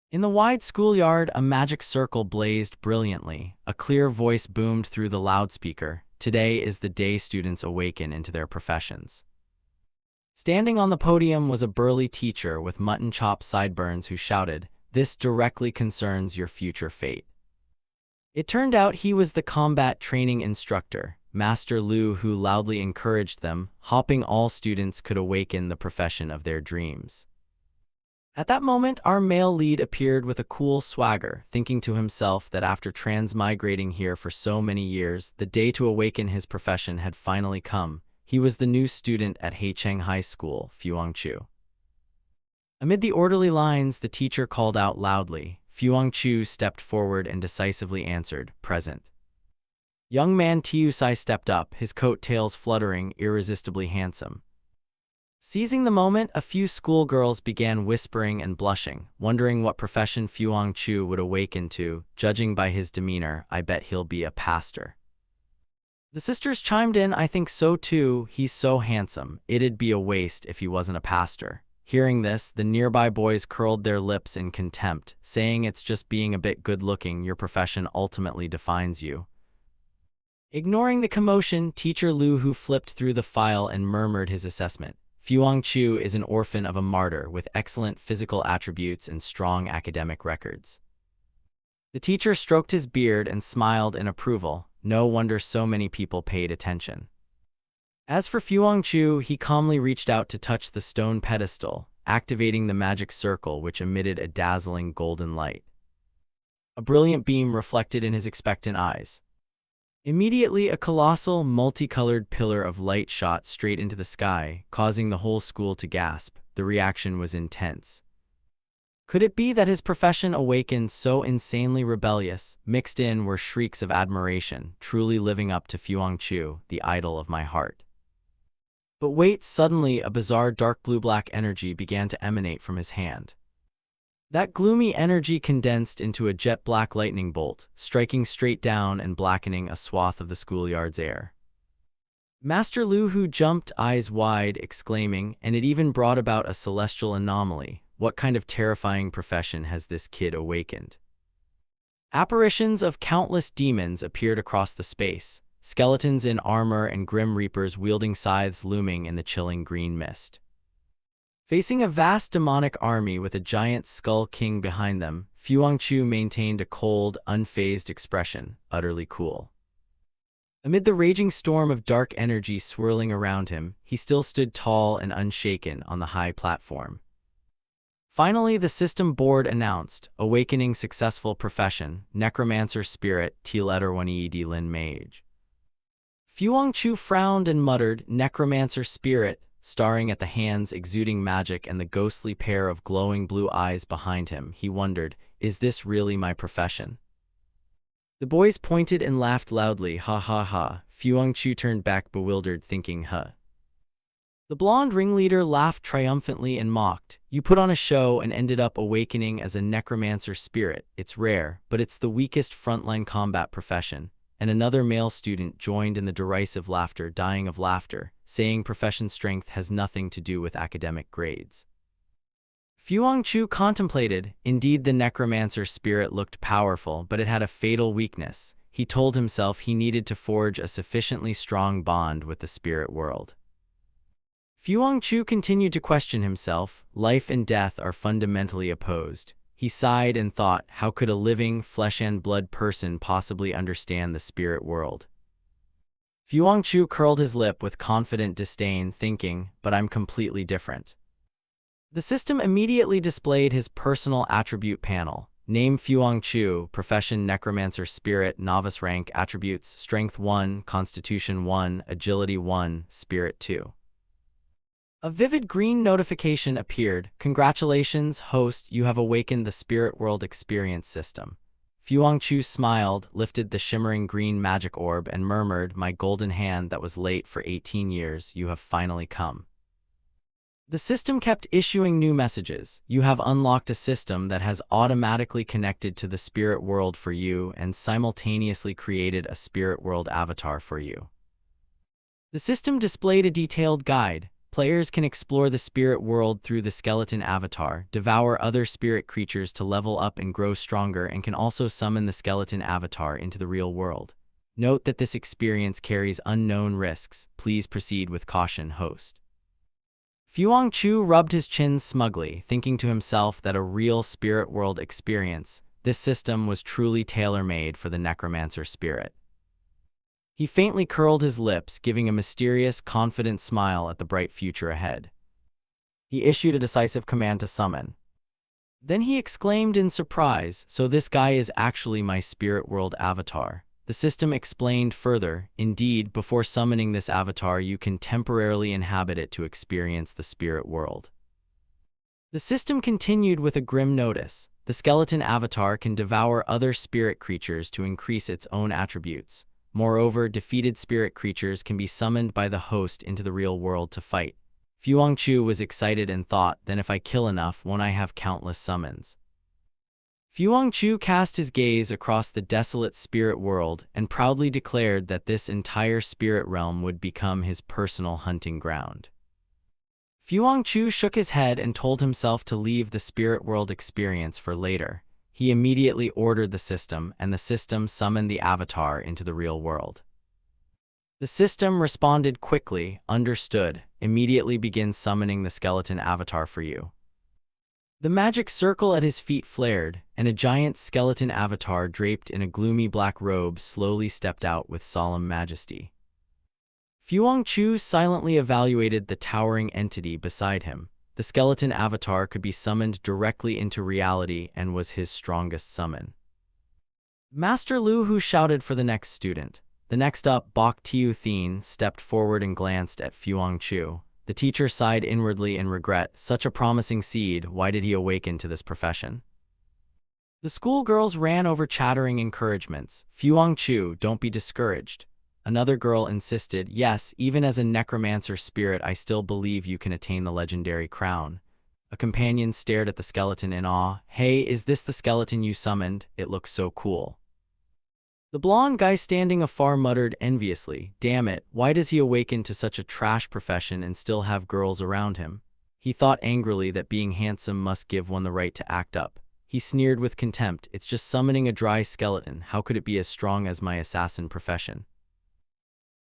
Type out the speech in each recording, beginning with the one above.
In the wide schoolyard, a magic circle blazed brilliantly. A clear voice boomed through the loudspeaker. Today is the day students awaken into their professions. Standing on the podium was a burly teacher with mutton-chop sideburns who shouted, "This directly concerns your future fate." It turned out he was the combat training instructor, Master Lu, who loudly encouraged them, hoping all students could awaken the profession of their dreams. At that moment, our male lead appeared with a cool swagger, thinking to himself that after transmigrating here for so many years, the day to awaken his profession had finally come. He was the new student at Haicheng High School, Fuangchu. Amid the orderly lines, the teacher called out loudly. Fuangchu stepped forward and decisively answered, "Present." Young man Tiusai stepped up, his coat tails fluttering, irresistibly handsome. Seizing the moment, a few schoolgirls began whispering and blushing, wondering what profession Fuangchu would awaken to. Judging by his demeanor, I bet he'll be a pastor. The sisters chimed in, "I think so too, he's so handsome, it'd be a waste if he wasn't a pastor." Hearing this, the nearby boys curled their lips in contempt, saying it's just being a bit good-looking, your profession ultimately defines you. Ignoring the commotion, Teacher Lu Hu flipped through the file and murmured his assessment. Fuangchu is an orphan of a martyr with excellent physical attributes and strong academic records. The teacher stroked his beard and smiled in approval. No wonder so many people paid attention. As for Fuangchu, he calmly reached out to touch the stone pedestal, activating the magic circle which emitted a dazzling golden light. A brilliant beam reflected in his expectant eyes. Immediately, a colossal, multicolored pillar of light shot straight into the sky, causing the whole school to gasp. The reaction was intense. Could it be that his profession awakened so insanely rebellious? Mixed in were shrieks of admiration, truly living up to Fuangchu, the idol of my heart. But wait, suddenly a bizarre dark blue-black energy began to emanate from his hand. That gloomy energy condensed into a jet-black lightning bolt, striking straight down and blackening a swath of the schoolyard's air. Master Lu Hu jumped, eyes wide, exclaiming, "And it even brought about a celestial anomaly. What kind of terrifying profession has this kid awakened?" Apparitions of countless demons appeared across the space, skeletons in armor and grim reapers wielding scythes looming in the chilling green mist. Facing a vast demonic army with a giant skull king behind them, Fuangchu maintained a cold, unfazed expression, utterly cool. Amid the raging storm of dark energy swirling around him, he still stood tall and unshaken on the high platform. Finally, the system board announced, "Awakening successful profession, Necromancer Spirit, T-letter 1 Lin Mage." Fuangchu frowned and muttered, "Necromancer Spirit," staring at the hands exuding magic and the ghostly pair of glowing blue eyes behind him. He wondered, is this really my profession? The boys pointed and laughed loudly, "Ha ha ha." Fuangchu turned back bewildered, thinking, huh. The blonde ringleader laughed triumphantly and mocked, "You put on a show and ended up awakening as a necromancer spirit. It's rare, but it's the weakest frontline combat profession." And another male student joined in the derisive laughter, dying of laughter, saying profession strength has nothing to do with academic grades. Fuangchu contemplated. Indeed, the necromancer spirit looked powerful, but it had a fatal weakness. He told himself he needed to forge a sufficiently strong bond with the spirit world. Fuangchu continued to question himself. Life and death are fundamentally opposed. He sighed and thought, how could a living, flesh-and-blood person possibly understand the spirit world? Fuangchu curled his lip with confident disdain, thinking, but I'm completely different. The system immediately displayed his personal attribute panel. Name Fuangchu, profession Necromancer Spirit, novice rank, attributes, Strength 1, Constitution 1, Agility 1, Spirit 2. A vivid green notification appeared. Congratulations, host, you have awakened the Spirit World Experience System. Fuangchu smiled, lifted the shimmering green magic orb, and murmured, my golden hand that was late for 18 years, you have finally come. The system kept issuing new messages. You have unlocked a system that has automatically connected to the Spirit World for you and simultaneously created a Spirit World avatar for you. The system displayed a detailed guide. Players can explore the spirit world through the skeleton avatar, devour other spirit creatures to level up and grow stronger, and can also summon the skeleton avatar into the real world. Note that this experience carries unknown risks. Please proceed with caution, host. Chu rubbed his chin smugly, thinking to himself that a real spirit world experience, this system was truly tailor-made for the Necromancer spirit. He faintly curled his lips, giving a mysterious, confident smile at the bright future ahead. He issued a decisive command to summon. Then he exclaimed in surprise, "So this guy is actually my spirit world avatar." The system explained further, "Indeed, before summoning this avatar, you can temporarily inhabit it to experience the spirit world." The system continued with a grim notice. The skeleton avatar can devour other spirit creatures to increase its own attributes. Moreover, defeated spirit creatures can be summoned by the host into the real world to fight. Chu was excited and thought, "Then if I kill enough, won't I have countless summons?" Chu cast his gaze across the desolate spirit world and proudly declared that this entire spirit realm would become his personal hunting ground. Chu shook his head and told himself to leave the spirit world experience for later. He immediately ordered the system, and the system summoned the avatar into the real world. The system responded quickly, "Understood. Immediately begin summoning the skeleton avatar for you." The magic circle at his feet flared, and a giant skeleton avatar draped in a gloomy black robe slowly stepped out with solemn majesty. Chu silently evaluated the towering entity beside him. The skeleton avatar could be summoned directly into reality and was his strongest summon. Master Lu Hu shouted for the next student. The next up, P1-13, stepped forward and glanced at Chu. The teacher sighed inwardly in regret. Such a promising seed, why did he awaken to this profession? The schoolgirls ran over chattering encouragements. Chu, don't be discouraged. Another girl insisted, "Yes, even as a necromancer spirit, I still believe you can attain the legendary crown." A companion stared at the skeleton in awe. "Hey, is this the skeleton you summoned? It looks so cool." The blonde guy standing afar muttered enviously, "Damn it, why does he awaken to such a trash profession and still have girls around him?" He thought angrily that being handsome must give one the right to act up. He sneered with contempt, "It's just summoning a dry skeleton. How could it be as strong as my assassin profession?"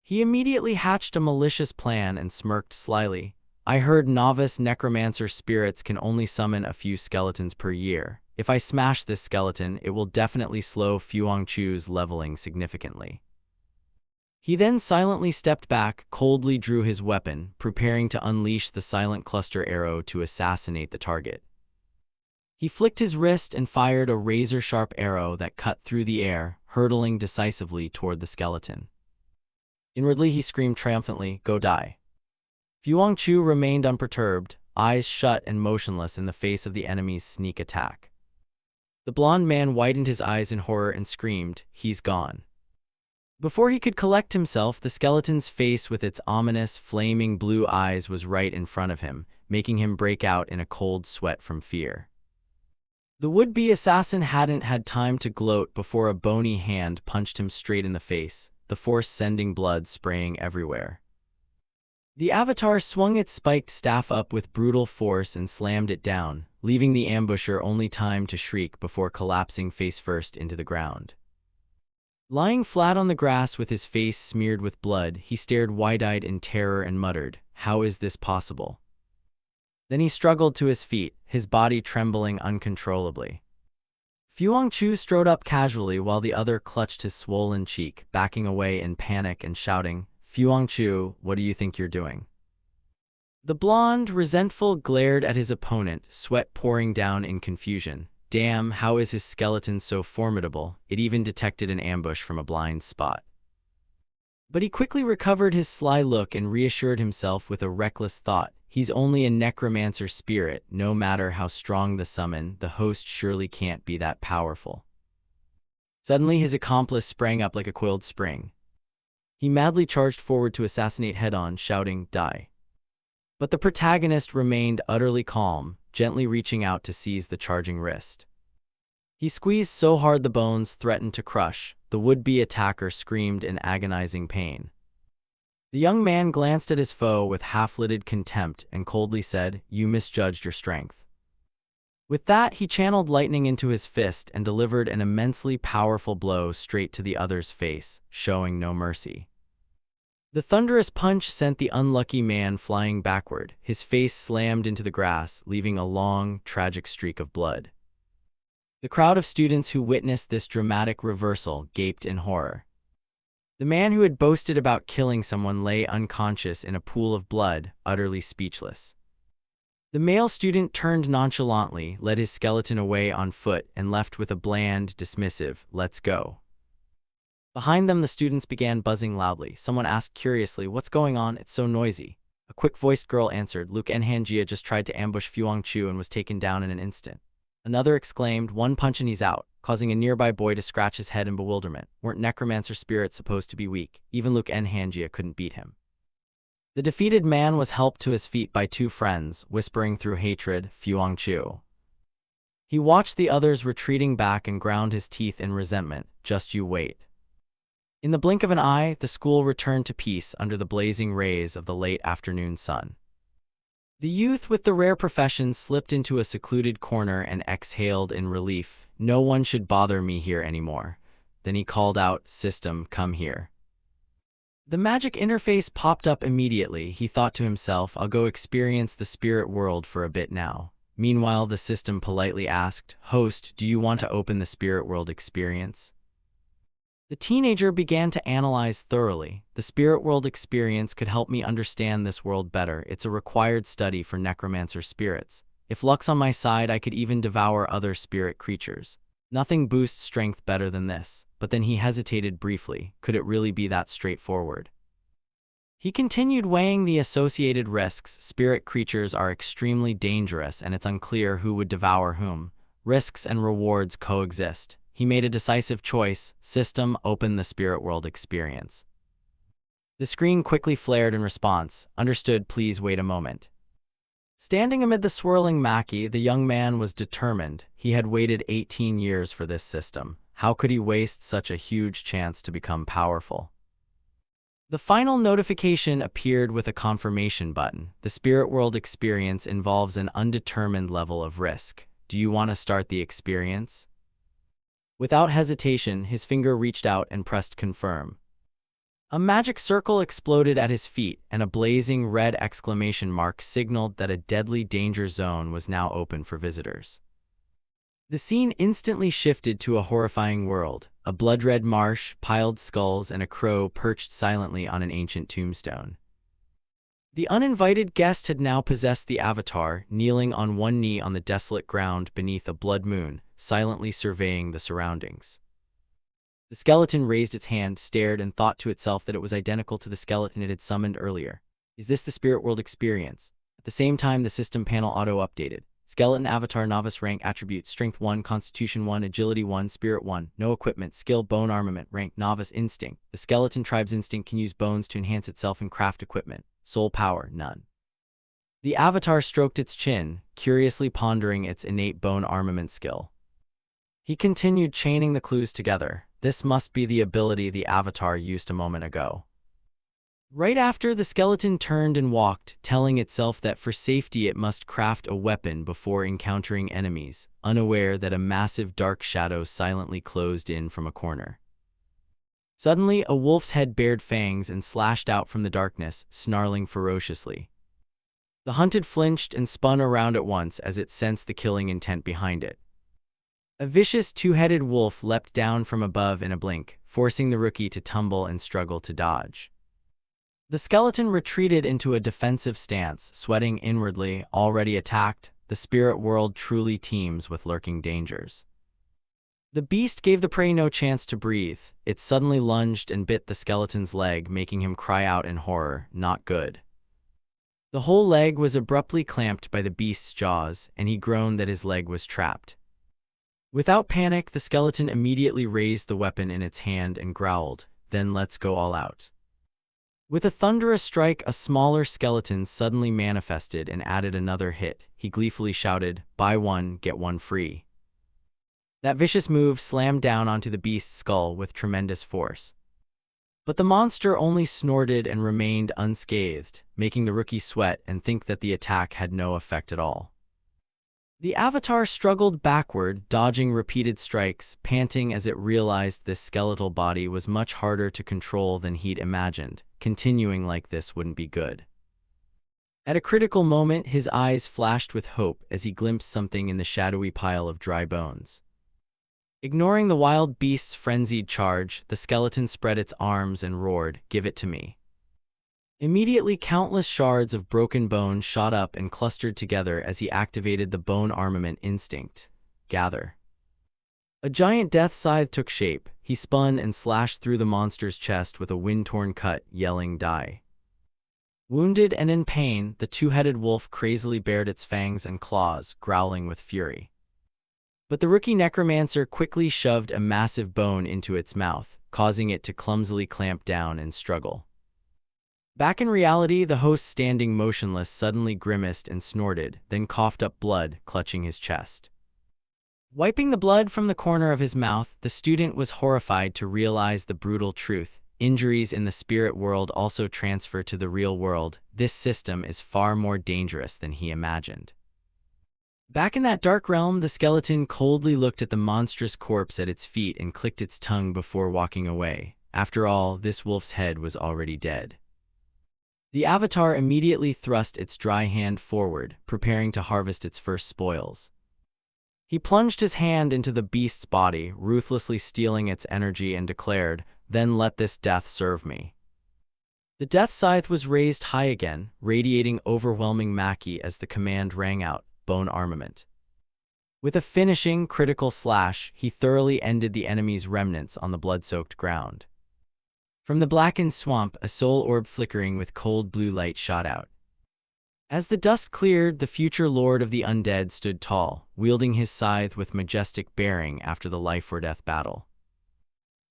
He immediately hatched a malicious plan and smirked slyly. "I heard novice necromancer spirits can only summon a few skeletons per year. If I smash this skeleton, it will definitely slow Chu's leveling significantly." He then silently stepped back, coldly drew his weapon, preparing to unleash the silent cluster arrow to assassinate the target. He flicked his wrist and fired a razor-sharp arrow that cut through the air, hurtling decisively toward the skeleton. Inwardly he screamed triumphantly, "Go die." Chu remained unperturbed, eyes shut and motionless in the face of the enemy's sneak attack. The blond man widened his eyes in horror and screamed, "He's gone." Before he could collect himself, the skeleton's face with its ominous, flaming blue eyes was right in front of him, making him break out in a cold sweat from fear. The would-be assassin hadn't had time to gloat before a bony hand punched him straight in the face, the force sending blood spraying everywhere. The avatar swung its spiked staff up with brutal force and slammed it down, leaving the ambusher only time to shriek before collapsing face-first into the ground. Lying flat on the grass with his face smeared with blood, he stared wide-eyed in terror and muttered, "How is this possible?" Then he struggled to his feet, his body trembling uncontrollably. Chu strode up casually while the other clutched his swollen cheek, backing away in panic and shouting, "Chu, what do you think you're doing?" The blonde, resentful, glared at his opponent, sweat pouring down in confusion. Damn, how is his skeleton so formidable? It even detected an ambush from a blind spot. But he quickly recovered his sly look and reassured himself with a reckless thought. He's only a necromancer spirit. No matter how strong the summon, the host surely can't be that powerful. Suddenly his accomplice sprang up like a coiled spring. He madly charged forward to assassinate head-on, shouting, "Die." But the protagonist remained utterly calm, gently reaching out to seize the charging wrist. He squeezed so hard the bones threatened to crush. The would-be attacker screamed in agonizing pain. The young man glanced at his foe with half-lidded contempt and coldly said, "You misjudged your strength." With that, he channeled lightning into his fist and delivered an immensely powerful blow straight to the other's face, showing no mercy. The thunderous punch sent the unlucky man flying backward. His face slammed into the grass, leaving a long, tragic streak of blood. The crowd of students who witnessed this dramatic reversal gaped in horror. The man who had boasted about killing someone lay unconscious in a pool of blood, utterly speechless. The male student turned nonchalantly, led his skeleton away on foot, and left with a bland, dismissive, "Let's go." Behind them, the students began buzzing loudly. Someone asked curiously, "What's going on? It's so noisy." A quick-voiced girl answered, "Luke Nhanjia just tried to ambush Fuang Chu and was taken down in an instant." Another exclaimed, "One punch and he's out," causing a nearby boy to scratch his head in bewilderment. Weren't Necromancer spirits supposed to be weak? Even Luke Nhanjia couldn't beat him. The defeated man was helped to his feet by two friends, whispering through hatred, "Fuang Chu." He watched the others retreating back and ground his teeth in resentment. "Just you wait." In the blink of an eye, the school returned to peace under the blazing rays of the late afternoon sun. The youth with the rare professions slipped into a secluded corner and exhaled in relief. "No one should bother me here anymore." Then he called out, "System, come here." The magic interface popped up immediately. He thought to himself, "I'll go experience the spirit world for a bit now." Meanwhile, the system politely asked, "Host, do you want to open the spirit world experience?" The teenager began to analyze thoroughly. "The spirit world experience could help me understand this world better. It's a required study for necromancer spirits. If luck's on my side, I could even devour other spirit creatures. Nothing boosts strength better than this." But then he hesitated briefly. Could it really be that straightforward? He continued weighing the associated risks. Spirit creatures are extremely dangerous, and it's unclear who would devour whom. Risks and rewards coexist. He made a decisive choice. System, open the spirit world experience. The screen quickly flared in response. "Understood, please wait a moment." Standing amid the swirling maki, the young man was determined. He had waited 18 years for this system. How could he waste such a huge chance to become powerful? The final notification appeared with a confirmation button. The spirit world experience involves an undetermined level of risk. Do you want to start the experience? Without hesitation, his finger reached out and pressed confirm. A magic circle exploded at his feet, and a blazing red exclamation mark signaled that a deadly danger zone was now open for visitors. The scene instantly shifted to a horrifying world. A blood-red marsh, piled skulls, and a crow perched silently on an ancient tombstone. The uninvited guest had now possessed the avatar, kneeling on one knee on the desolate ground beneath a blood moon, silently surveying the surroundings. The skeleton raised its hand, stared, and thought to itself that it was identical to the skeleton it had summoned earlier. Is this the spirit world experience? At the same time, the system panel auto-updated. Skeleton avatar novice rank attributes strength 1, constitution 1, agility 1, spirit 1, no equipment, skill bone armament rank novice instinct. The skeleton tribe's instinct can use bones to enhance itself and craft equipment. Soul power, none. The avatar stroked its chin, curiously pondering its innate bone armament skill. He continued chaining the clues together. This must be the ability the avatar used a moment ago. Right after, the skeleton turned and walked, telling itself that for safety it must craft a weapon before encountering enemies, unaware that a massive dark shadow silently closed in from a corner. Suddenly, a wolf's head bared fangs and slashed out from the darkness, snarling ferociously. The hunted flinched and spun around at once as it sensed the killing intent behind it. A vicious two-headed wolf leapt down from above in a blink, forcing the rookie to tumble and struggle to dodge. The skeleton retreated into a defensive stance, sweating inwardly. Already attacked, the spirit world truly teems with lurking dangers. The beast gave the prey no chance to breathe. It suddenly lunged and bit the skeleton's leg, making him cry out in horror. Not good. The whole leg was abruptly clamped by the beast's jaws, and he groaned that his leg was trapped. Without panic, the skeleton immediately raised the weapon in its hand and growled, "Then let's go all out." With a thunderous strike, a smaller skeleton suddenly manifested and added another hit. He gleefully shouted, "Buy one, get one free." That vicious move slammed down onto the beast's skull with tremendous force. But the monster only snorted and remained unscathed, making the rookie sweat and think that the attack had no effect at all. The avatar struggled backward, dodging repeated strikes, panting as it realized this skeletal body was much harder to control than he'd imagined. Continuing like this wouldn't be good. At a critical moment, his eyes flashed with hope as he glimpsed something in the shadowy pile of dry bones. Ignoring the wild beast's frenzied charge, the skeleton spread its arms and roared, "Give it to me." Immediately, countless shards of broken bone shot up and clustered together as he activated the bone armament instinct. Gather. A giant death scythe took shape. He spun and slashed through the monster's chest with a wind-torn cut, yelling, "Die." Wounded and in pain, the two-headed wolf crazily bared its fangs and claws, growling with fury. But the rookie necromancer quickly shoved a massive bone into its mouth, causing it to clumsily clamp down and struggle. Back in reality, the host, standing motionless, suddenly grimaced and snorted, then coughed up blood, clutching his chest. Wiping the blood from the corner of his mouth, the student was horrified to realize the brutal truth. Injuries in the spirit world also transfer to the real world. This system is far more dangerous than he imagined. Back in that dark realm, the skeleton coldly looked at the monstrous corpse at its feet and clicked its tongue before walking away. After all, this wolf's head was already dead. The avatar immediately thrust its dry hand forward, preparing to harvest its first spoils. He plunged his hand into the beast's body, ruthlessly stealing its energy, and declared, "Then let this death serve me." The death scythe was raised high again, radiating overwhelming maki as the command rang out, "Bone armament." With a finishing, critical slash, he thoroughly ended the enemy's remnants on the blood-soaked ground. From the blackened swamp, a soul orb flickering with cold blue light shot out. As the dust cleared, the future lord of the undead stood tall, wielding his scythe with majestic bearing after the life-or-death battle.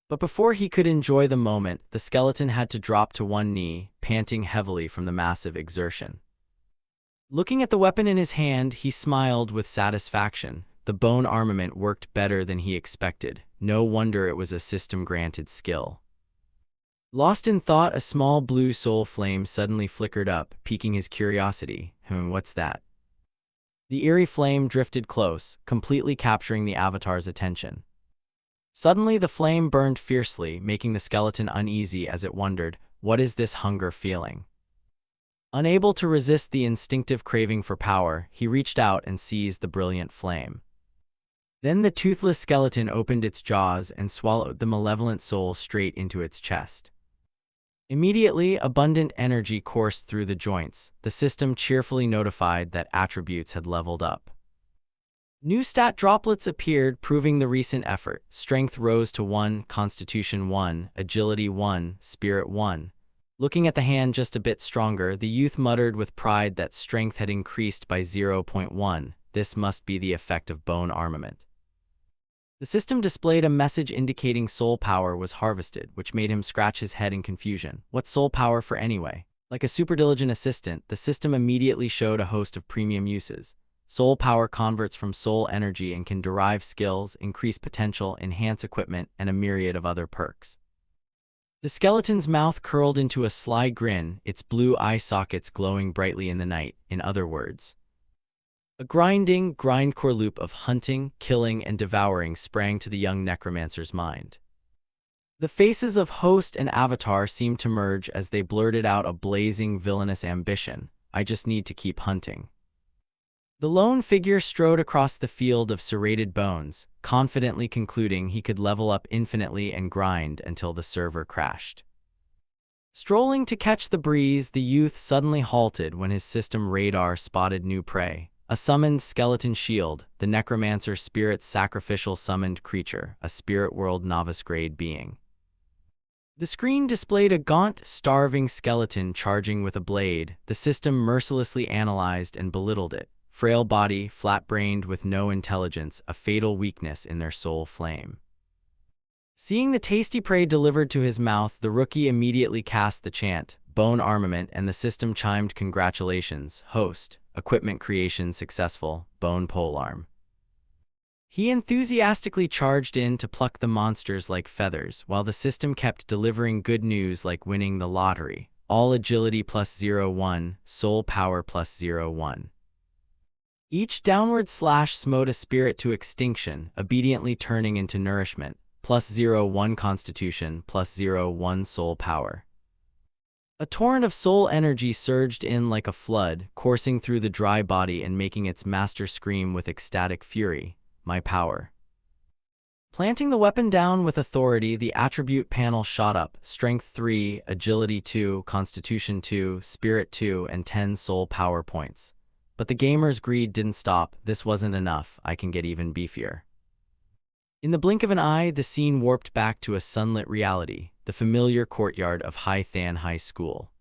But before he could enjoy the moment, the skeleton had to drop to one knee, panting heavily from the massive exertion. Looking at the weapon in his hand, he smiled with satisfaction. The bone armament worked better than he expected. No wonder it was a system-granted skill. Lost in thought, a small blue soul flame suddenly flickered up, piquing his curiosity. What's that?" The eerie flame drifted close, completely capturing the avatar's attention. Suddenly, the flame burned fiercely, making the skeleton uneasy as it wondered, "What is this hunger feeling?" Unable to resist the instinctive craving for power, he reached out and seized the brilliant flame. Then the toothless skeleton opened its jaws and swallowed the malevolent soul straight into its chest. Immediately, abundant energy coursed through the joints. The system cheerfully notified that attributes had leveled up. New stat droplets appeared, proving the recent effort. Strength rose to 1, Constitution 1, Agility 1, Spirit 1. Looking at the hand just a bit stronger, the youth muttered with pride that strength had increased by 0.1. This must be the effect of bone armament. The system displayed a message indicating soul power was harvested, which made him scratch his head in confusion. What's soul power for anyway? Like a super diligent assistant, the system immediately showed a host of premium uses. Soul power converts from soul energy and can derive skills, increase potential, enhance equipment, and a myriad of other perks. The skeleton's mouth curled into a sly grin, its blue eye sockets glowing brightly in the night. In other words, a grindcore loop of hunting, killing, and devouring sprang to the young necromancer's mind. The faces of host and avatar seemed to merge as they blurted out a blazing, villainous ambition. "I just need to keep hunting." The lone figure strode across the field of serrated bones, confidently concluding he could level up infinitely and grind until the server crashed. Strolling to catch the breeze, the youth suddenly halted when his system radar spotted new prey. A summoned skeleton shield, the Necromancer spirit's sacrificial summoned creature, a spirit world novice-grade being. The screen displayed a gaunt, starving skeleton charging with a blade. The system mercilessly analyzed and belittled it. Frail body, flat-brained with no intelligence, a fatal weakness in their soul flame. Seeing the tasty prey delivered to his mouth, the rookie immediately cast the chant, "Bone armament," and the system chimed, "Congratulations, host. Equipment creation successful, bone polearm." He enthusiastically charged in to pluck the monsters like feathers, while the system kept delivering good news like winning the lottery. All agility +0-1, soul power +0-1. Each downward slash smote a spirit to extinction, obediently turning into nourishment, +0-1 constitution, +0-1 soul power. A torrent of soul energy surged in like a flood, coursing through the dry body and making its master scream with ecstatic fury, "My power." Planting the weapon down with authority, the attribute panel shot up: Strength 3, Agility 2, Constitution 2, Spirit 2, and 10 soul power points. But the gamer's greed didn't stop. This wasn't enough. I can get even beefier. In the blink of an eye, the scene warped back to a sunlit reality, the familiar courtyard of Hai Than High School.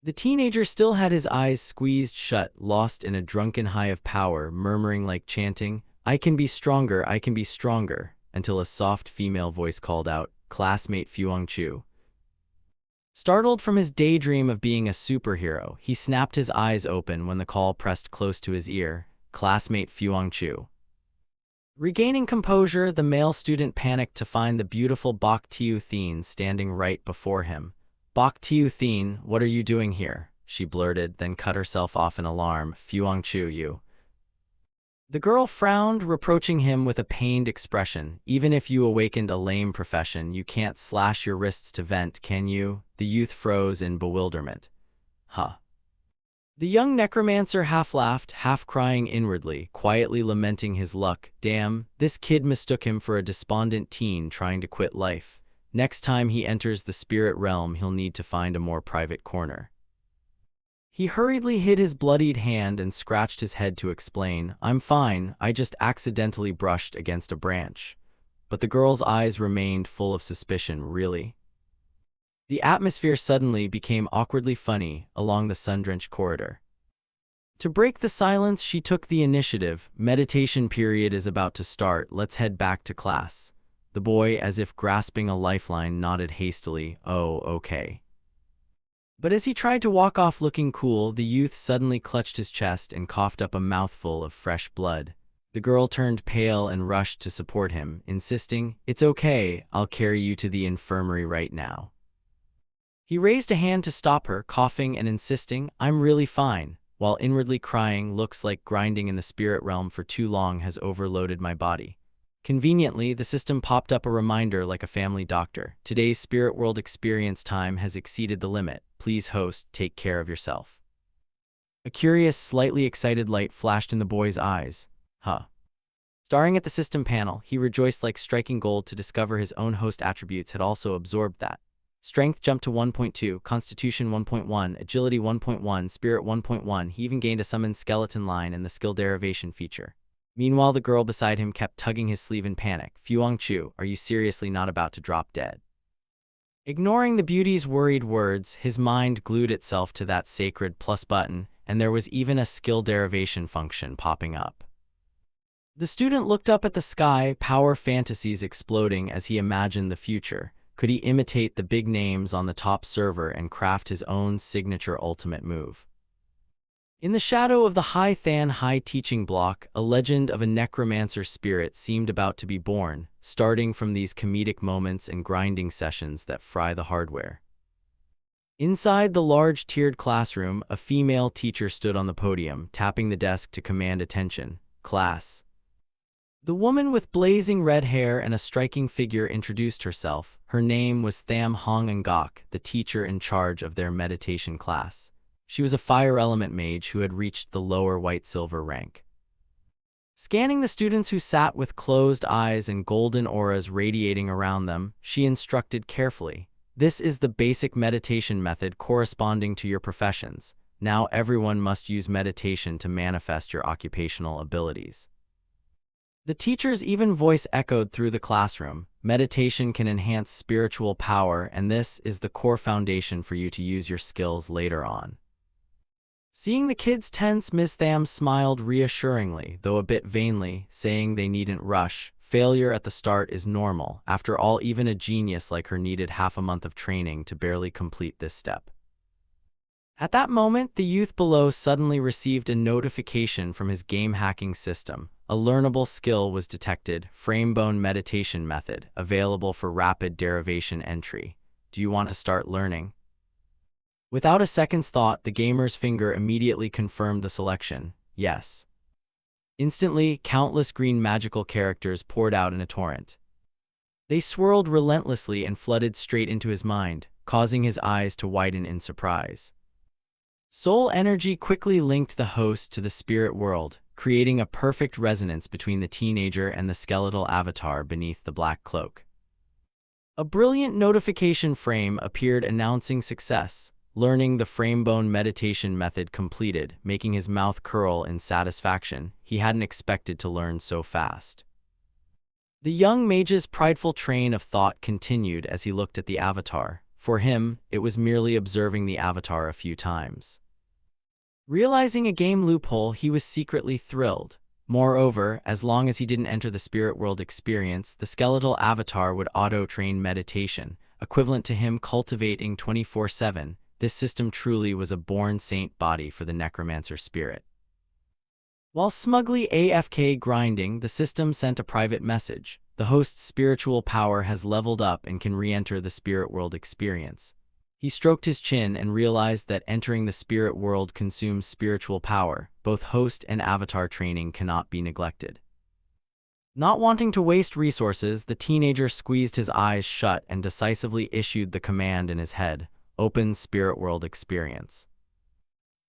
The teenager still had his eyes squeezed shut, lost in a drunken high of power, murmuring like chanting, "I can be stronger, I can be stronger," until a soft female voice called out, "Classmate Fuangchu." Startled from his daydream of being a superhero, he snapped his eyes open when the call pressed close to his ear, "Classmate Fuangchu." Regaining composure, the male student panicked to find the beautiful Bok Tiu-Thien standing right before him. "Bok Tiu-Thien, what are you doing here?" she blurted, then cut herself off in alarm. "Fuangchu, you." The girl frowned, reproaching him with a pained expression. "Even if you awakened a lame profession, you can't slash your wrists to vent, can you?" The youth froze in bewilderment. "Huh." The young necromancer half laughed, half crying inwardly, quietly lamenting his luck. "Damn, this kid mistook him for a despondent teen trying to quit life. Next time he enters the spirit realm, he'll need to find a more private corner." He hurriedly hid his bloodied hand and scratched his head to explain, "I'm fine, I just accidentally brushed against a branch." But the girl's eyes remained full of suspicion. "Really?" The atmosphere suddenly became awkwardly funny along the sun-drenched corridor. To break the silence, she took the initiative. "Meditation period is about to start. Let's head back to class." The boy, as if grasping a lifeline, nodded hastily. "Oh, okay." But as he tried to walk off looking cool, the youth suddenly clutched his chest and coughed up a mouthful of fresh blood. The girl turned pale and rushed to support him, insisting, "It's okay, I'll carry you to the infirmary right now." He raised a hand to stop her, coughing and insisting, "I'm really fine," while inwardly crying, "Looks like grinding in the spirit realm for too long has overloaded my body." Conveniently, the system popped up a reminder like a family doctor. "Today's spirit world experience time has exceeded the limit. Please host, take care of yourself." A curious, slightly excited light flashed in the boy's eyes. Huh. Staring at the system panel, he rejoiced like striking gold to discover his own host attributes had also absorbed that. Strength jumped to 1.2, Constitution 1.1, Agility 1.1, Spirit 1.1. He even gained a summoned skeleton line and the skill derivation feature. Meanwhile, the girl beside him kept tugging his sleeve in panic. "Fuangchu, are you seriously not about to drop dead?" Ignoring the beauty's worried words, his mind glued itself to that sacred plus button, and there was even a skill derivation function popping up. The student looked up at the sky, power fantasies exploding as he imagined the future. Could he imitate the big names on the top server and craft his own signature ultimate move? In the shadow of the Hai Than High teaching block, a legend of a necromancer spirit seemed about to be born, starting from these comedic moments and grinding sessions that fry the hardware. Inside the large tiered classroom, a female teacher stood on the podium, tapping the desk to command attention. "Class." The woman with blazing red hair and a striking figure introduced herself. Her name was Tham Hong Ngok, the teacher in charge of their meditation class. She was a fire element mage who had reached the lower white-silver rank. Scanning the students who sat with closed eyes and golden auras radiating around them, she instructed carefully. "This is the basic meditation method corresponding to your professions. Now everyone must use meditation to manifest your occupational abilities." The teacher's even voice echoed through the classroom. "Meditation can enhance spiritual power, and this is the core foundation for you to use your skills later on." Seeing the kids tense, Ms. Tham smiled reassuringly, though a bit vainly, saying they needn't rush. Failure at the start is normal. After all, even a genius like her needed half a month of training to barely complete this step. At that moment, the youth below suddenly received a notification from his game hacking system. A learnable skill was detected, Framebone Meditation Method, available for rapid derivation entry. Do you want to start learning? Without a second's thought, the gamer's finger immediately confirmed the selection. Yes. Instantly, countless green magical characters poured out in a torrent. They swirled relentlessly and flooded straight into his mind, causing his eyes to widen in surprise. Soul energy quickly linked the host to the spirit world, creating a perfect resonance between the teenager and the skeletal avatar beneath the black cloak. A brilliant notification frame appeared announcing success. Learning the Framebone meditation method completed, making his mouth curl in satisfaction. He hadn't expected to learn so fast. The young mage's prideful train of thought continued as he looked at the avatar. For him, it was merely observing the avatar a few times. Realizing a game loophole, he was secretly thrilled. Moreover, as long as he didn't enter the spirit world experience, the skeletal avatar would auto-train meditation, equivalent to him cultivating 24/7. This system truly was a born saint body for the Necromancer spirit. While smugly AFK grinding, the system sent a private message. The host's spiritual power has leveled up and can re-enter the spirit world experience. He stroked his chin and realized that entering the spirit world consumes spiritual power. Both host and avatar training cannot be neglected. Not wanting to waste resources, the teenager squeezed his eyes shut and decisively issued the command in his head. Open spirit world experience.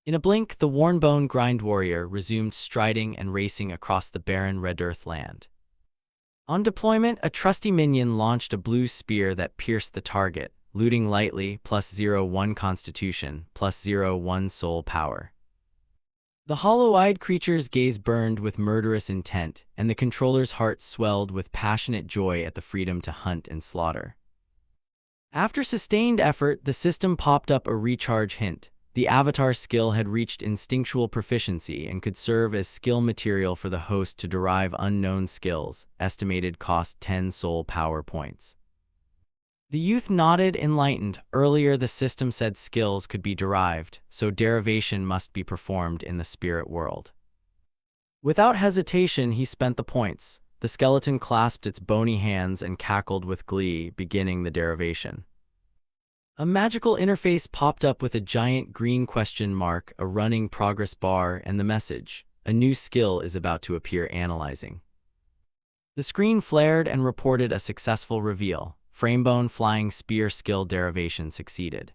In a blink, the worn-bone grind warrior resumed striding and racing across the barren red earth land. On deployment, a trusty minion launched a blue spear that pierced the target, looting lightly, +0-1 constitution, +0-1 soul power. The hollow-eyed creature's gaze burned with murderous intent, and the controller's heart swelled with passionate joy at the freedom to hunt and slaughter. After sustained effort, the system popped up a recharge hint. The avatar skill had reached instinctual proficiency and could serve as skill material for the host to derive unknown skills, estimated cost 10 soul power points. The youth nodded, enlightened. Earlier the system said skills could be derived, so derivation must be performed in the spirit world. Without hesitation, he spent the points. The skeleton clasped its bony hands and cackled with glee, beginning the derivation. A magical interface popped up with a giant green question mark, a running progress bar, and the message, "A new skill is about to appear analyzing." The screen flared and reported a successful reveal. Framebone Flying Spear skill derivation succeeded.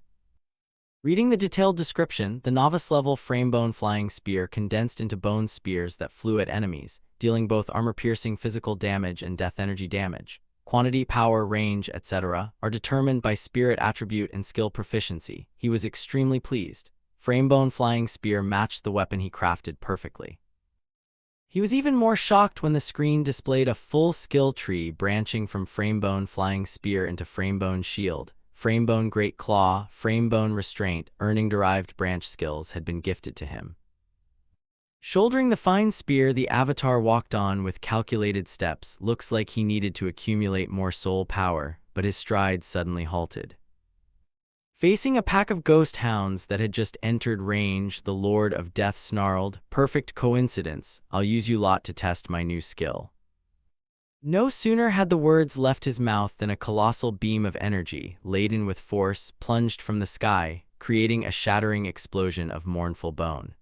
Reading the detailed description, the novice-level Framebone Flying Spear condensed into bone spears that flew at enemies, dealing both armor-piercing physical damage and death energy damage. Quantity, power, range, etc. are determined by spirit attribute and skill proficiency. He was extremely pleased. Framebone Flying Spear matched the weapon he crafted perfectly. He was even more shocked when the screen displayed a full skill tree branching from Framebone Flying Spear into Framebone Shield, Framebone Great Claw, Framebone Restraint, earning derived branch skills had been gifted to him. Shouldering the fine spear, the avatar walked on with calculated steps. Looks like he needed to accumulate more soul power, but his strides suddenly halted. Facing a pack of ghost hounds that had just entered range, the Lord of Death snarled, "Perfect coincidence. I'll use you lot to test my new skill." No sooner had the words left his mouth than a colossal beam of energy, laden with force, plunged from the sky, creating a shattering explosion of mournful bone.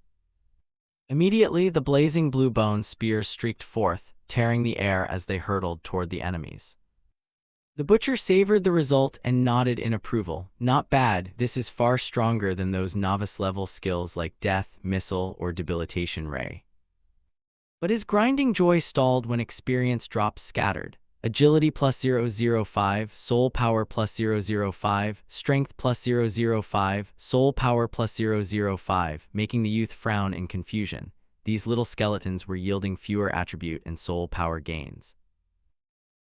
Immediately, the blazing blue bone spears streaked forth, tearing the air as they hurtled toward the enemies. The butcher savored the result and nodded in approval. Not bad, this is far stronger than those novice-level skills like Death, Missile, or Debilitation Ray. But his grinding joy stalled when experience drops scattered. Agility +005, Soul Power +005, Strength +005, Soul Power +005, making the youth frown in confusion. These little skeletons were yielding fewer attribute and soul power gains.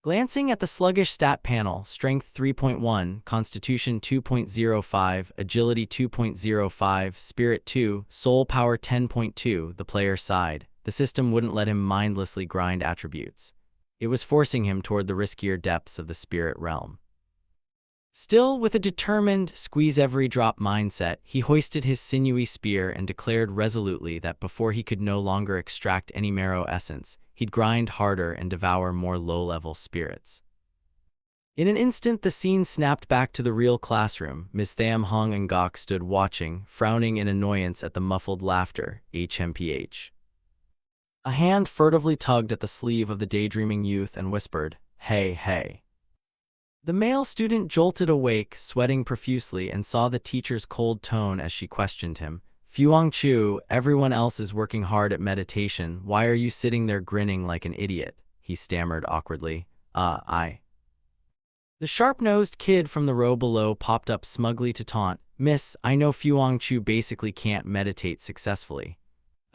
Glancing at the sluggish stat panel, Strength 3.1, Constitution 2.05, Agility 2.05, Spirit 2, Soul Power 10.2, the player sighed. The system wouldn't let him mindlessly grind attributes. It was forcing him toward the riskier depths of the spirit realm. Still, with a determined, squeeze-every-drop mindset, he hoisted his sinewy spear and declared resolutely that before he could no longer extract any marrow essence, he'd grind harder and devour more low-level spirits. In an instant, the scene snapped back to the real classroom. Ms. Tham Hong and Gok stood watching, frowning in annoyance at the muffled laughter. HMPH. A hand furtively tugged at the sleeve of the daydreaming youth and whispered, "Hey, hey." The male student jolted awake, sweating profusely, and saw the teacher's cold tone as she questioned him. "Fuang Chu, everyone else is working hard at meditation. Why are you sitting there grinning like an idiot?" he stammered awkwardly. I. The sharp-nosed kid from the row below popped up smugly to taunt. "Miss, I know Fuang Chu basically can't meditate successfully."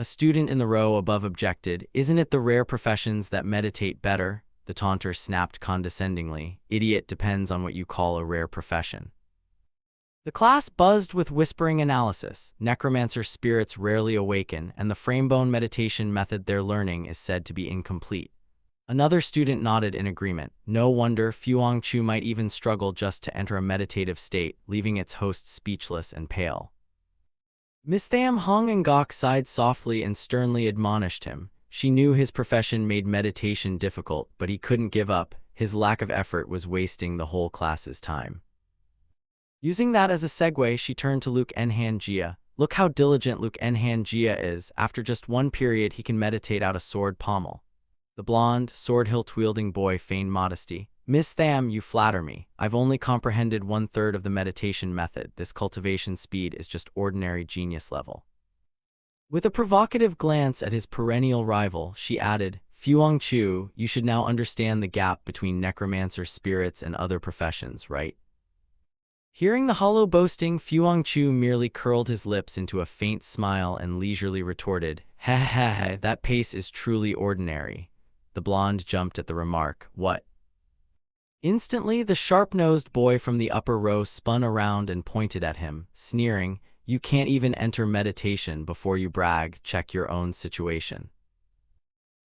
A student in the row above objected. "Isn't it the rare professions that meditate better?" The taunter snapped condescendingly. "Idiot depends on what you call a rare profession." The class buzzed with whispering analysis. Necromancer spirits rarely awaken, and the framebone meditation method they're learning is said to be incomplete. Another student nodded in agreement. No wonder Fuang Chu might even struggle just to enter a meditative state, leaving its host speechless and pale. Miss Tham Hong and Gok sighed softly and sternly admonished him. She knew his profession made meditation difficult, but he couldn't give up. His lack of effort was wasting the whole class's time. Using that as a segue, she turned to Luke Enhan Jia. "Look how diligent Luke Enhan Jia is. After just one period, he can meditate out a sword pommel." The blonde, sword-hilt-wielding boy feigned modesty. "Miss Tham, you flatter me. I've only comprehended 1/3 of the meditation method. This cultivation speed is just ordinary genius level." With a provocative glance at his perennial rival, she added, "Fuang Chu, you should now understand the gap between necromancer spirits and other professions, right?" Hearing the hollow boasting, Fuang Chu merely curled his lips into a faint smile and leisurely retorted, "Heh heh heh, that pace is truly ordinary." The blonde jumped at the remark. "What?" Instantly, the sharp-nosed boy from the upper row spun around and pointed at him, sneering, "You can't even enter meditation before you brag. Check your own situation."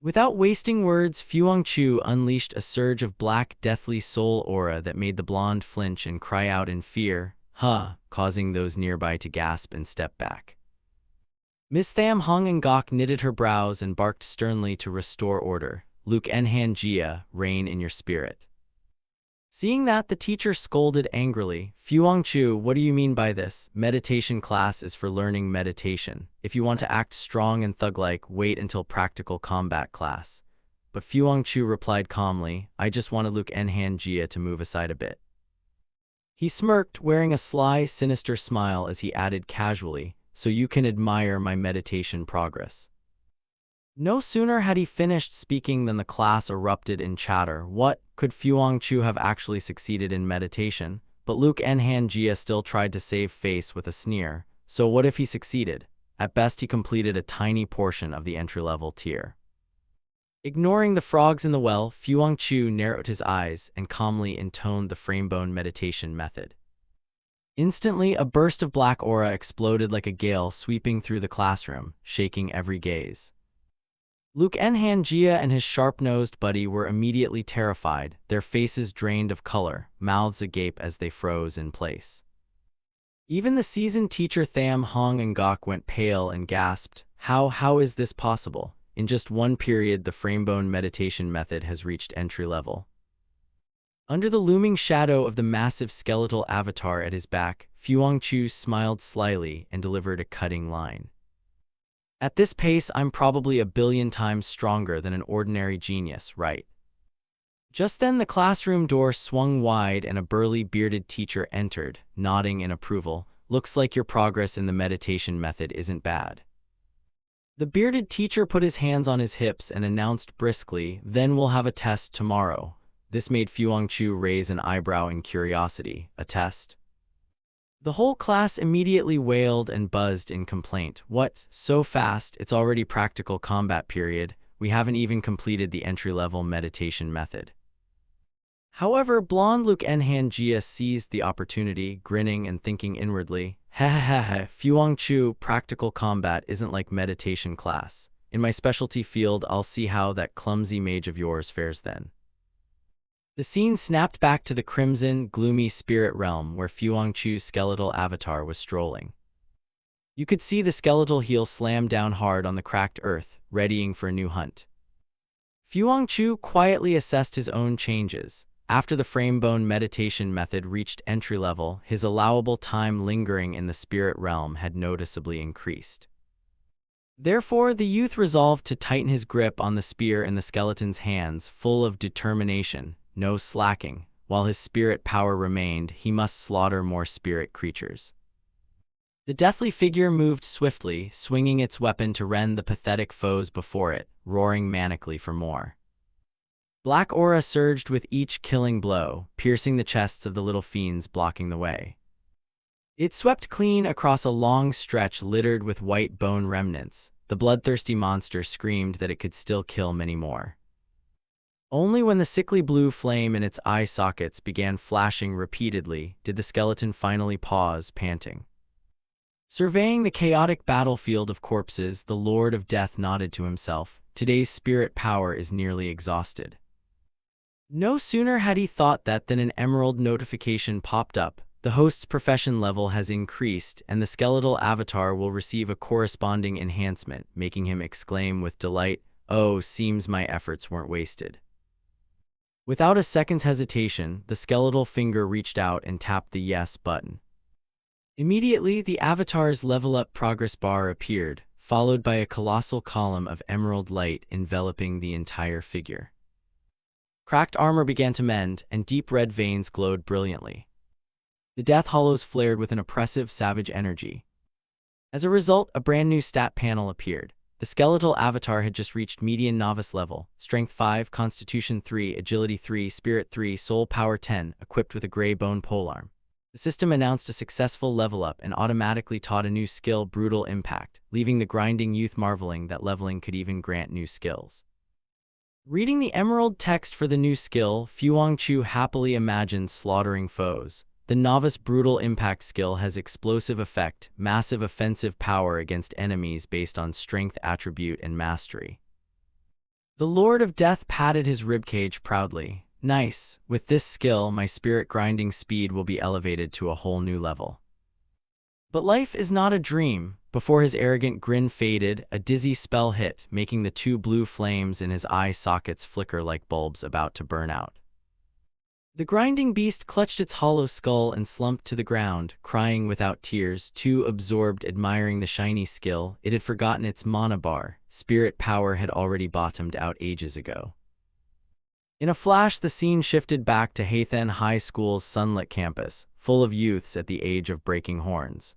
Without wasting words, Fuang Chu unleashed a surge of black, deathly soul aura that made the blonde flinch and cry out in fear, "Huh," causing those nearby to gasp and step back. Miss Tham Hong and Gok knitted her brows and barked sternly to restore order. "Luke Enhan Jia, reign in your spirit." Seeing that, the teacher scolded angrily. "Fuang Chu, what do you mean by this? Meditation class is for learning meditation. If you want to act strong and thug-like, wait until practical combat class." But Fuang Chu replied calmly, "I just wanted Luke Enhan Jia to move aside a bit." He smirked, wearing a sly, sinister smile as he added casually, "So you can admire my meditation progress." No sooner had he finished speaking than the class erupted in chatter. What? Could Fuang Chu have actually succeeded in meditation? But Luke Enhan Jia still tried to save face with a sneer. So what if he succeeded? At best, he completed a tiny portion of the entry-level tier. Ignoring the frogs in the well, Fuang Chu narrowed his eyes and calmly intoned the framebone meditation method. Instantly, a burst of black aura exploded like a gale, sweeping through the classroom, shaking every gaze. Luke Enhan Jia and his sharp-nosed buddy were immediately terrified, their faces drained of color, mouths agape as they froze in place. Even the seasoned teacher Tham Hong and Gok went pale and gasped, How is this possible? In just one period, the framebone meditation method has reached entry level." Under the looming shadow of the massive skeletal avatar at his back, Fuang Chu smiled slyly and delivered a cutting line. "At this pace, I'm probably 1,000,000,000 times stronger than an ordinary genius, right?" Just then, the classroom door swung wide and a burly, bearded teacher entered, nodding in approval. "Looks like your progress in the meditation method isn't bad." The bearded teacher put his hands on his hips and announced briskly, "Then we'll have a test tomorrow." This made Fuang Chu raise an eyebrow in curiosity. "A test?" The whole class immediately wailed and buzzed in complaint. "What? So fast? It's already practical combat period. We haven't even completed the entry-level meditation method." However, blonde Luke Enhan Jia seized the opportunity, grinning and thinking inwardly, "Hehehe, Fuang Chu, practical combat isn't like meditation class. In my specialty field, I'll see how that clumsy mage of yours fares then." The scene snapped back to the crimson, gloomy spirit realm where Fuangchu's skeletal avatar was strolling. You could see the skeletal heel slam down hard on the cracked earth, readying for a new hunt. Fuangchu quietly assessed his own changes. After the frame-bone meditation method reached entry level, his allowable time lingering in the spirit realm had noticeably increased. Therefore, the youth resolved to tighten his grip on the spear in the skeleton's hands, full of determination, no slacking. While his spirit power remained, he must slaughter more spirit creatures. The deathly figure moved swiftly, swinging its weapon to rend the pathetic foes before it, roaring manically for more. Black aura surged with each killing blow, piercing the chests of the little fiends blocking the way. It swept clean across a long stretch littered with white bone remnants. The bloodthirsty monster screamed that it could still kill many more. Only when the sickly blue flame in its eye sockets began flashing repeatedly did the skeleton finally pause, panting. Surveying the chaotic battlefield of corpses, the Lord of Death nodded to himself. Today's spirit power is nearly exhausted. No sooner had he thought that than an emerald notification popped up. The host's profession level has increased, and the skeletal avatar will receive a corresponding enhancement, making him exclaim with delight, "Oh, seems my efforts weren't wasted." Without a second's hesitation, the skeletal finger reached out and tapped the yes button. Immediately, the avatar's level-up progress bar appeared, followed by a colossal column of emerald light enveloping the entire figure. Cracked armor began to mend, and deep red veins glowed brilliantly. The death hollows flared with an oppressive, savage energy. As a result, a brand new stat panel appeared. The skeletal avatar had just reached median novice level, Strength 5, Constitution 3, Agility 3, Spirit 3, Soul Power 10, equipped with a gray bone polearm. The system announced a successful level up and automatically taught a new skill, Brutal Impact, leaving the grinding youth marveling that leveling could even grant new skills. Reading the emerald text for the new skill, Fuangchu happily imagined slaughtering foes. The novice Brutal Impact skill has explosive effect, massive offensive power against enemies based on strength attribute and mastery. The Lord of Death patted his ribcage proudly. Nice, with this skill my spirit grinding speed will be elevated to a whole new level. But life is not a dream. Before his arrogant grin faded, a dizzy spell hit, making the two blue flames in his eye sockets flicker like bulbs about to burn out. The grinding beast clutched its hollow skull and slumped to the ground, crying without tears, too absorbed admiring the shiny skill. It had forgotten its mana bar. Spirit power had already bottomed out ages ago. In a flash, the scene shifted back to Haythen High School's sunlit campus, full of youths at the age of breaking horns.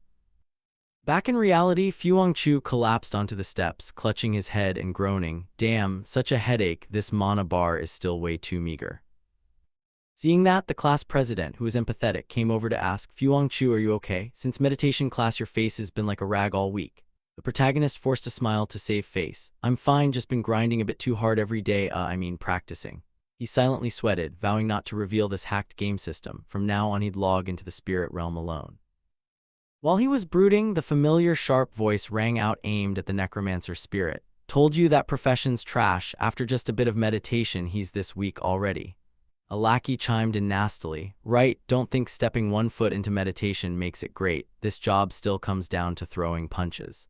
Back in reality, Fuangchu collapsed onto the steps, clutching his head and groaning, "Damn, such a headache, this mana bar is still way too meager." Seeing that, the class president, who was empathetic, came over to ask, "Fuangchu, are you okay? Since meditation class your face has been like a rag all week." The protagonist forced a smile to save face. "I'm fine, just been grinding a bit too hard every day, practicing." He silently sweated, vowing not to reveal this hacked game system. From now on he'd log into the spirit realm alone. While he was brooding, the familiar sharp voice rang out aimed at the Necromancer spirit. "Told you that profession's trash, after just a bit of meditation he's this weak already." A lackey chimed in nastily, "Right, don't think stepping one foot into meditation makes it great. This job still comes down to throwing punches."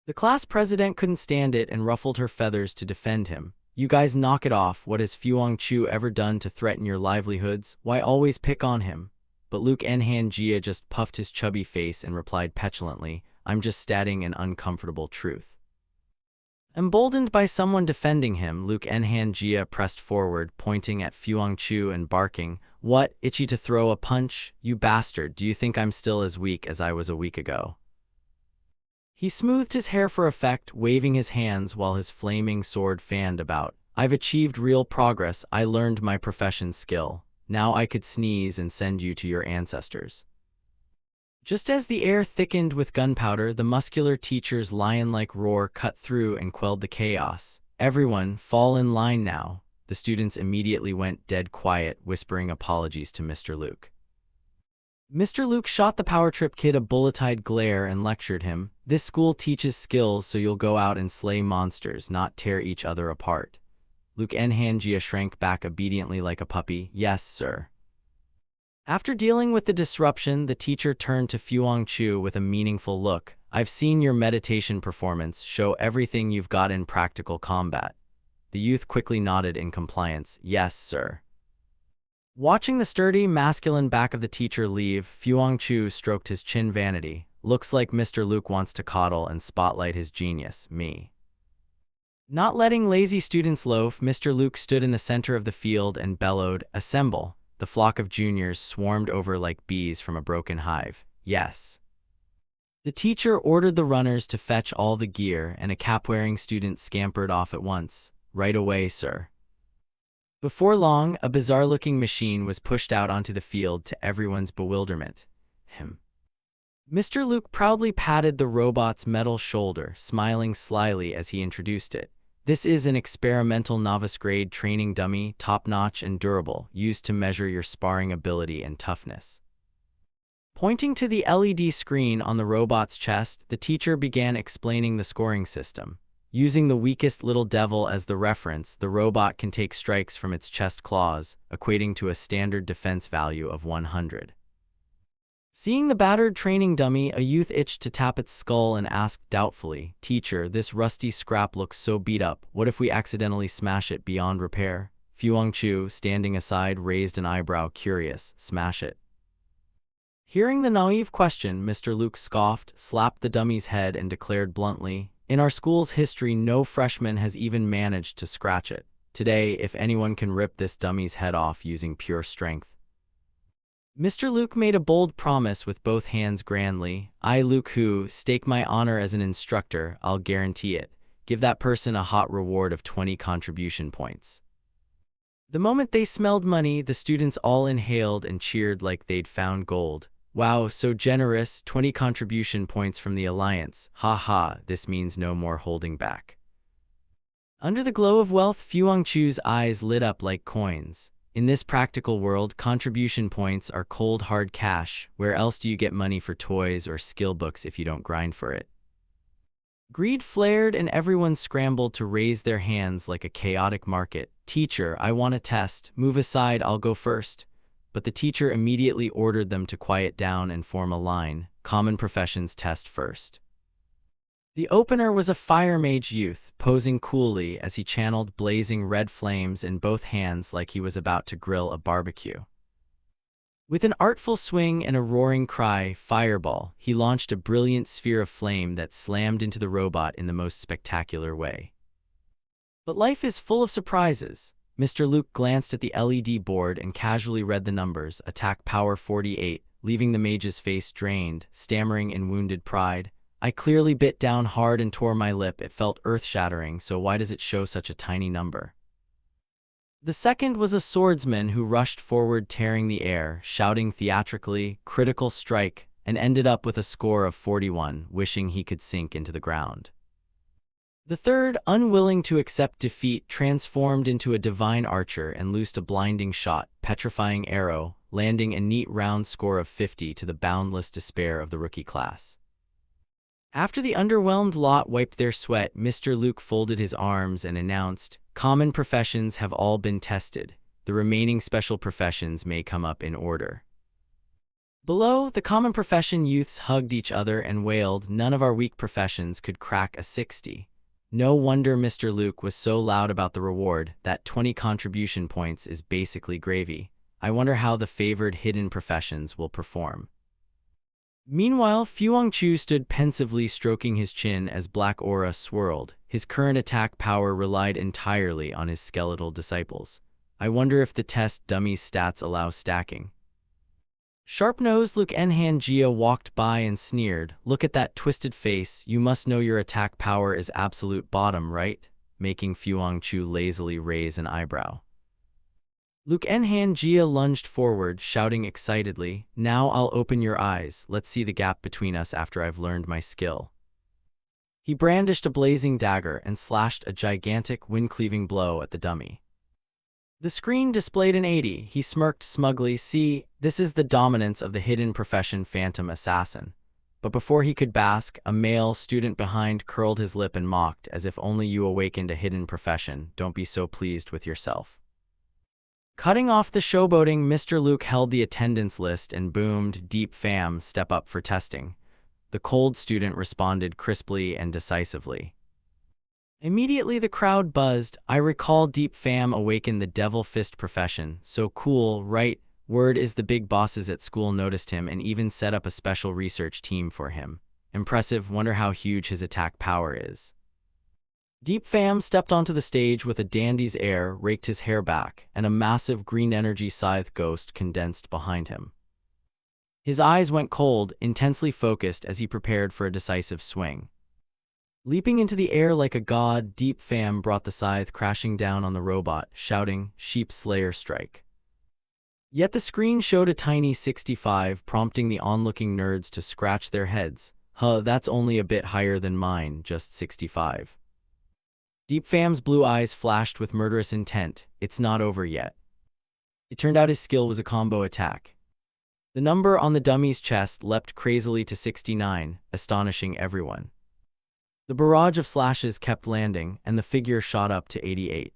The class president couldn't stand it and ruffled her feathers to defend him. "You guys knock it off. What has Fuangchu ever done to threaten your livelihoods? Why always pick on him?" But Luke Jia just puffed his chubby face and replied petulantly, "I'm just stating an uncomfortable truth." Emboldened by someone defending him, Luke Jia pressed forward, pointing at Fuangchu and barking, "What, itchy to throw a punch? You bastard, do you think I'm still as weak as I was a week ago?" He smoothed his hair for effect, waving his hands while his flaming sword fanned about. "I've achieved real progress. I learned my profession skill. Now I could sneeze and send you to your ancestors." Just as the air thickened with gunpowder, the muscular teacher's lion-like roar cut through and quelled the chaos. "Everyone, fall in line now." The students immediately went dead quiet, whispering apologies to Mr. Luke. Mr. Luke shot the power trip kid a bullet-eyed glare and lectured him, "This school teaches skills so you'll go out and slay monsters, not tear each other apart." Luke Nhanjia shrank back obediently like a puppy. Yes, sir. After dealing with the disruption, the teacher turned to Fuang Chu with a meaningful look. I've seen your meditation performance show everything you've got in practical combat. The youth quickly nodded in compliance. Yes, sir. Watching the sturdy, masculine back of the teacher leave, Fuang Chu stroked his chin vanity. Looks like Mr. Luke wants to coddle and spotlight his genius, me. Not letting lazy students loaf, Mr. Luke stood in the center of the field and bellowed, "Assemble." The flock of juniors swarmed over like bees from a broken hive. Yes. The teacher ordered the runners to fetch all the gear, and a cap-wearing student scampered off at once. Right away, sir. Before long, a bizarre-looking machine was pushed out onto the field to everyone's bewilderment. Mr. Luke proudly patted the robot's metal shoulder, smiling slyly as he introduced it. This is an experimental novice-grade training dummy, top-notch and durable, used to measure your sparring ability and toughness. Pointing to the LED screen on the robot's chest, the teacher began explaining the scoring system. Using the weakest little devil as the reference, the robot can take strikes from its chest claws, equating to a standard defense value of 100. Seeing the battered training dummy, a youth itched to tap its skull and asked doubtfully, "Teacher, this rusty scrap looks so beat up. What if we accidentally smash it beyond repair?" Fuang Chu, standing aside, raised an eyebrow, curious. "Smash it?" Hearing the naive question, Mr. Luke scoffed, slapped the dummy's head, and declared bluntly, "In our school's history, no freshman has even managed to scratch it. Today, if anyone can rip this dummy's head off using pure strength." Mr. Luke made a bold promise with both hands grandly. "I, Luke Hu, stake my honor as an instructor. I'll guarantee it. Give that person a hot reward of 20 contribution points." The moment they smelled money, the students all inhaled and cheered like they'd found gold. "Wow, so generous, 20 contribution points from the Alliance. Ha ha, this means no more holding back." Under the glow of wealth, Fuang Chu's eyes lit up like coins. In this practical world, contribution points are cold hard cash. Where else do you get money for toys or skill books if you don't grind for it? Greed flared and everyone scrambled to raise their hands like a chaotic market. "Teacher, I want a test. Move aside, I'll go first." But the teacher immediately ordered them to quiet down and form a line. Common professions test first. The opener was a fire mage youth, posing coolly as he channeled blazing red flames in both hands like he was about to grill a barbecue. With an artful swing and a roaring cry, "Fireball," he launched a brilliant sphere of flame that slammed into the robot in the most spectacular way. But life is full of surprises. Mr. Luke glanced at the LED board and casually read the numbers, attack power 48, leaving the mage's face drained, stammering in wounded pride. "I clearly bit down hard and tore my lip. It felt earth-shattering, so why does it show such a tiny number?" The second was a swordsman who rushed forward, tearing the air, shouting theatrically, "Critical strike," and ended up with a score of 41, wishing he could sink into the ground. The third, unwilling to accept defeat, transformed into a divine archer and loosed a blinding shot, petrifying arrow, landing a neat round score of 50 to the boundless despair of the rookie class. After the underwhelmed lot wiped their sweat, Mr. Luke folded his arms and announced, "Common professions have all been tested. The remaining special professions may come up in order." Below, the common profession youths hugged each other and wailed, "None of our weak professions could crack a 60. No wonder Mr. Luke was so loud about the reward. That 20 contribution points is basically gravy. I wonder how the favored hidden professions will perform." Meanwhile, Fuang Chu stood pensively stroking his chin as black aura swirled. His current attack power relied entirely on his skeletal disciples. I wonder if the test dummy's stats allow stacking. Sharp-nosed Luke Nhanjia walked by and sneered, "Look at that twisted face. You must know your attack power is absolute bottom, right?" Making Fuang Chu lazily raise an eyebrow. Luke Nhanjia lunged forward, shouting excitedly, "Now I'll open your eyes. Let's see the gap between us after I've learned my skill." He brandished a blazing dagger and slashed a gigantic, wind-cleaving blow at the dummy. The screen displayed an 80. He smirked smugly. "See, this is the dominance of the hidden profession Phantom Assassin. But before he could bask, a male student behind curled his lip and mocked, as if only you awakened a hidden profession. Don't be so pleased with yourself. Cutting off the showboating, Mr. Luke held the attendance list and boomed, "Deep fam, step up for testing." The cold student responded crisply and decisively. Immediately the crowd buzzed. I recall Deep fam awakened the devil fist profession. So cool, right? Word is the big bosses at school noticed him and even set up a special research team for him. Impressive, wonder how huge his attack power is. Deep fam stepped onto the stage with a dandy's air, raked his hair back, and a massive green energy scythe ghost condensed behind him. His eyes went cold, intensely focused as he prepared for a decisive swing. Leaping into the air like a god, Deep fam brought the scythe crashing down on the robot, shouting, "Sheep Slayer strike." Yet the screen showed a tiny 65, prompting the onlooking nerds to scratch their heads. That's only a bit higher than mine, just 65. Deep fam's blue eyes flashed with murderous intent. It's not over yet. It turned out his skill was a combo attack. The number on the dummy's chest leapt crazily to 69, astonishing everyone. The barrage of slashes kept landing, and the figure shot up to 88.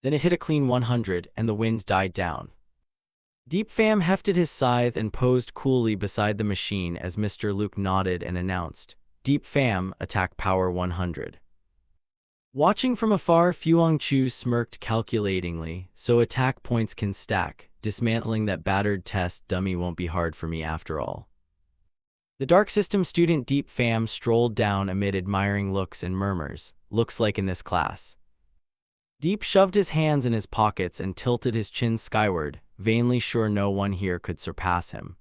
Then it hit a clean 100, and the wind died down. Deep fam hefted his scythe and posed coolly beside the machine as Mr. Luke nodded and announced, "Deep fam, attack power 100. Watching from afar, Fu-Hong-Chu smirked calculatingly, "So attack points can stack. Dismantling that battered test dummy won't be hard for me after all." The Dark System student Deep fam strolled down amid admiring looks and murmurs. "Looks like in this class." Deep shoved his hands in his pockets and tilted his chin skyward, vainly sure no one here could surpass him.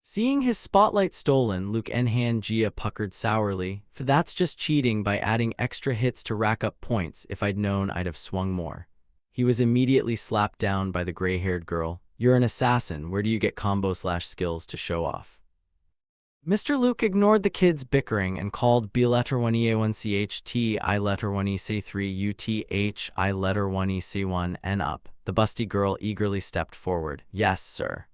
Seeing his spotlight stolen, Luke Manhwa puckered sourly, "For that's just cheating by adding extra hits to rack up points. If I'd known, I'd have swung more." He was immediately slapped down by the gray-haired girl. "You're an assassin. Where do you get combo/skills to show off?" Mr. Luke ignored the kids' bickering and called B letter 1E1CHT I letter 1EC3 UTH I letter 1EC1 N up. The busty girl eagerly stepped forward. "Yes, sir."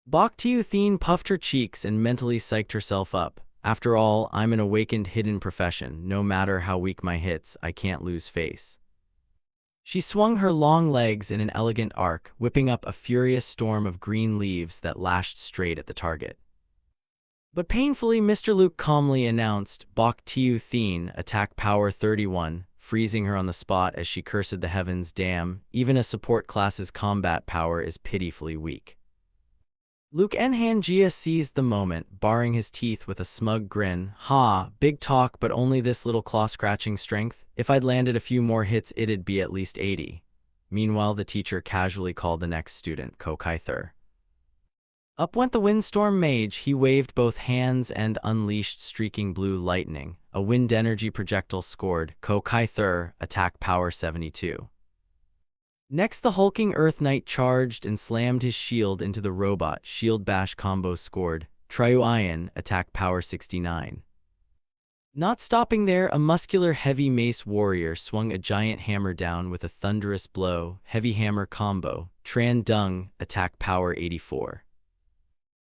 Bok Teo-Theen puffed her cheeks and mentally psyched herself up. "After all, I'm an awakened hidden profession. No matter how weak my hits, I can't lose face." She swung her long legs in an elegant arc, whipping up a furious storm of green leaves that lashed straight at the target. But painfully, Mr. Luke calmly announced, "Bok Teo-Theen, attack power 31, freezing her on the spot as she cursed the heavens. "Damn, even a support class's combat power is pitifully weak." Luke Manhwa seized the moment, baring his teeth with a smug grin. "Ha, big talk, but only this little claw-scratching strength? If I'd landed a few more hits, it'd be at least 80. Meanwhile, the teacher casually called the next student, Ko-Kai-Thur. Up went the windstorm mage. He waved both hands and unleashed streaking blue lightning. A wind energy projectile scored. Ko-Kai-Thur, attack power 72. Next, the hulking Earth Knight charged and slammed his shield into the robot. Shield bash combo scored. Triuian, attack power 69. Not stopping there, a muscular heavy mace warrior swung a giant hammer down with a thunderous blow. Heavy hammer combo. Tran Dung, attack power 84.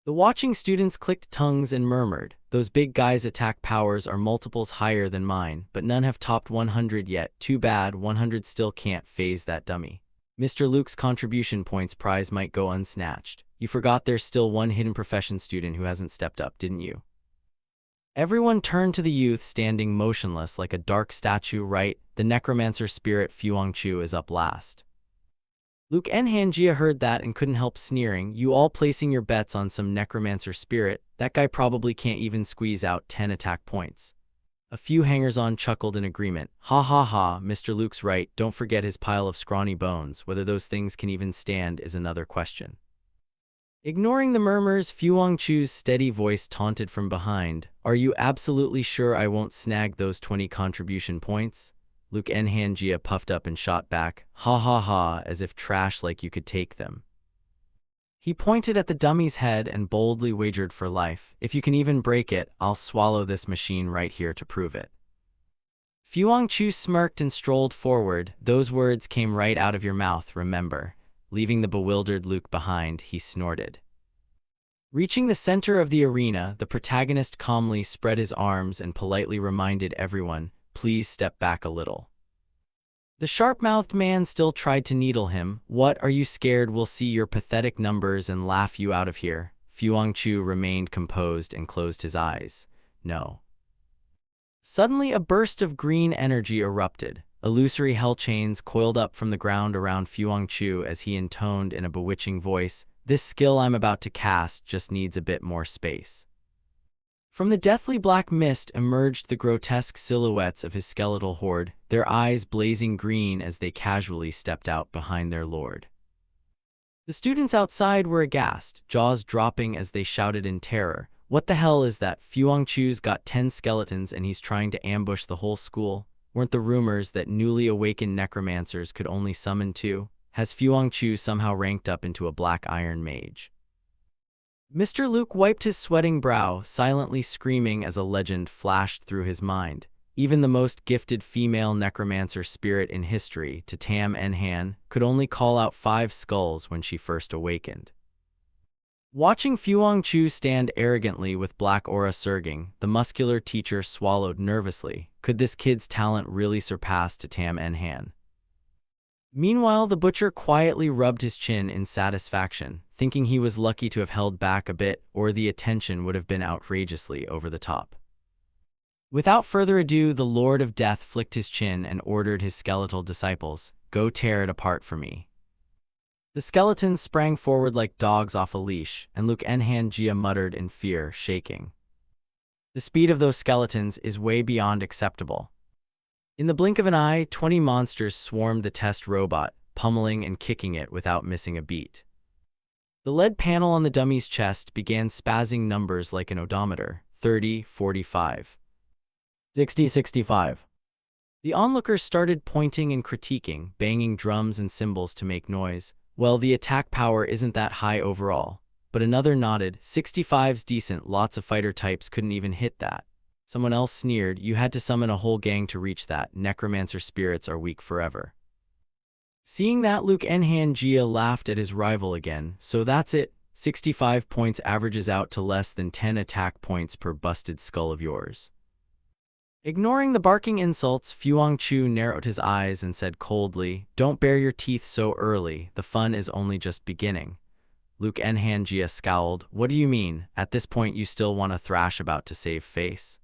The watching students clicked tongues and murmured, "Those big guys' attack powers are multiples higher than mine, but none have topped 100 yet. Too bad, 100 still can't phase that dummy." Mr. Luke's contribution points prize might go unsnatched. "You forgot there's still one hidden profession student who hasn't stepped up, didn't you?" Everyone turned to the youth standing motionless like a dark statue. "Right, the Necromancer spirit Fu-Hong-Chu is up last." Luke Manhwa heard that and couldn't help sneering. "You all placing your bets on some Necromancer spirit? That guy probably can't even squeeze out 10 attack points." A few hangers-on chuckled in agreement. "Ha ha ha, Mr. Luke's right. Don't forget his pile of scrawny bones. Whether those things can even stand is another question." Ignoring the murmurs, Fu-Hong-Chu's steady voice taunted from behind, "Are you absolutely sure I won't snag those 20 contribution points?" Luke Manhwa puffed up and shot back, "Ha ha ha, as if trash like you could take them." He pointed at the dummy's head and boldly wagered for life. "If you can even break it, I'll swallow this machine right here to prove it." Fu-Hong-Chu smirked and strolled forward. "Those words came right out of your mouth, remember." Leaving the bewildered Luke behind, he snorted, Reaching the center of the arena, the protagonist calmly spread his arms and politely reminded everyone, "Please step back a little." The sharp-mouthed man still tried to needle him. "What, are you scared we'll see your pathetic numbers and laugh you out of here?" Fuangchu remained composed and closed his eyes. "No." Suddenly a burst of green energy erupted. Illusory hell chains coiled up from the ground around Fuangchu as he intoned in a bewitching voice, "This skill I'm about to cast just needs a bit more space." From the deathly black mist emerged the grotesque silhouettes of his skeletal horde, their eyes blazing green as they casually stepped out behind their lord. The students outside were aghast, jaws dropping as they shouted in terror, "What the hell is that? Fuangchu's got 10 skeletons and he's trying to ambush the whole school? Weren't the rumors that newly awakened necromancers could only summon 2? Has Fuangchu somehow ranked up into a black iron mage?" Mr. Luke wiped his sweating brow, silently screaming as a legend flashed through his mind. Even the most gifted female necromancer spirit in history, Tam Enhan, could only call out 5 skulls when she first awakened. Watching Fuangchu stand arrogantly with black aura surging, the muscular teacher swallowed nervously. Could this kid's talent really surpass Tam Enhan? Meanwhile, the butcher quietly rubbed his chin in satisfaction, thinking he was lucky to have held back a bit, or the attention would have been outrageously over the top. Without further ado, the Lord of Death flicked his chin and ordered his skeletal disciples, "Go tear it apart for me." The skeletons sprang forward like dogs off a leash, and Luke Enhan Jia muttered in fear, shaking. "The speed of those skeletons is way beyond acceptable." In the blink of an eye, 20 monsters swarmed the test robot, pummeling and kicking it without missing a beat. The lead panel on the dummy's chest began spazzing numbers like an odometer: 30, 45, 60, 65. The onlookers started pointing and critiquing, banging drums and cymbals to make noise. "Well, the attack power isn't that high overall." But another nodded, "65's decent, lots of fighter types couldn't even hit that." Someone else sneered, "You had to summon a whole gang to reach that. Necromancer spirits are weak forever." Seeing that, Luke Enhan Jia laughed at his rival again. "So that's it, 65 points averages out to less than 10 attack points per busted skull of yours." Ignoring the barking insults, Fuangchu narrowed his eyes and said coldly, "Don't bare your teeth so early, the fun is only just beginning." Luke Enhan Jia scowled, "What do you mean? At this point you still want to thrash about to save face?"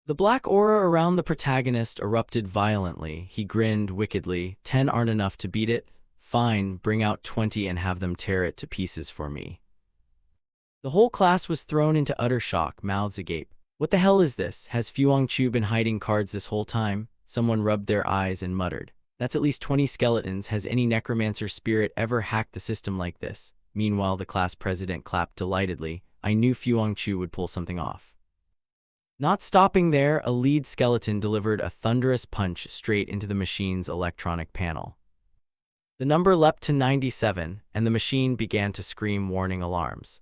The black aura around the protagonist erupted violently. He grinned wickedly. 10 aren't enough to beat it? Fine, bring out 20 and have them tear it to pieces for me." The whole class was thrown into utter shock, mouths agape. "What the hell is this? Has Fuangchu been hiding cards this whole time?" Someone rubbed their eyes and muttered, "That's at least 20 skeletons. Has any necromancer spirit ever hacked the system like this?" Meanwhile, the class president clapped delightedly. "I knew Fuangchu would pull something off." Not stopping there, a lead skeleton delivered a thunderous punch straight into the machine's electronic panel. The number leapt to 97, and the machine began to scream warning alarms.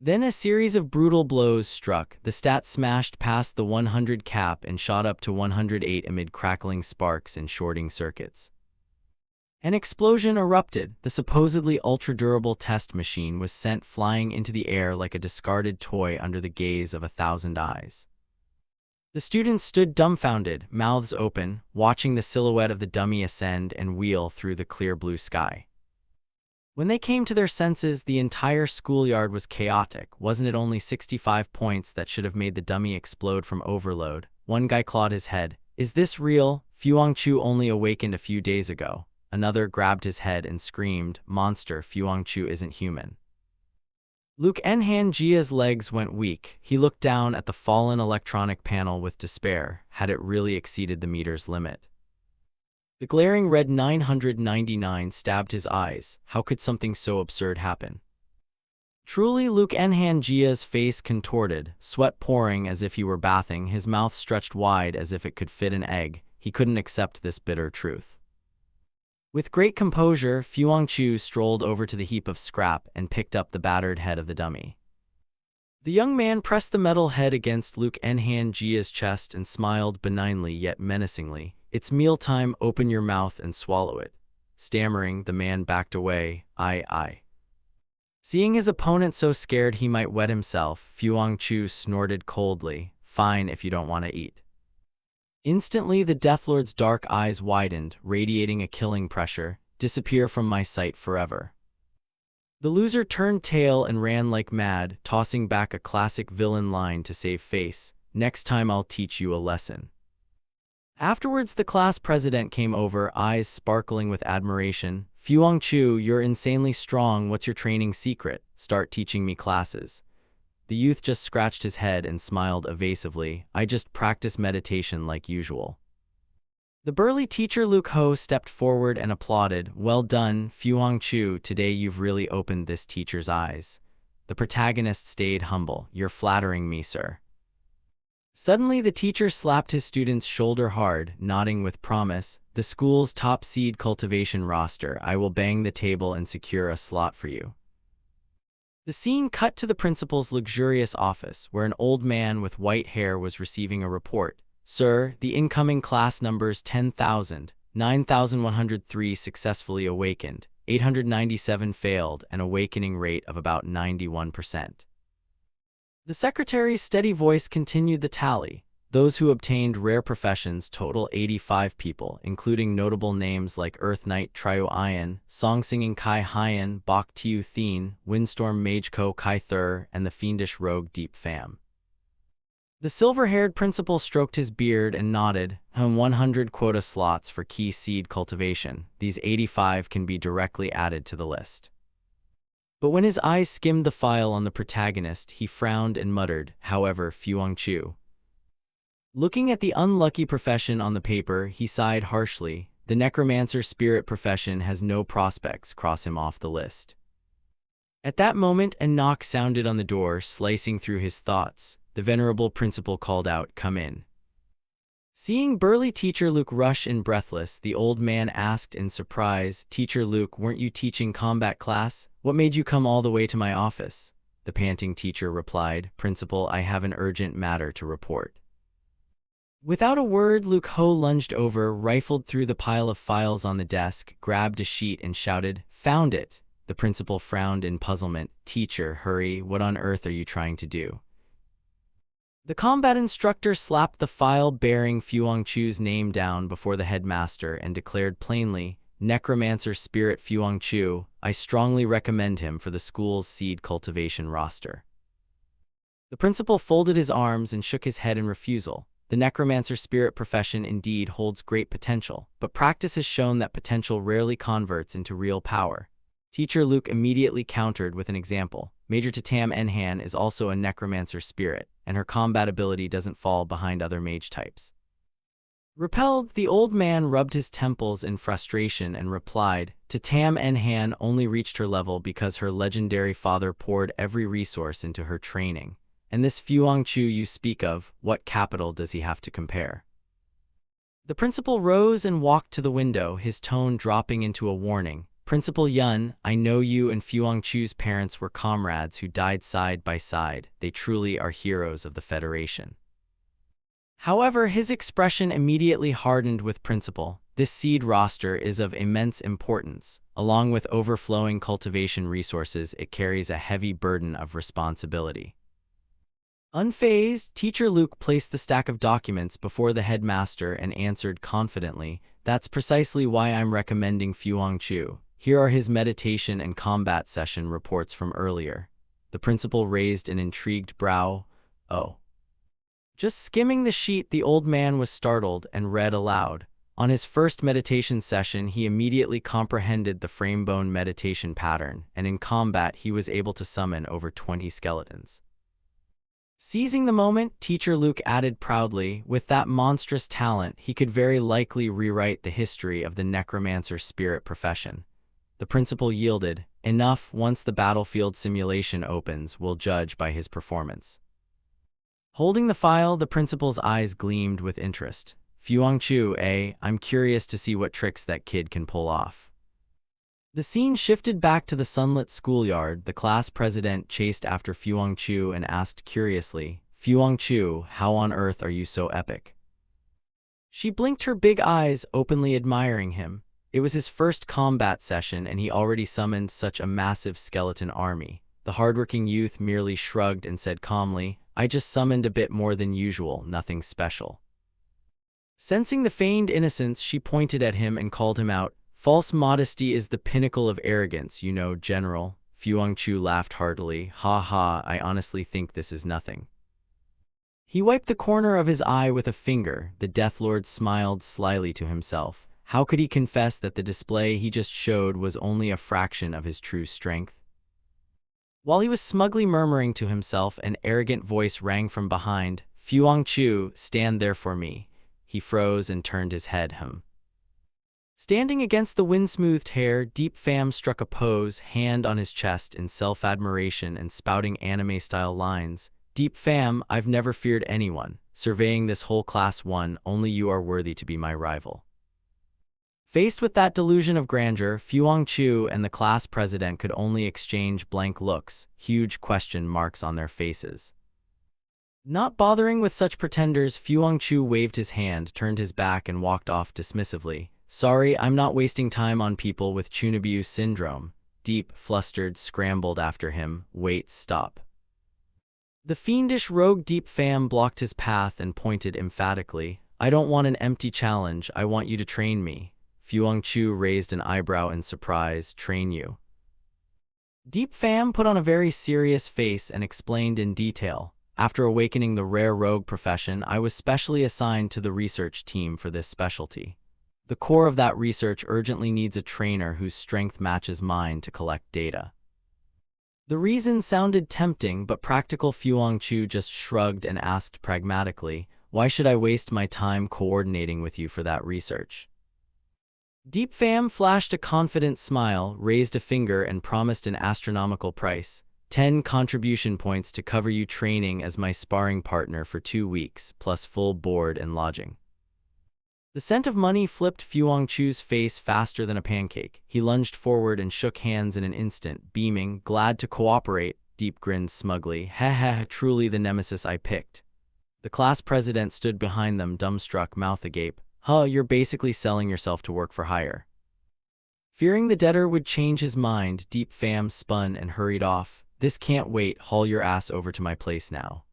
Then a series of brutal blows struck. The stat smashed past the 100 cap and shot up to 108 amid crackling sparks and shorting circuits. An explosion erupted. The supposedly ultra-durable test machine was sent flying into the air like a discarded toy under the gaze of 1,000 eyes. The students stood dumbfounded, mouths open, watching the silhouette of the dummy ascend and wheel through the clear blue sky. When they came to their senses, the entire schoolyard was chaotic. Wasn't it only 65 points that should have made the dummy explode from overload? One guy clawed his head. "Is this real? Fuangchu only awakened a few days ago." Another grabbed his head and screamed, "Monster, Fuangchu isn't human." Luke Enhan Jia's legs went weak. He looked down at the fallen electronic panel with despair. Had it really exceeded the meter's limit? The glaring red 999 stabbed his eyes. How could something so absurd happen? Truly, Luke Enhan Jia's face contorted, sweat pouring as if he were bathing, his mouth stretched wide as if it could fit an egg. He couldn't accept this bitter truth. With great composure, Fuangchu strolled over to the heap of scrap and picked up the battered head of the dummy. The young man pressed the metal head against Luke Enhan Jia's chest and smiled benignly yet menacingly. "It's mealtime, open your mouth and swallow it." Stammering, the man backed away. "I. Seeing his opponent so scared he might wet himself, Chu snorted coldly, "Fine if you don't want to eat." Instantly, the Deathlord's dark eyes widened, radiating a killing pressure. "Disappear from my sight forever." The loser turned tail and ran like mad, tossing back a classic villain line to save face, "Next time I'll teach you a lesson." Afterwards, the class president came over, eyes sparkling with admiration. Chu, you're insanely strong. What's your training secret? Start teaching me classes." The youth just scratched his head and smiled evasively. "I just practice meditation like usual." The burly teacher Luke Ho stepped forward and applauded. "Well done, Chu, today you've really opened this teacher's eyes." The protagonist stayed humble. "You're flattering me, sir." Suddenly, the teacher slapped his student's shoulder hard, nodding with promise. "The school's top seed cultivation roster. I will bang the table and secure a slot for you." The scene cut to the principal's luxurious office, where an old man with white hair was receiving a report. "Sir, the incoming class numbers 10,000, 9,103 successfully awakened, 897 failed, an awakening rate of about 91%. The secretary's steady voice continued the tally. Those who obtained rare professions total 85 people, including notable names like Earth Knight Trio Ian, Song-singing Kai Hyan, Bok Tiu Thien, Windstorm Mage Ko Kai Thur, and the fiendish rogue Deep Pham. The silver-haired principal stroked his beard and nodded. 100 quota slots for key seed cultivation. These 85 can be directly added to the list." But when his eyes skimmed the file on the protagonist, he frowned and muttered, "However, Chu." Looking at the unlucky profession on the paper, he sighed harshly. "The Necromancer spirit profession has no prospects. Cross him off the list." At that moment, a knock sounded on the door, slicing through his thoughts. The venerable principal called out, "Come in." Seeing burly teacher Luke rush in breathless, the old man asked in surprise, "Teacher Luke, weren't you teaching combat class? What made you come all the way to my office?" The panting teacher replied, "Principal, I have an urgent matter to report." Without a word, Luke Ho lunged over, rifled through the pile of files on the desk, grabbed a sheet and shouted, "Found it!" The principal frowned in puzzlement. "Teacher, hurry, what on earth are you trying to do?" The combat instructor slapped the file bearing Chu's name down before the headmaster and declared plainly, "Necromancer spirit Chu, I strongly recommend him for the school's seed cultivation roster." The principal folded his arms and shook his head in refusal. The Necromancer spirit profession indeed holds great potential, but practice has shown that potential rarely converts into real power. Teacher Luke immediately countered with an example. Major Tam Enhan is also a Necromancer spirit, and her combat ability doesn't fall behind other mage types. Repelled, the old man rubbed his temples in frustration and replied, Tam Enhan only reached her level because her legendary father poured every resource into her training. And this Chu you speak of, what capital does he have to compare? The principal rose and walked to the window, his tone dropping into a warning. Principal Yun, I know you and Chu's parents were comrades who died side by side. They truly are heroes of the Federation. However, his expression immediately hardened with principle. This seed roster is of immense importance. Along with overflowing cultivation resources, it carries a heavy burden of responsibility. Unfazed, Teacher Luke placed the stack of documents before the headmaster and answered confidently, That's precisely why I'm recommending Chu. Here are his meditation and combat session reports from earlier. The principal raised an intrigued brow. Oh. Just skimming the sheet, the old man was startled and read aloud. On his first meditation session, he immediately comprehended the frame-bone meditation pattern, and in combat he was able to summon over 20 skeletons. Seizing the moment, Teacher Luke added proudly, with that monstrous talent, he could very likely rewrite the history of the Necromancer spirit profession. The principal yielded. Enough, once the battlefield simulation opens, we'll judge by his performance. Holding the file, the principal's eyes gleamed with interest. Chu, I'm curious to see what tricks that kid can pull off. The scene shifted back to the sunlit schoolyard. The class president chased after Chu and asked curiously, Chu, how on earth are you so epic? She blinked her big eyes, openly admiring him. It was his first combat session and he already summoned such a massive skeleton army. The hardworking youth merely shrugged and said calmly, "I just summoned a bit more than usual, nothing special." Sensing the feigned innocence, she pointed at him and called him out. "False modesty is the pinnacle of arrogance, you know, General." Fuangchu laughed heartily. "Ha ha, I honestly think this is nothing." He wiped the corner of his eye with a finger. The Deathlord smiled slyly to himself. How could he confess that the display he just showed was only a fraction of his true strength? While he was smugly murmuring to himself, an arrogant voice rang from behind. "Fuangchu, stand there for me." He froze and turned his head. Standing against the wind-smoothed hair, Deep Pham struck a pose, hand on his chest in self-admiration and spouting anime-style lines. "Deep Pham, I've never feared anyone. Surveying this whole class 1, only you are worthy to be my rival." Faced with that delusion of grandeur, Fuangchu and the class president could only exchange blank looks, huge question marks on their faces. Not bothering with such pretenders, Fuangchu waved his hand, turned his back and walked off dismissively. "Sorry, I'm not wasting time on people with Chunibyo syndrome." Deep, flustered, scrambled after him. "Wait, stop." The fiendish rogue Deep Pham blocked his path and pointed emphatically. "I don't want an empty challenge, I want you to train me." Fuangchu raised an eyebrow in surprise. "Train you?" Deep Pham put on a very serious face and explained in detail. "After awakening the rare rogue profession, I was specially assigned to the research team for this specialty. The core of that research urgently needs a trainer whose strength matches mine to collect data." The reason sounded tempting, but practical Fuangchu just shrugged and asked pragmatically, "Why should I waste my time coordinating with you for that research?" Deep Pham flashed a confident smile, raised a finger and promised an astronomical price. 10 contribution points to cover you training as my sparring partner for 2 weeks, plus full board and lodging." The scent of money flipped Fuangchu's face faster than a pancake. He lunged forward and shook hands in an instant, beaming, glad to cooperate. Deep grinned smugly. "Heh, truly the nemesis I picked." The class president stood behind them, dumbstruck, mouth agape. You're basically selling yourself to work for hire." Fearing the debtor would change his mind, Deep Pham spun and hurried off. "This can't wait, haul your ass over to my place now."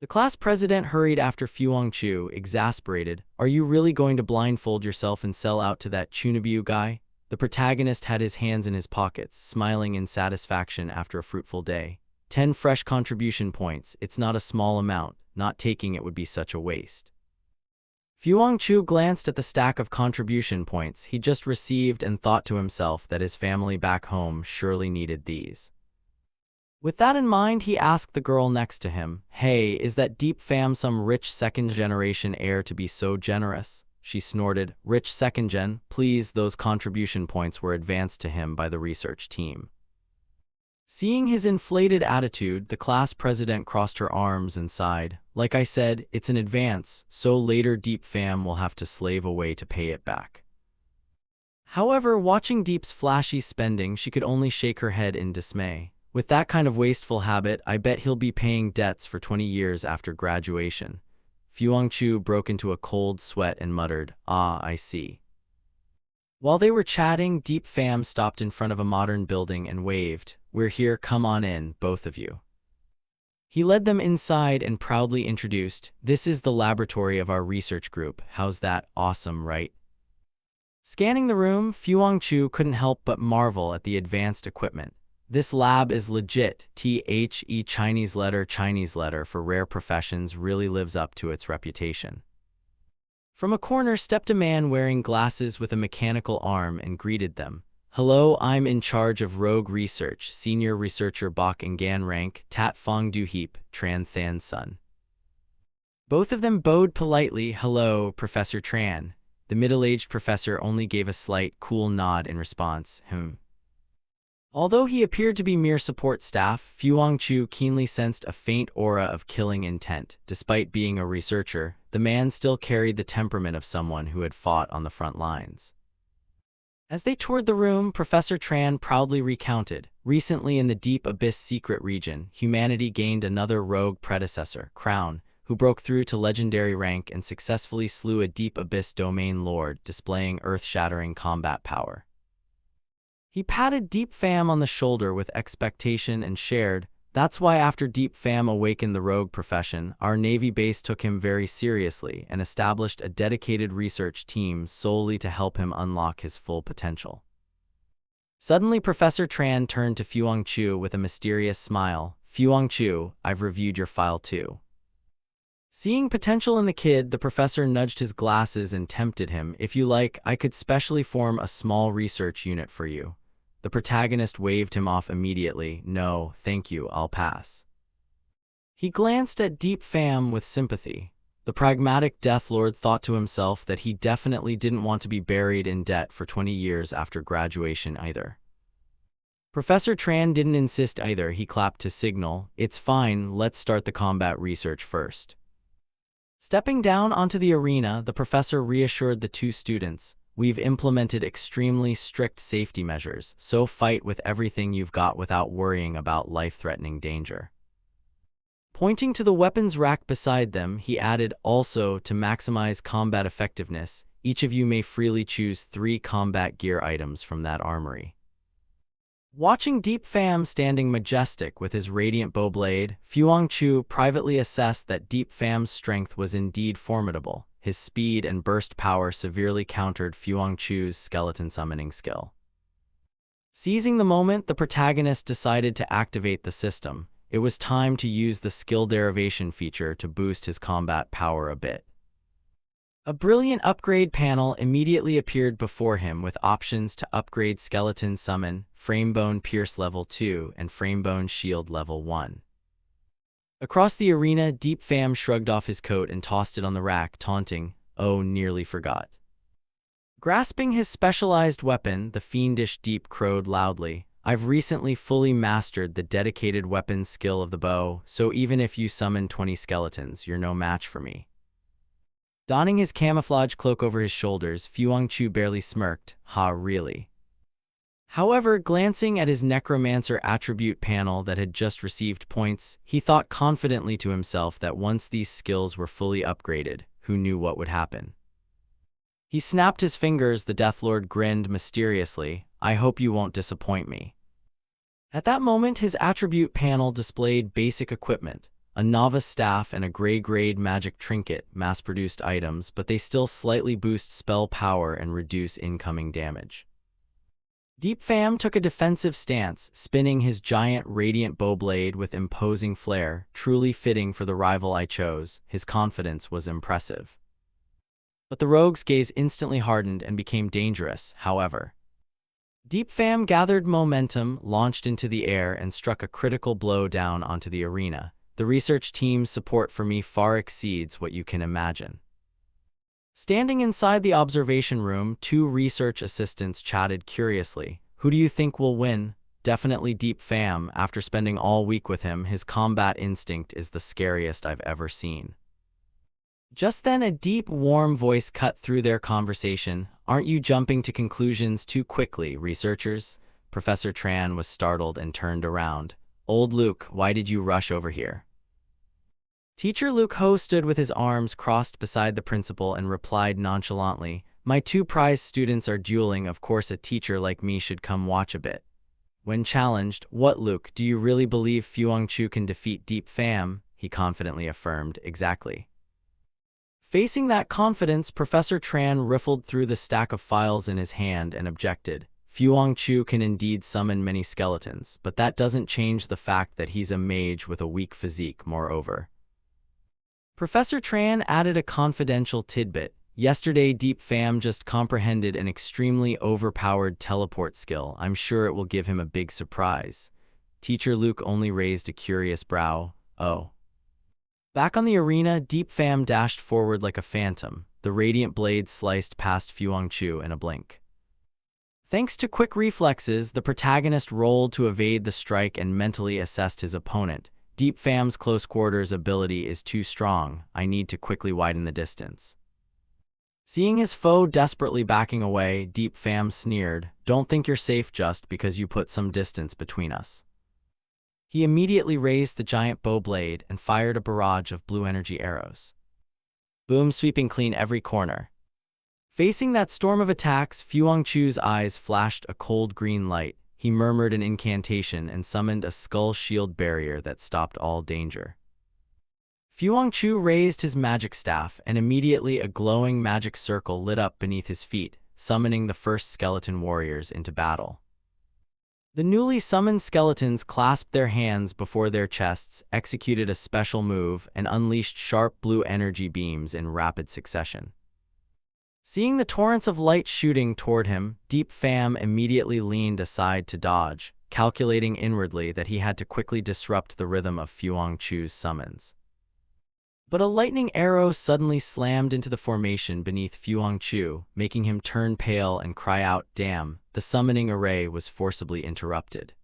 The class president hurried after Fuangchu, exasperated. "Are you really going to blindfold yourself and sell out to that Chunibyo guy?" The protagonist had his hands in his pockets, smiling in satisfaction after a fruitful day. 10 fresh contribution points, it's not a small amount, not taking it would be such a waste. Fuangchu glanced at the stack of contribution points he just received and thought to himself that his family back home surely needed these. With that in mind, he asked the girl next to him, "Hey, is that Deep Pham some rich second-generation heir to be so generous?" She snorted, "Rich second-gen? Please." Those contribution points were advanced to him by the research team. Seeing his inflated attitude, the class president crossed her arms and sighed. "Like I said, it's an advance, so later Deep Pham will have to slave away to pay it back." However, watching Deep's flashy spending, she could only shake her head in dismay. "With that kind of wasteful habit, I bet he'll be paying debts for 20 years after graduation." Fuangchu broke into a cold sweat and muttered, "Ah, I see." While they were chatting, Deep Pham stopped in front of a modern building and waved. "We're here, come on in, both of you." He led them inside and proudly introduced, "This is the laboratory of our research group. How's that? Awesome, right?" Scanning the room, Fuangchu couldn't help but marvel at the advanced equipment. "This lab is legit. The Chinese letter for rare professions really lives up to its reputation." From a corner stepped a man wearing glasses with a mechanical arm and greeted them. "Hello, I'm in charge of Rogue Research, Senior Researcher Bok Ngan rank, Tat Fong Du Heap, Tran Than Sun." Both of them bowed politely. "Hello, Professor Tran." The middle-aged professor only gave a slight, cool nod in response. Although he appeared to be mere support staff, Fuangchu keenly sensed a faint aura of killing intent. Despite being a researcher, the man still carried the temperament of someone who had fought on the front lines. As they toured the room, Professor Tran proudly recounted, "Recently in the Deep Abyss secret region, humanity gained another rogue predecessor, Crown, who broke through to legendary rank and successfully slew a Deep Abyss domain lord, displaying earth-shattering combat power. He patted Deep Fam on the shoulder with expectation and shared, "That's why after Deep Fam awakened the rogue profession, our Navy base took him very seriously and established a dedicated research team solely to help him unlock his full potential." Suddenly, Professor Tran turned to Fuang Chu with a mysterious smile. "Fuang Chu, I've reviewed your file too." Seeing potential in the kid, the professor nudged his glasses and tempted him. "If you like, I could specially form a small research unit for you." The protagonist waved him off immediately. "No, thank you, I'll pass." He glanced at Deep Fam with sympathy. The pragmatic Deathlord thought to himself that he definitely didn't want to be buried in debt for 20 years after graduation either. Professor Tran didn't insist either. He clapped to signal, "It's fine, let's start the combat research first." Stepping down onto the arena, the professor reassured the two students, "We've implemented extremely strict safety measures, so fight with everything you've got without worrying about life-threatening danger." Pointing to the weapons rack beside them, he added, "Also, to maximize combat effectiveness, each of you may freely choose 3 combat gear items from that armory." Watching Deep Fam standing majestic with his radiant bow blade, Fuang Chu privately assessed that Deep Fam's strength was indeed formidable. His speed and burst power severely countered Fuang Chu's skeleton summoning skill. Seizing the moment, the protagonist decided to activate the system. It was time to use the skill derivation feature to boost his combat power a bit. A brilliant upgrade panel immediately appeared before him with options to upgrade Skeleton Summon, Framebone Pierce Level 2, and Framebone Shield Level 1. Across the arena, Deep Fam shrugged off his coat and tossed it on the rack, taunting, "Oh, nearly forgot." Grasping his specialized weapon, the fiendish Deep crowed loudly, "I've recently fully mastered the dedicated weapon skill of the bow, so even if you summon 20 skeletons, you're no match for me." Donning his camouflage cloak over his shoulders, Fuang Chu barely smirked, "Ha, really?" However, glancing at his Necromancer attribute panel that had just received points, he thought confidently to himself that once these skills were fully upgraded, who knew what would happen. He snapped his fingers. The Deathlord grinned mysteriously, "I hope you won't disappoint me." At that moment, his attribute panel displayed basic equipment, a novice staff and a gray-grade magic trinket, mass-produced items, but they still slightly boost spell power and reduce incoming damage. Deep Fam took a defensive stance, spinning his giant radiant bow blade with imposing flair, truly fitting for the rival I chose. His confidence was impressive. But the rogue's gaze instantly hardened and became dangerous, however. Deep Fam gathered momentum, launched into the air, and struck a critical blow down onto the arena. "The research team's support for me far exceeds what you can imagine." Standing inside the observation room, 2 research assistants chatted curiously. "Who do you think will win?" "Definitely Deep Fam. After spending all week with him, his combat instinct is the scariest I've ever seen." Just then, a deep, warm voice cut through their conversation. "Aren't you jumping to conclusions too quickly, researchers?" Professor Tran was startled and turned around. "Old Luke, why did you rush over here?" Teacher Luke Ho stood with his arms crossed beside the principal and replied nonchalantly, "My 2 prize students are dueling. Of course a teacher like me should come watch a bit." When challenged, "What, Luke, do you really believe Fuang Chu can defeat Deep Fam?" he confidently affirmed, "Exactly." Facing that confidence, Professor Tran riffled through the stack of files in his hand and objected. "Fuang Chu can indeed summon many skeletons, but that doesn't change the fact that he's a mage with a weak physique, moreover." Professor Tran added a confidential tidbit. "Yesterday, Deep Fam just comprehended an extremely overpowered teleport skill. I'm sure it will give him a big surprise." Teacher Luke only raised a curious brow. "Oh." Back on the arena, Deep Fam dashed forward like a phantom. The radiant blade sliced past Fuang Chu in a blink. Thanks to quick reflexes, the protagonist rolled to evade the strike and mentally assessed his opponent. "Deep Fam's close quarters ability is too strong. I need to quickly widen the distance." Seeing his foe desperately backing away, Deep Fam sneered, "Don't think you're safe just because you put some distance between us." He immediately raised the giant bow blade and fired a barrage of blue energy arrows. Boom, sweeping clean every corner. Facing that storm of attacks, Fuangchu's eyes flashed a cold green light. He murmured an incantation and summoned a skull shield barrier that stopped all danger. Fuangchu raised his magic staff, and immediately a glowing magic circle lit up beneath his feet, summoning the first skeleton warriors into battle. The newly summoned skeletons clasped their hands before their chests, executed a special move, and unleashed sharp blue energy beams in rapid succession. Seeing the torrents of light shooting toward him, Deep Fam immediately leaned aside to dodge, calculating inwardly that he had to quickly disrupt the rhythm of Fuangchu's summons. But a lightning arrow suddenly slammed into the formation beneath Fuangchu, making him turn pale and cry out, "Damn!" The summoning array was forcibly interrupted.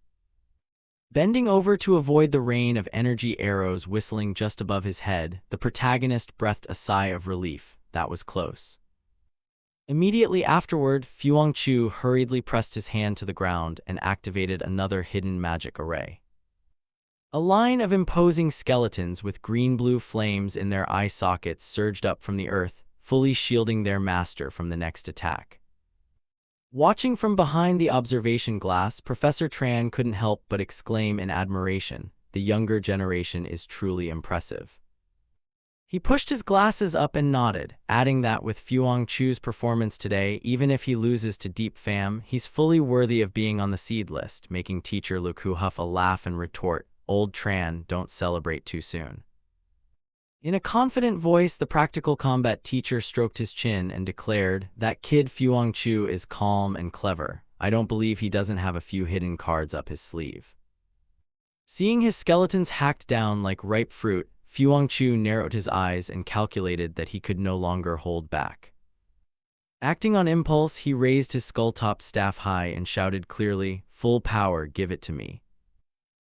Bending over to avoid the rain of energy arrows whistling just above his head, the protagonist breathed a sigh of relief. That was close. Immediately afterward, Fuangchu hurriedly pressed his hand to the ground and activated another hidden magic array. A line of imposing skeletons with green-blue flames in their eye sockets surged up from the earth, fully shielding their master from the next attack. Watching from behind the observation glass, Professor Tran couldn't help but exclaim in admiration, "The younger generation is truly impressive." He pushed his glasses up and nodded, adding that with Fuangchu's performance today, even if he loses to Deep Fam, he's fully worthy of being on the seed list, making teacher Lu Kuhuff a laugh and retort, "Old Tran, don't celebrate too soon." In a confident voice, the practical combat teacher stroked his chin and declared, "That kid Fuangchu is calm and clever. I don't believe he doesn't have a few hidden cards up his sleeve." Seeing his skeletons hacked down like ripe fruit, Fuangchu narrowed his eyes and calculated that he could no longer hold back. Acting on impulse, he raised his skull-topped staff high and shouted clearly, "Full power, give it to me."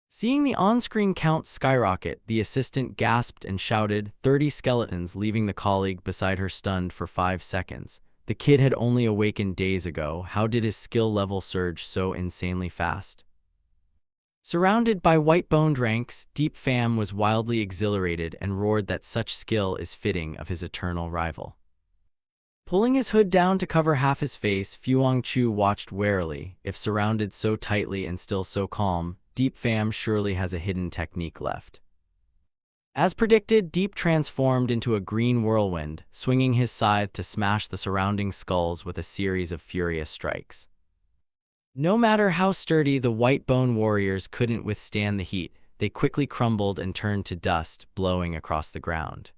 Seeing the on-screen count skyrocket, the assistant gasped and shouted, 30 skeletons, leaving the colleague beside her stunned for 5 seconds. The kid had only awakened days ago. How did his skill level surge so insanely fast? Surrounded by white-boned ranks, Deep Fam was wildly exhilarated and roared that such skill is fitting of his eternal rival. Pulling his hood down to cover half his face, Fuangchu watched warily. If surrounded so tightly and still so calm, Deep Fam surely has a hidden technique left. As predicted, Deep transformed into a green whirlwind, swinging his scythe to smash the surrounding skulls with a series of furious strikes. No matter how sturdy, the white-bone warriors couldn't withstand the heat. They quickly crumbled and turned to dust, blowing across the ground.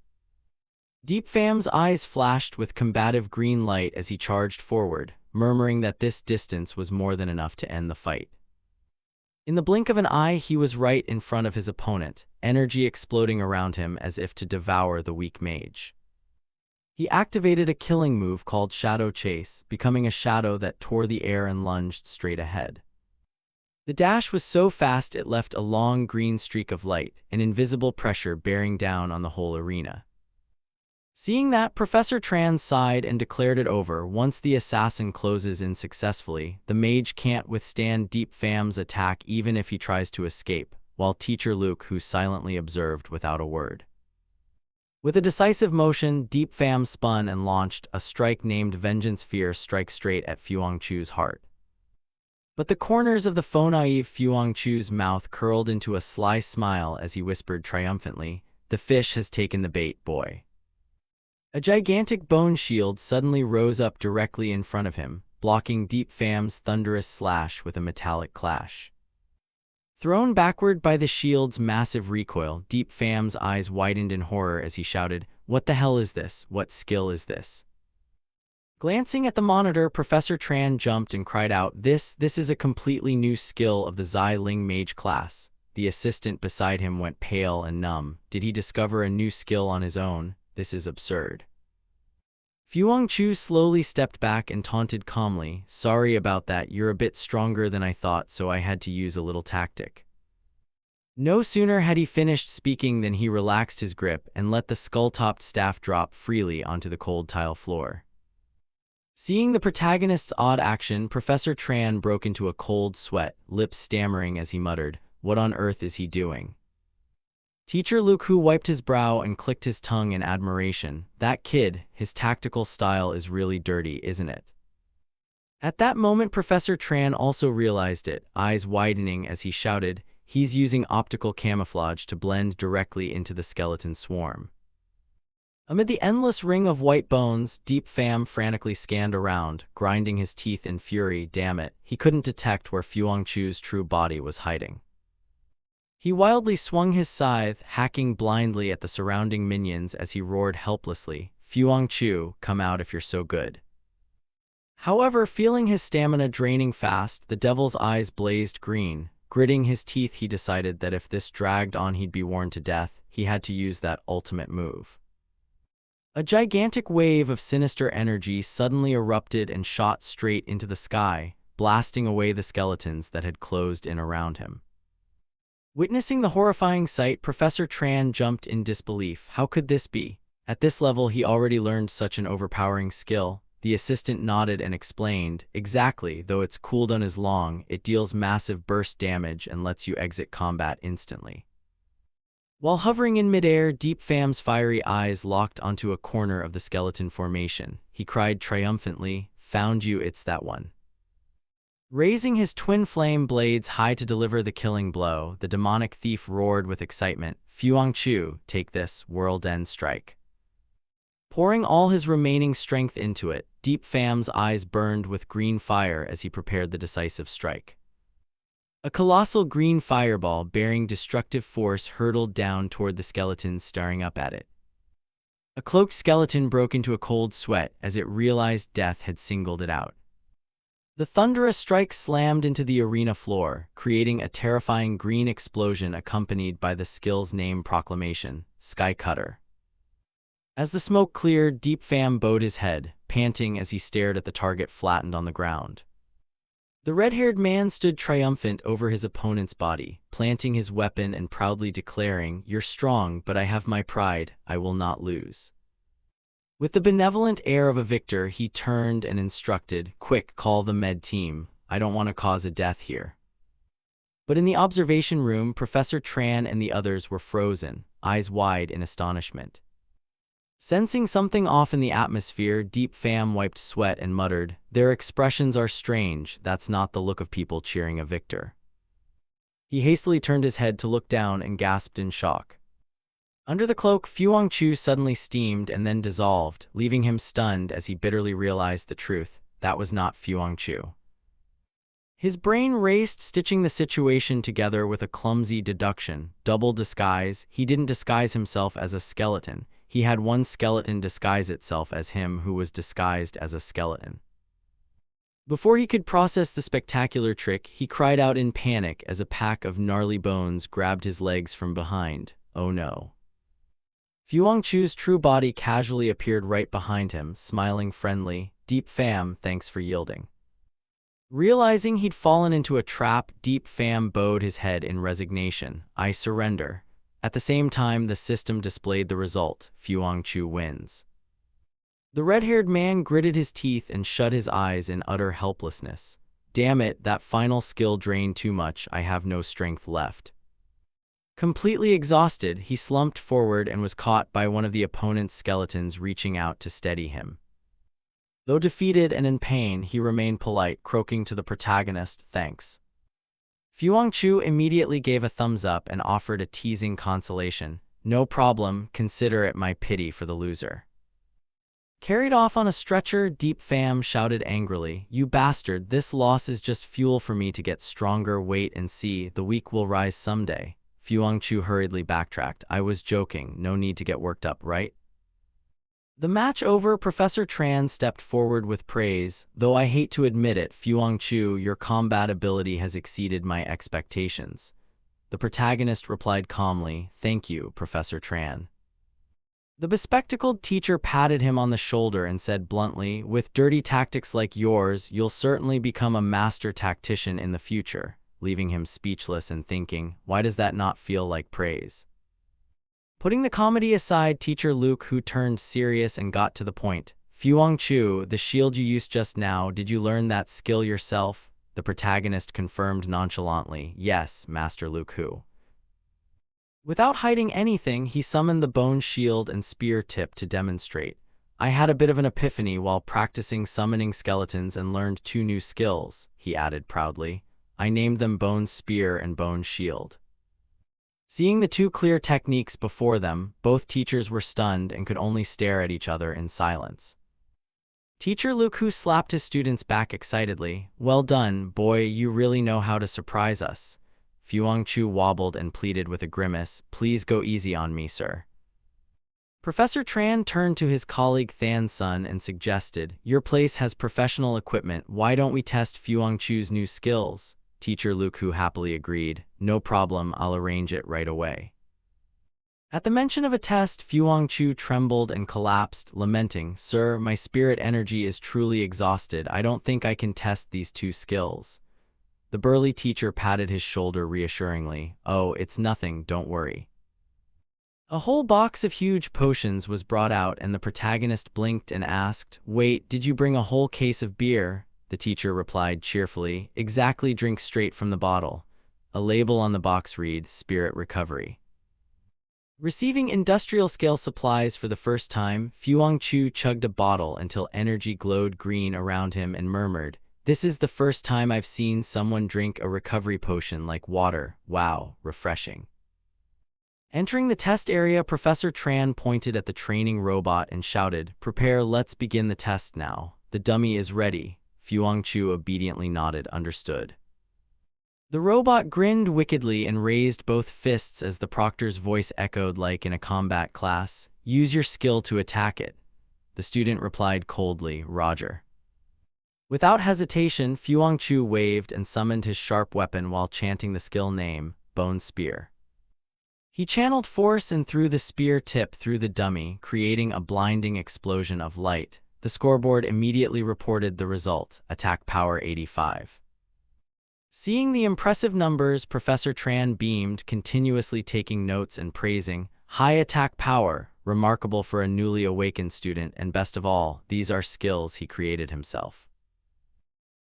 Deep Fam's eyes flashed with combative green light as he charged forward, murmuring that this distance was more than enough to end the fight. In the blink of an eye, he was right in front of his opponent, energy exploding around him as if to devour the weak mage. He activated a killing move called Shadow Chase, becoming a shadow that tore the air and lunged straight ahead. The dash was so fast it left a long green streak of light, an invisible pressure bearing down on the whole arena. Seeing that, Professor Tran sighed and declared it over. Once the assassin closes in successfully, the mage can't withstand Deep Fam's attack even if he tries to escape, while Teacher Luke who silently observed without a word. With a decisive motion, Deep Fam spun and launched a strike named Vengeance Fear strike straight at Fuangchu's heart. But the corners of the faux-naive Fuangchu's mouth curled into a sly smile as he whispered triumphantly, "The fish has taken the bait, boy." A gigantic bone shield suddenly rose up directly in front of him, blocking Deep Fam's thunderous slash with a metallic clash. Thrown backward by the shield's massive recoil, Deep Fam's eyes widened in horror as he shouted, "What the hell is this? What skill is this?" Glancing at the monitor, Professor Tran jumped and cried out, This is a completely new skill of the Zai Ling mage class." The assistant beside him went pale and numb. Did he discover a new skill on his own? This is absurd. Fuangchu slowly stepped back and taunted calmly, "Sorry about that, you're a bit stronger than I thought, so I had to use a little tactic." No sooner had he finished speaking than he relaxed his grip and let the skull-topped staff drop freely onto the cold tile floor. Seeing the protagonist's odd action, Professor Tran broke into a cold sweat, lips stammering as he muttered, What on earth is he doing? Teacher Luke Hu wiped his brow and clicked his tongue in admiration. That kid, his tactical style is really dirty, isn't it? At that moment, Professor Tran also realized it, eyes widening as he shouted, he's using optical camouflage to blend directly into the skeleton swarm. Amid the endless ring of white bones, Deep Pham frantically scanned around, grinding his teeth in fury. Damn it, he couldn't detect where Fuangchu's true body was hiding. He wildly swung his scythe, hacking blindly at the surrounding minions as he roared helplessly, Fuangchu, come out if you're so good. However, feeling his stamina draining fast, the devil's eyes blazed green. Gritting his teeth, he decided that if this dragged on he'd be worn to death. He had to use that ultimate move. A gigantic wave of sinister energy suddenly erupted and shot straight into the sky, blasting away the skeletons that had closed in around him. Witnessing the horrifying sight, Professor Tran jumped in disbelief. How could this be? At this level, he already learned such an overpowering skill. The assistant nodded and explained, exactly, though its cooldown is long, it deals massive burst damage and lets you exit combat instantly. While hovering in midair, Deep Pham's fiery eyes locked onto a corner of the skeleton formation. He cried triumphantly, found you, it's that one. Raising his twin flame blades high to deliver the killing blow, the demonic thief roared with excitement, Fuangchu, take this, world end strike. Pouring all his remaining strength into it, Deep Pham's eyes burned with green fire as he prepared the decisive strike. A colossal green fireball bearing destructive force hurtled down toward the skeletons staring up at it. A cloaked skeleton broke into a cold sweat as it realized death had singled it out. The thunderous strike slammed into the arena floor, creating a terrifying green explosion accompanied by the skill's name proclamation, Sky Cutter. As the smoke cleared, Deep Pham bowed his head, panting as he stared at the target flattened on the ground. The red-haired man stood triumphant over his opponent's body, planting his weapon and proudly declaring, you're strong, but I have my pride, I will not lose. With the benevolent air of a victor, he turned and instructed, quick, call the med team, I don't want to cause a death here. But in the observation room, Professor Tran and the others were frozen, eyes wide in astonishment. Sensing something off in the atmosphere, Deep Pham wiped sweat and muttered, their expressions are strange, that's not the look of people cheering a victor. He hastily turned his head to look down and gasped in shock. Under the cloak, Fuangchu suddenly steamed and then dissolved, leaving him stunned as he bitterly realized the truth. That was not Fuangchu. His brain raced, stitching the situation together with a clumsy deduction. Double disguise. He didn't disguise himself as a skeleton. He had one skeleton disguise itself as him who was disguised as a skeleton. Before he could process the spectacular trick, he cried out in panic as a pack of gnarly bones grabbed his legs from behind. Oh no. Fuangchu's true body casually appeared right behind him, smiling friendly. Deep Pham, thanks for yielding. Realizing he'd fallen into a trap, Deep Pham bowed his head in resignation. I surrender. At the same time, the system displayed the result. Fuangchu wins. The red-haired man gritted his teeth and shut his eyes in utter helplessness. Damn it, that final skill drained too much, I have no strength left. Completely exhausted, he slumped forward and was caught by one of the opponent's skeletons reaching out to steady him. Though defeated and in pain, he remained polite, croaking to the protagonist, thanks. Fuangchu immediately gave a thumbs up and offered a teasing consolation. No problem, consider it my pity for the loser. Carried off on a stretcher, Deep Pham shouted angrily, you bastard, this loss is just fuel for me to get stronger, wait and see, the weak will rise someday. Fuangchu hurriedly backtracked, I was joking, no need to get worked up, right? The match over, Professor Tran stepped forward with praise, though I hate to admit it, Fuangchu, your combat ability has exceeded my expectations. The protagonist replied calmly, thank you, Professor Tran. The bespectacled teacher patted him on the shoulder and said bluntly, with dirty tactics like yours, you'll certainly become a master tactician in the future, leaving him speechless and thinking, why does that not feel like praise? Putting the comedy aside, Teacher Luke, who turned serious and got to the point, Fuangchu, the shield you used just now, did you learn that skill yourself? The protagonist confirmed nonchalantly, "Yes, Master Luke Hu." Without hiding anything, he summoned the bone shield and spear tip to demonstrate. "I had a bit of an epiphany while practicing summoning skeletons and learned 2 new skills," he added proudly. "I named them Bone Spear and Bone Shield." Seeing the 2 clear techniques before them, both teachers were stunned and could only stare at each other in silence. Teacher Luke Hu slapped his students back excitedly. "Well done, boy, you really know how to surprise us." Fuangchu wobbled and pleaded with a grimace, "Please go easy on me, sir." Professor Tran turned to his colleague Than Sun and suggested, "Your place has professional equipment, why don't we test Fuangchu's new skills?" Teacher Luke Hu happily agreed, "No problem, I'll arrange it right away." At the mention of a test, Fuangchu trembled and collapsed, lamenting, "Sir, my spirit energy is truly exhausted. I don't think I can test these 2 skills." The burly teacher patted his shoulder reassuringly. "Oh, it's nothing, don't worry." A whole box of huge potions was brought out and the protagonist blinked and asked, "Wait, did you bring a whole case of beer?" The teacher replied cheerfully, "Exactly, drink straight from the bottle." A label on the box read, "Spirit Recovery." Receiving industrial-scale supplies for the first time, Fuangchu chugged a bottle until energy glowed green around him and murmured, "This is the first time I've seen someone drink a recovery potion like water. Wow, refreshing." Entering the test area, Professor Tran pointed at the training robot and shouted, "Prepare, let's begin the test now." "The dummy is ready." Fuangchu obediently nodded, "Understood." The robot grinned wickedly and raised both fists as the proctor's voice echoed like in a combat class, "Use your skill to attack it." The student replied coldly, "Roger." Without hesitation, Fuangchu waved and summoned his sharp weapon while chanting the skill name, Bone Spear. He channeled force and threw the spear tip through the dummy, creating a blinding explosion of light. The scoreboard immediately reported the result, attack power 85. Seeing the impressive numbers, Professor Tran beamed, continuously taking notes and praising, "High attack power, remarkable for a newly awakened student, and best of all, these are skills he created himself."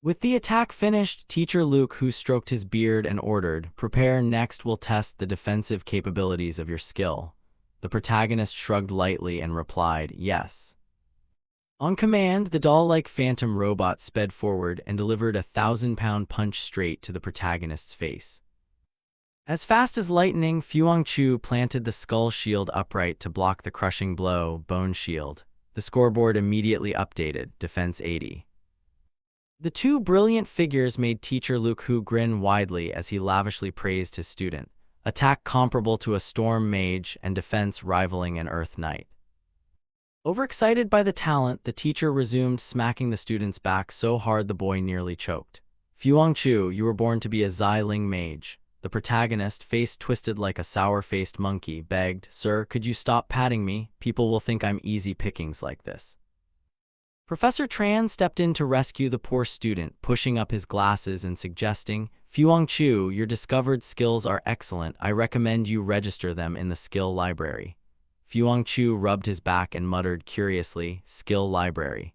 With the attack finished, Teacher Luke Hu stroked his beard and ordered, "Prepare, next we'll test the defensive capabilities of your skill." The protagonist shrugged lightly and replied, "Yes." On command, the doll-like phantom robot sped forward and delivered a 1,000-pound punch straight to the protagonist's face. As fast as lightning, Fuangchu planted the skull shield upright to block the crushing blow, Bone Shield. The scoreboard immediately updated, defense 80. The 2 brilliant figures made Teacher Luke Hu grin widely as he lavishly praised his student, attack comparable to a storm mage and defense rivaling an earth knight. Overexcited by the talent, the teacher resumed smacking the student's back so hard the boy nearly choked. "Fuangchu, you were born to be a Xiling mage." The protagonist, face twisted like a sour-faced monkey, begged, "Sir, could you stop patting me? People will think I'm easy pickings like this." Professor Tran stepped in to rescue the poor student, pushing up his glasses and suggesting, "Fuangchu, your discovered skills are excellent. I recommend you register them in the skill library." Fuangchu rubbed his back and muttered curiously, "Skill library."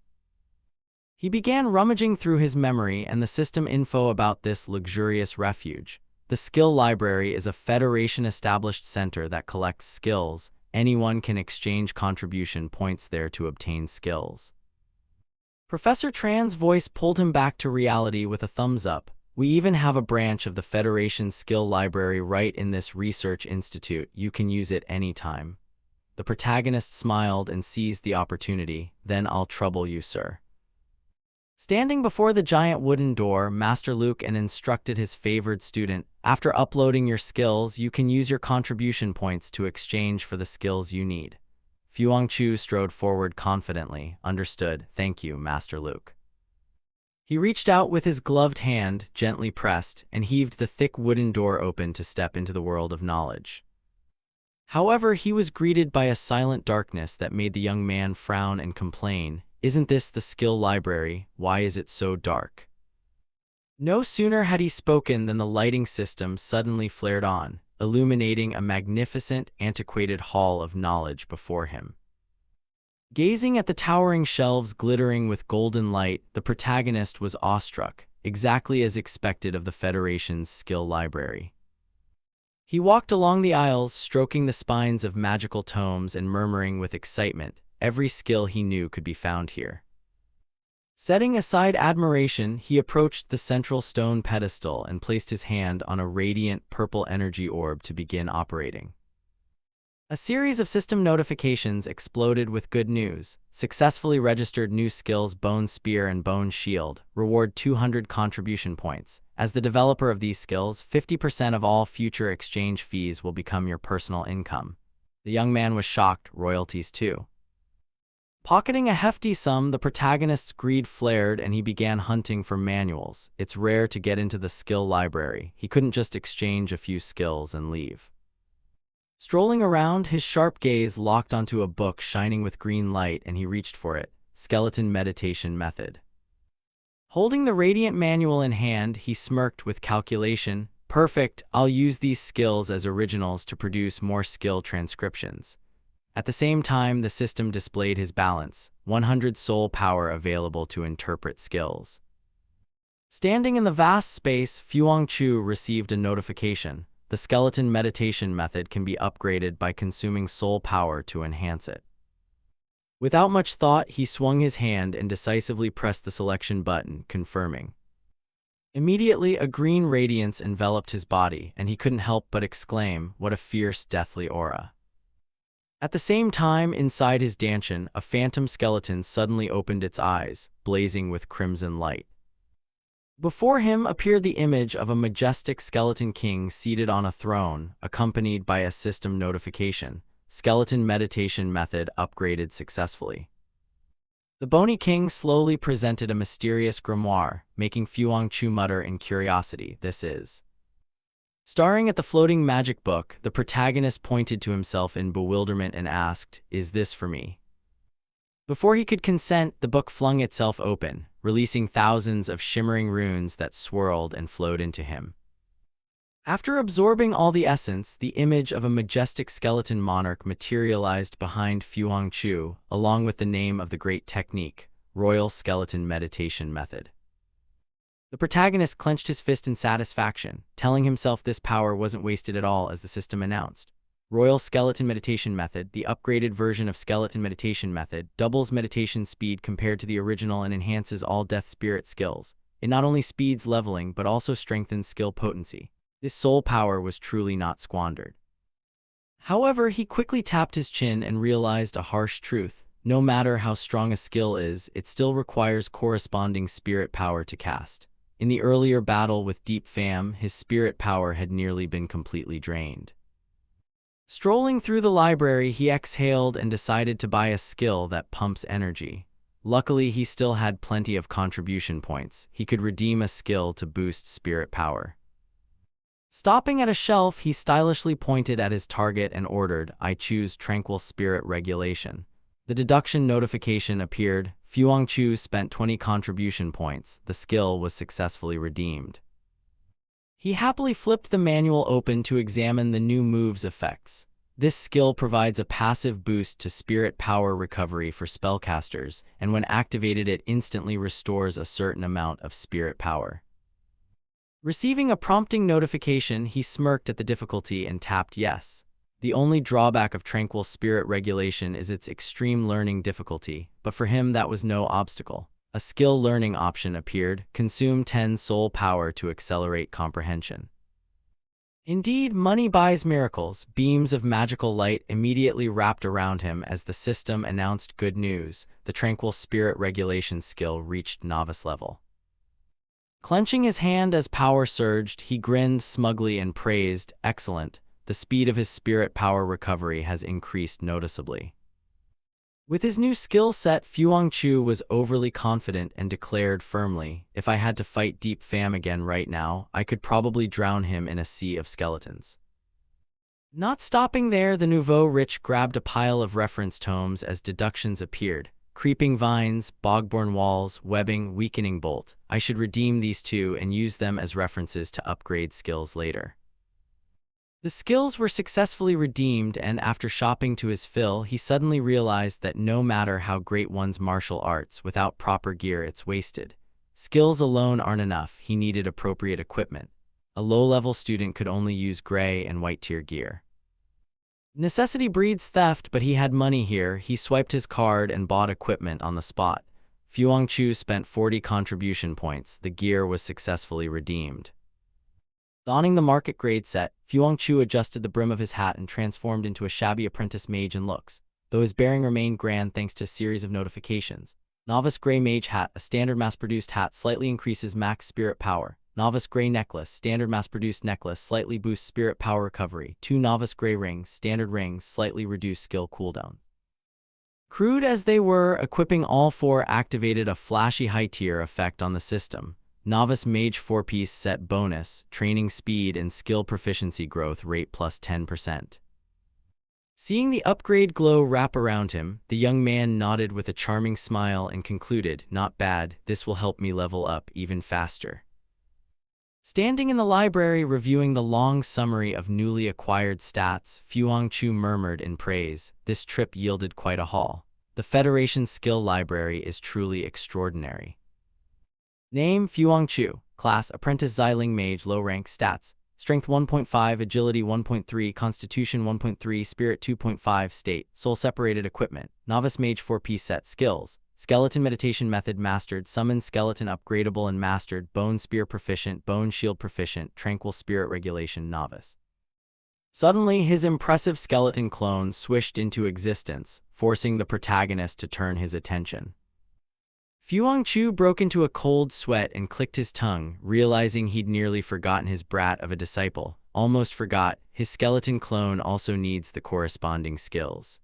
He began rummaging through his memory and the system info about this luxurious refuge. The skill library is a Federation-established center that collects skills. Anyone can exchange contribution points there to obtain skills. Professor Tran's voice pulled him back to reality with a thumbs up. "We even have a branch of the Federation skill library right in this research institute. You can use it anytime." The protagonist smiled and seized the opportunity. "Then I'll trouble you, sir." Standing before the giant wooden door, Master Luke instructed his favored student, "After uploading your skills, you can use your contribution points to exchange for the skills you need." Fuangchu strode forward confidently. "Understood. Thank you, Master Luke." He reached out with his gloved hand, gently pressed, and heaved the thick wooden door open to step into the world of knowledge. However, he was greeted by a silent darkness that made the young man frown and complain, "Isn't this the skill library? Why is it so dark?" No sooner had he spoken than the lighting system suddenly flared on, illuminating a magnificent, antiquated hall of knowledge before him. Gazing at the towering shelves glittering with golden light, the protagonist was awestruck. exactly as expected of the Federation's skill library. He walked along the aisles, stroking the spines of magical tomes and murmuring with excitement, every skill he knew could be found here. Setting aside admiration, he approached the central stone pedestal and placed his hand on a radiant purple energy orb to begin operating. A series of system notifications exploded with good news. Successfully registered new skills Bone Spear and Bone Shield. Reward 200 contribution points. As the developer of these skills, 50% of all future exchange fees will become your personal income. The young man was shocked, royalties too. Pocketing a hefty sum, the protagonist's greed flared and he began hunting for manuals. It's rare to get into the skill library. He couldn't just exchange a few skills and leave. Strolling around, his sharp gaze locked onto a book shining with green light and he reached for it. Skeleton Meditation Method. Holding the radiant manual in hand, he smirked with calculation. Perfect, I'll use these skills as originals to produce more skill transcriptions. At the same time, the system displayed his balance, 100 soul power available to interpret skills. Standing in the vast space, Fuangchu received a notification. The skeleton meditation method can be upgraded by consuming soul power to enhance it. Without much thought, he swung his hand and decisively pressed the selection button, confirming. Immediately, a green radiance enveloped his body, and he couldn't help but exclaim, "What a fierce, deathly aura." At the same time, inside his dantian, a phantom skeleton suddenly opened its eyes, blazing with crimson light. Before him appeared the image of a majestic skeleton king seated on a throne, accompanied by a system notification. Skeleton meditation method upgraded successfully. The bony king slowly presented a mysterious grimoire, making Fuangchu mutter in curiosity, "This is." Staring at the floating magic book, the protagonist pointed to himself in bewilderment and asked, "Is this for me?" Before he could consent, the book flung itself open, releasing thousands of shimmering runes that swirled and flowed into him. After absorbing all the essence, the image of a majestic skeleton monarch materialized behind Fuangchu, along with the name of the great technique, Royal Skeleton Meditation Method. The protagonist clenched his fist in satisfaction, telling himself this power wasn't wasted at all as the system announced. Royal Skeleton Meditation Method, the upgraded version of Skeleton Meditation Method, doubles meditation speed compared to the original and enhances all Death Spirit skills. It not only speeds leveling but also strengthens skill potency. This soul power was truly not squandered. However, he quickly tapped his chin and realized a harsh truth. No matter how strong a skill is, it still requires corresponding spirit power to cast. In the earlier battle with Deep Fam, his spirit power had nearly been completely drained. Strolling through the library, he exhaled and decided to buy a skill that pumps energy. Luckily, he still had plenty of contribution points. He could redeem a skill to boost spirit power. Stopping at a shelf, he stylishly pointed at his target and ordered, "I choose Tranquil Spirit Regulation." The deduction notification appeared. Fuangchu spent 20 contribution points. The skill was successfully redeemed. He happily flipped the manual open to examine the new move's effects. This skill provides a passive boost to spirit power recovery for spellcasters, and when activated it instantly restores a certain amount of spirit power. Receiving a prompting notification, he smirked at the difficulty and tapped yes. The only drawback of Tranquil Spirit Regulation is its extreme learning difficulty, but for him that was no obstacle. A skill learning option appeared, consume 10 soul power to accelerate comprehension. Indeed, money buys miracles. Beams of magical light immediately wrapped around him as the system announced good news. The Tranquil Spirit Regulation skill reached novice level. Clenching his hand as power surged, he grinned smugly and praised, "Excellent. The speed of his spirit power recovery has increased noticeably." With his new skill set, Fuangchu was overly confident and declared firmly, "If I had to fight Deep Fam again right now, I could probably drown him in a sea of skeletons." Not stopping there, the nouveau rich grabbed a pile of reference tomes as deductions appeared. Creeping vines, bogborn walls, webbing, weakening bolt. I should redeem these two and use them as references to upgrade skills later. The skills were successfully redeemed, and after shopping to his fill, he suddenly realized that no matter how great one's martial arts, without proper gear it's wasted. Skills alone aren't enough, he needed appropriate equipment. A low-level student could only use gray and white tier gear. Necessity breeds theft, but he had money here. He swiped his card and bought equipment on the spot. Fuangchu spent 40 contribution points. The gear was successfully redeemed. Donning the market grade set, Fuangchu adjusted the brim of his hat and transformed into a shabby apprentice mage in looks, though his bearing remained grand thanks to a series of notifications. Novice Gray Mage Hat, a standard mass-produced hat, slightly increases max spirit power. Novice Gray Necklace, standard mass-produced necklace, slightly boosts spirit power recovery. 2 Novice Gray Rings, standard rings, slightly reduce skill cooldown. Crude as they were, equipping all 4 activated a flashy high-tier effect on the system. Novice Mage 4-piece set bonus, training speed and skill proficiency growth rate plus 10%. Seeing the upgrade glow wrap around him, the young man nodded with a charming smile and concluded, "Not bad, this will help me level up even faster." Standing in the library reviewing the long summary of newly acquired stats, Fuangchu murmured in praise, "This trip yielded quite a haul. The Federation's skill library is truly extraordinary." Name: Fuangchu. Class: Apprentice Xiling Mage. Low rank. Stats: Strength 1.5, Agility 1.3, Constitution 1.3, Spirit 2.5. State: Soul Separated. Equipment: Novice Mage 4-piece set. Skills: Skeleton Meditation Method mastered, Summon Skeleton upgradable and mastered, Bone Spear proficient, Bone Shield proficient, Tranquil Spirit Regulation. Novice. Suddenly, his impressive skeleton clone swished into existence, forcing the protagonist to turn his attention. Fuangchu broke into a cold sweat and clicked his tongue, realizing he'd nearly forgotten his brat of a disciple. Almost forgot, his skeleton clone also needs the corresponding skills.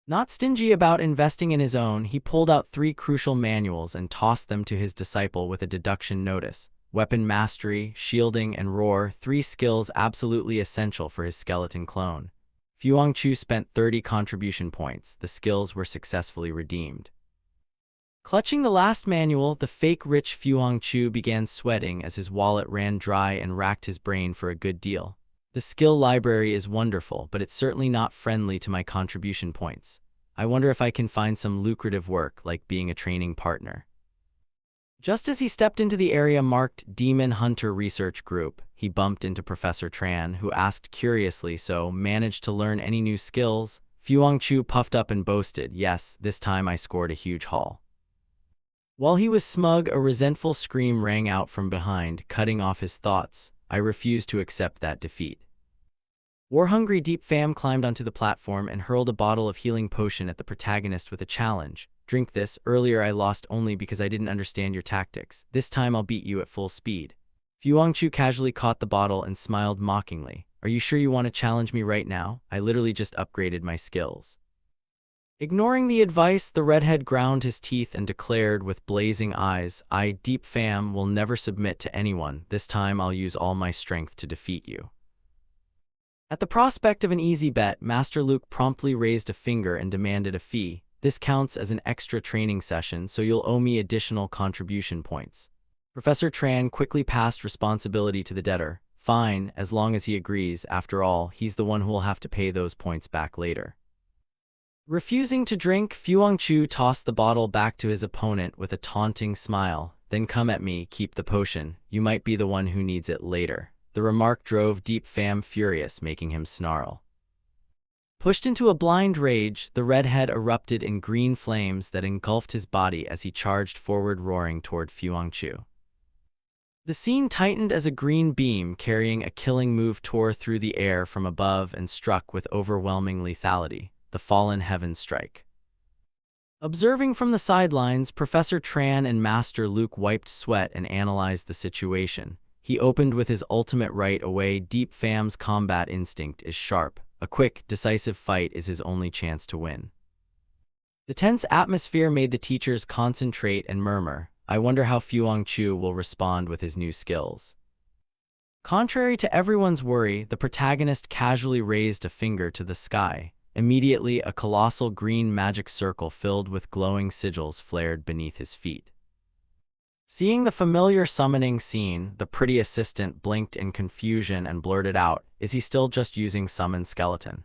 Not stingy about investing in his own, he pulled out 3 crucial manuals and tossed them to his disciple with a deduction notice. Weapon Mastery, Shielding, and Roar, 3 skills absolutely essential for his skeleton clone. Fuangchu spent 30 contribution points. The skills were successfully redeemed. Clutching the last manual, the fake rich Fuangchu began sweating as his wallet ran dry and racked his brain for a good deal. The skill library is wonderful, but it's certainly not friendly to my contribution points. I wonder if I can find some lucrative work, like being a training partner. Just as he stepped into the area marked Demon Hunter Research Group, he bumped into Professor Tran, who asked curiously, "So, managed to learn any new skills?" Fuangchu puffed up and boasted, "Yes, this time I scored a huge haul." While he was smug, a resentful scream rang out from behind, cutting off his thoughts. I refuse to accept that defeat. War-hungry Deep Fam climbed onto the platform and hurled a bottle of healing potion at the protagonist with a challenge. "Drink this. Earlier I lost only because I didn't understand your tactics. This time I'll beat you at full speed." Fuangchu casually caught the bottle and smiled mockingly. "Are you sure you want to challenge me right now? I literally just upgraded my skills." Ignoring the advice, the redhead ground his teeth and declared with blazing eyes, "I, Deep Fam, will never submit to anyone. This time I'll use all my strength to defeat you." At the prospect of an easy bet, Master Luke promptly raised a finger and demanded a fee. "This counts as an extra training session, so you'll owe me additional contribution points." Professor Tran quickly passed responsibility to the debtor. "Fine, as long as he agrees. After all, he's the one who will have to pay those points back later." Refusing to drink, Fuangchu tossed the bottle back to his opponent with a taunting smile. "Then come at me, keep the potion. You might be the one who needs it later." The remark drove Deep Fam furious, making him snarl. Pushed into a blind rage, the redhead erupted in green flames that engulfed his body as he charged forward, roaring toward Fuangchu. The scene tightened as a green beam carrying a killing move tore through the air from above and struck with overwhelming lethality. The fallen heavens strike. Observing from the sidelines, Professor Tran and Master Luke wiped sweat and analyzed the situation. He opened with his ultimate right away. Deep Fam's combat instinct is sharp. A quick, decisive fight is his only chance to win. The tense atmosphere made the teachers concentrate and murmur. I wonder how Fuangchu will respond with his new skills. Contrary to everyone's worry, the protagonist casually raised a finger to the sky. Immediately, a colossal green magic circle filled with glowing sigils flared beneath his feet. Seeing the familiar summoning scene, the pretty assistant blinked in confusion and blurted out, "Is he still just using Summon Skeleton?"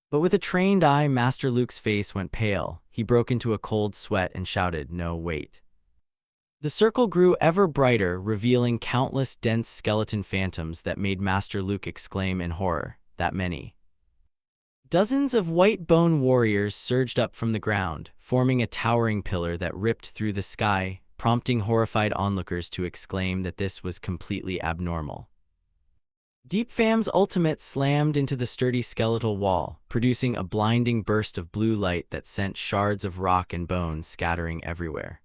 But with a trained eye, Master Luke's face went pale. He broke into a cold sweat and shouted, "No, wait." The circle grew ever brighter, revealing countless dense skeleton phantoms that made Master Luke exclaim in horror, "That many?" Dozens of white bone warriors surged up from the ground, forming a towering pillar that ripped through the sky, prompting horrified onlookers to exclaim that this was completely abnormal. Deep Fam's ultimate slammed into the sturdy skeletal wall, producing a blinding burst of blue light that sent shards of rock and bone scattering everywhere.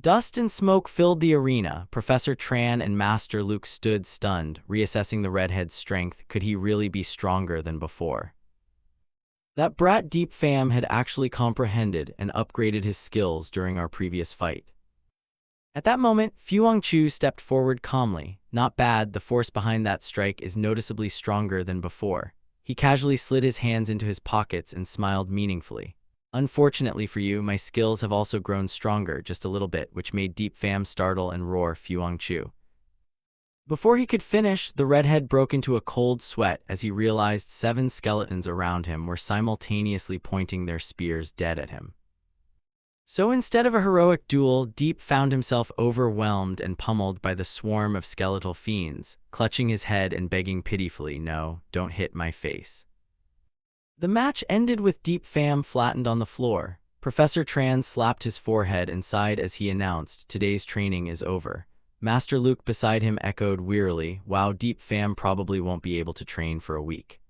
Dust and smoke filled the arena. Professor Tran and Master Luke stood stunned, reassessing the redhead's strength. Could he really be stronger than before? That brat Deep Fam had actually comprehended and upgraded his skills during our previous fight. At that moment, Fuang Chu stepped forward calmly. "Not bad, the force behind that strike is noticeably stronger than before." He casually slid his hands into his pockets and smiled meaningfully. "Unfortunately for you, my skills have also grown stronger just a little bit," which made Deep Fam startle and roar Fuang Chu. Before he could finish, the redhead broke into a cold sweat as he realized 7 skeletons around him were simultaneously pointing their spears dead at him. So instead of a heroic duel, Deep found himself overwhelmed and pummeled by the swarm of skeletal fiends, clutching his head and begging pitifully, "No, don't hit my face." The match ended with Deep Fam flattened on the floor. Professor Tran slapped his forehead and sighed as he announced, "Today's training is over." Master Luke beside him echoed wearily, "Wow, Deep Fam probably won't be able to train for a week."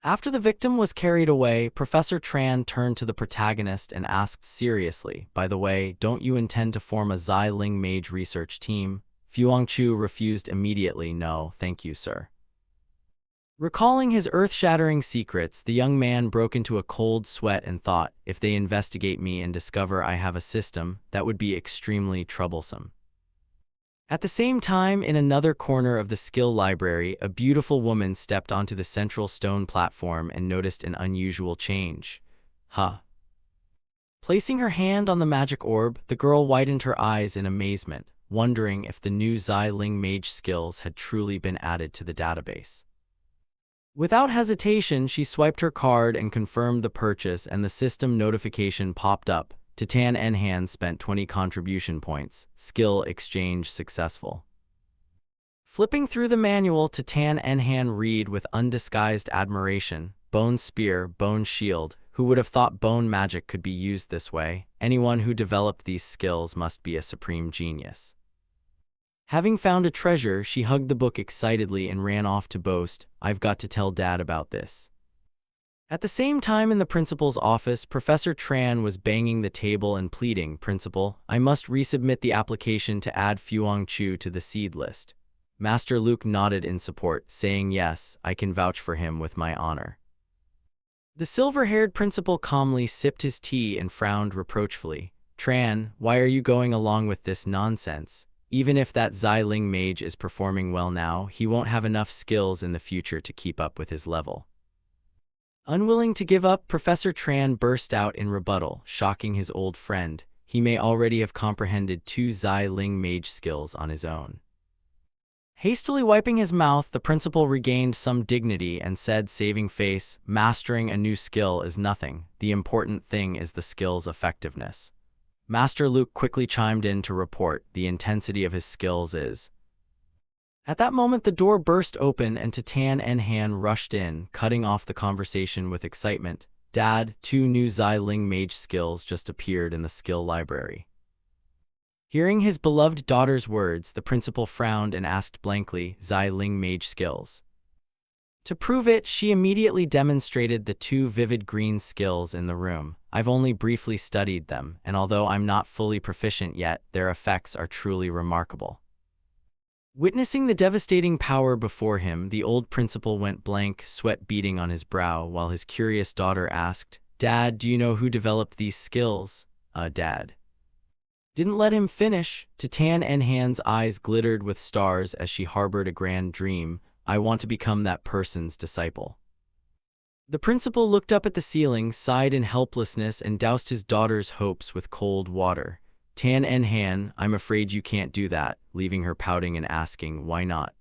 After the victim was carried away, Professor Tran turned to the protagonist and asked seriously, "By the way, don't you intend to form a Zai Ling mage research team?" Fuang Chu refused immediately. "No, thank you, sir." Recalling his earth-shattering secrets, the young man broke into a cold sweat and thought, "If they investigate me and discover I have a system, that would be extremely troublesome." At the same time, in another corner of the skill library, a beautiful woman stepped onto the central stone platform and noticed an unusual change. "Huh." Placing her hand on the magic orb, the girl widened her eyes in amazement, wondering if the new Zai Ling mage skills had truly been added to the database. Without hesitation, she swiped her card and confirmed the purchase, and the system notification popped up. Titan Enhan spent 20 contribution points. Skill exchange successful. Flipping through the manual, Titan Enhan read with undisguised admiration, "Bone Spear, Bone Shield. Who would have thought bone magic could be used this way? Anyone who developed these skills must be a supreme genius." Having found a treasure, she hugged the book excitedly and ran off to boast, "I've got to tell Dad about this." At the same time in the principal's office, Professor Tran was banging the table and pleading, "Principal, I must resubmit the application to add Fuang Chu to the seed list." Master Luke nodded in support, saying, "Yes, I can vouch for him with my honor." The silver-haired principal calmly sipped his tea and frowned reproachfully. "Tran, why are you going along with this nonsense? Even if that Zai Ling mage is performing well now, he won't have enough skills in the future to keep up with his level." Unwilling to give up, Professor Tran burst out in rebuttal, shocking his old friend. He may already have comprehended 2 Zai Ling mage skills on his own. Hastily wiping his mouth, the principal regained some dignity and said, saving face, "Mastering a new skill is nothing. The important thing is the skill's effectiveness." Master Luke quickly chimed in to report, "The intensity of his skills is..." At that moment, the door burst open and Titan Enhan rushed in, cutting off the conversation with excitement. "Dad, 2 new Zai Ling mage skills just appeared in the skill library." Hearing his beloved daughter's words, the principal frowned and asked blankly, "Zai Ling mage skills?" To prove it, she immediately demonstrated the 2 vivid green skills in the room. "I've only briefly studied them, and although I'm not fully proficient yet, their effects are truly remarkable." Witnessing the devastating power before him, the old principal went blank, sweat beading on his brow, while his curious daughter asked, "Dad, do you know who developed these skills?" Dad didn't let him finish. Titan Enhan's eyes glittered with stars as she harbored a grand dream. "I want to become that person's disciple." The principal looked up at the ceiling, sighed in helplessness, and doused his daughter's hopes with cold water. "Tan Enhan, I'm afraid you can't do that," leaving her pouting and asking, "Why not?"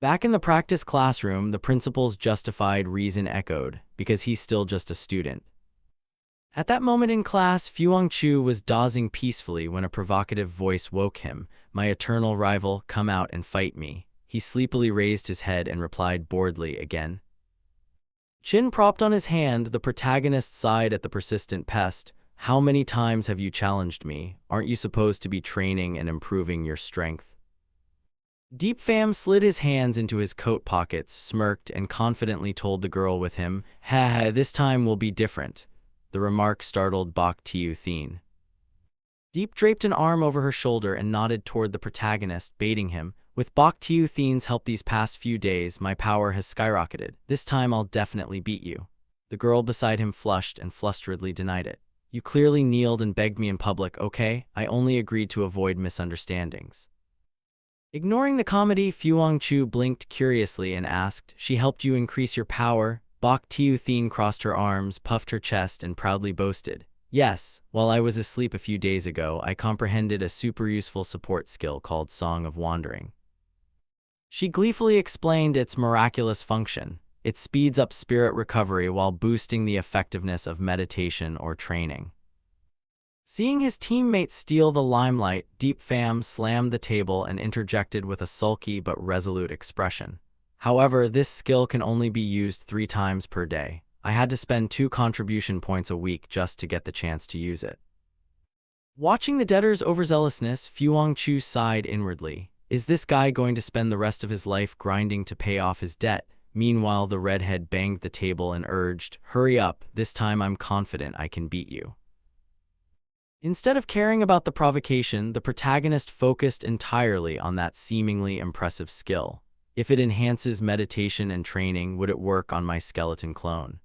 Back in the practice classroom, the principal's justified reason echoed, "Because he's still just a student." At that moment in class, Fuangchu was dozing peacefully when a provocative voice woke him. "My eternal rival, come out and fight me." He sleepily raised his head and replied boredly again. Chin propped on his hand, the protagonist sighed at the persistent pest. "How many times have you challenged me? Aren't you supposed to be training and improving your strength?" Deep Pham slid his hands into his coat pockets, smirked, and confidently told the girl with him, "Ha ha, this time will be different." The remark startled Bok Tien. Deep draped an arm over her shoulder and nodded toward the protagonist, baiting him. "With Bok Tien's help these past few days, my power has skyrocketed. This time I'll definitely beat you." The girl beside him flushed and flusteredly denied it. "You clearly kneeled and begged me in public, okay? I only agreed to avoid misunderstandings." Ignoring the comedy, Fuangchu blinked curiously and asked, "She helped you increase your power?" Bok Tien crossed her arms, puffed her chest, and proudly boasted, "Yes, while I was asleep a few days ago, I comprehended a super useful support skill called Song of Wandering." She gleefully explained its miraculous function. It speeds up spirit recovery while boosting the effectiveness of meditation or training. Seeing his teammates steal the limelight, Deep Pham slammed the table and interjected with a sulky but resolute expression. "However, this skill can only be used 3 times per day. I had to spend 2 contribution points a week just to get the chance to use it." Watching the debtor's overzealousness, Fuangchu sighed inwardly. Is this guy going to spend the rest of his life grinding to pay off his debt? Meanwhile, the redhead banged the table and urged, "Hurry up, this time I'm confident I can beat you." Instead of caring about the provocation, the protagonist focused entirely on that seemingly impressive skill. If it enhances meditation and training, would it work on my skeleton clone?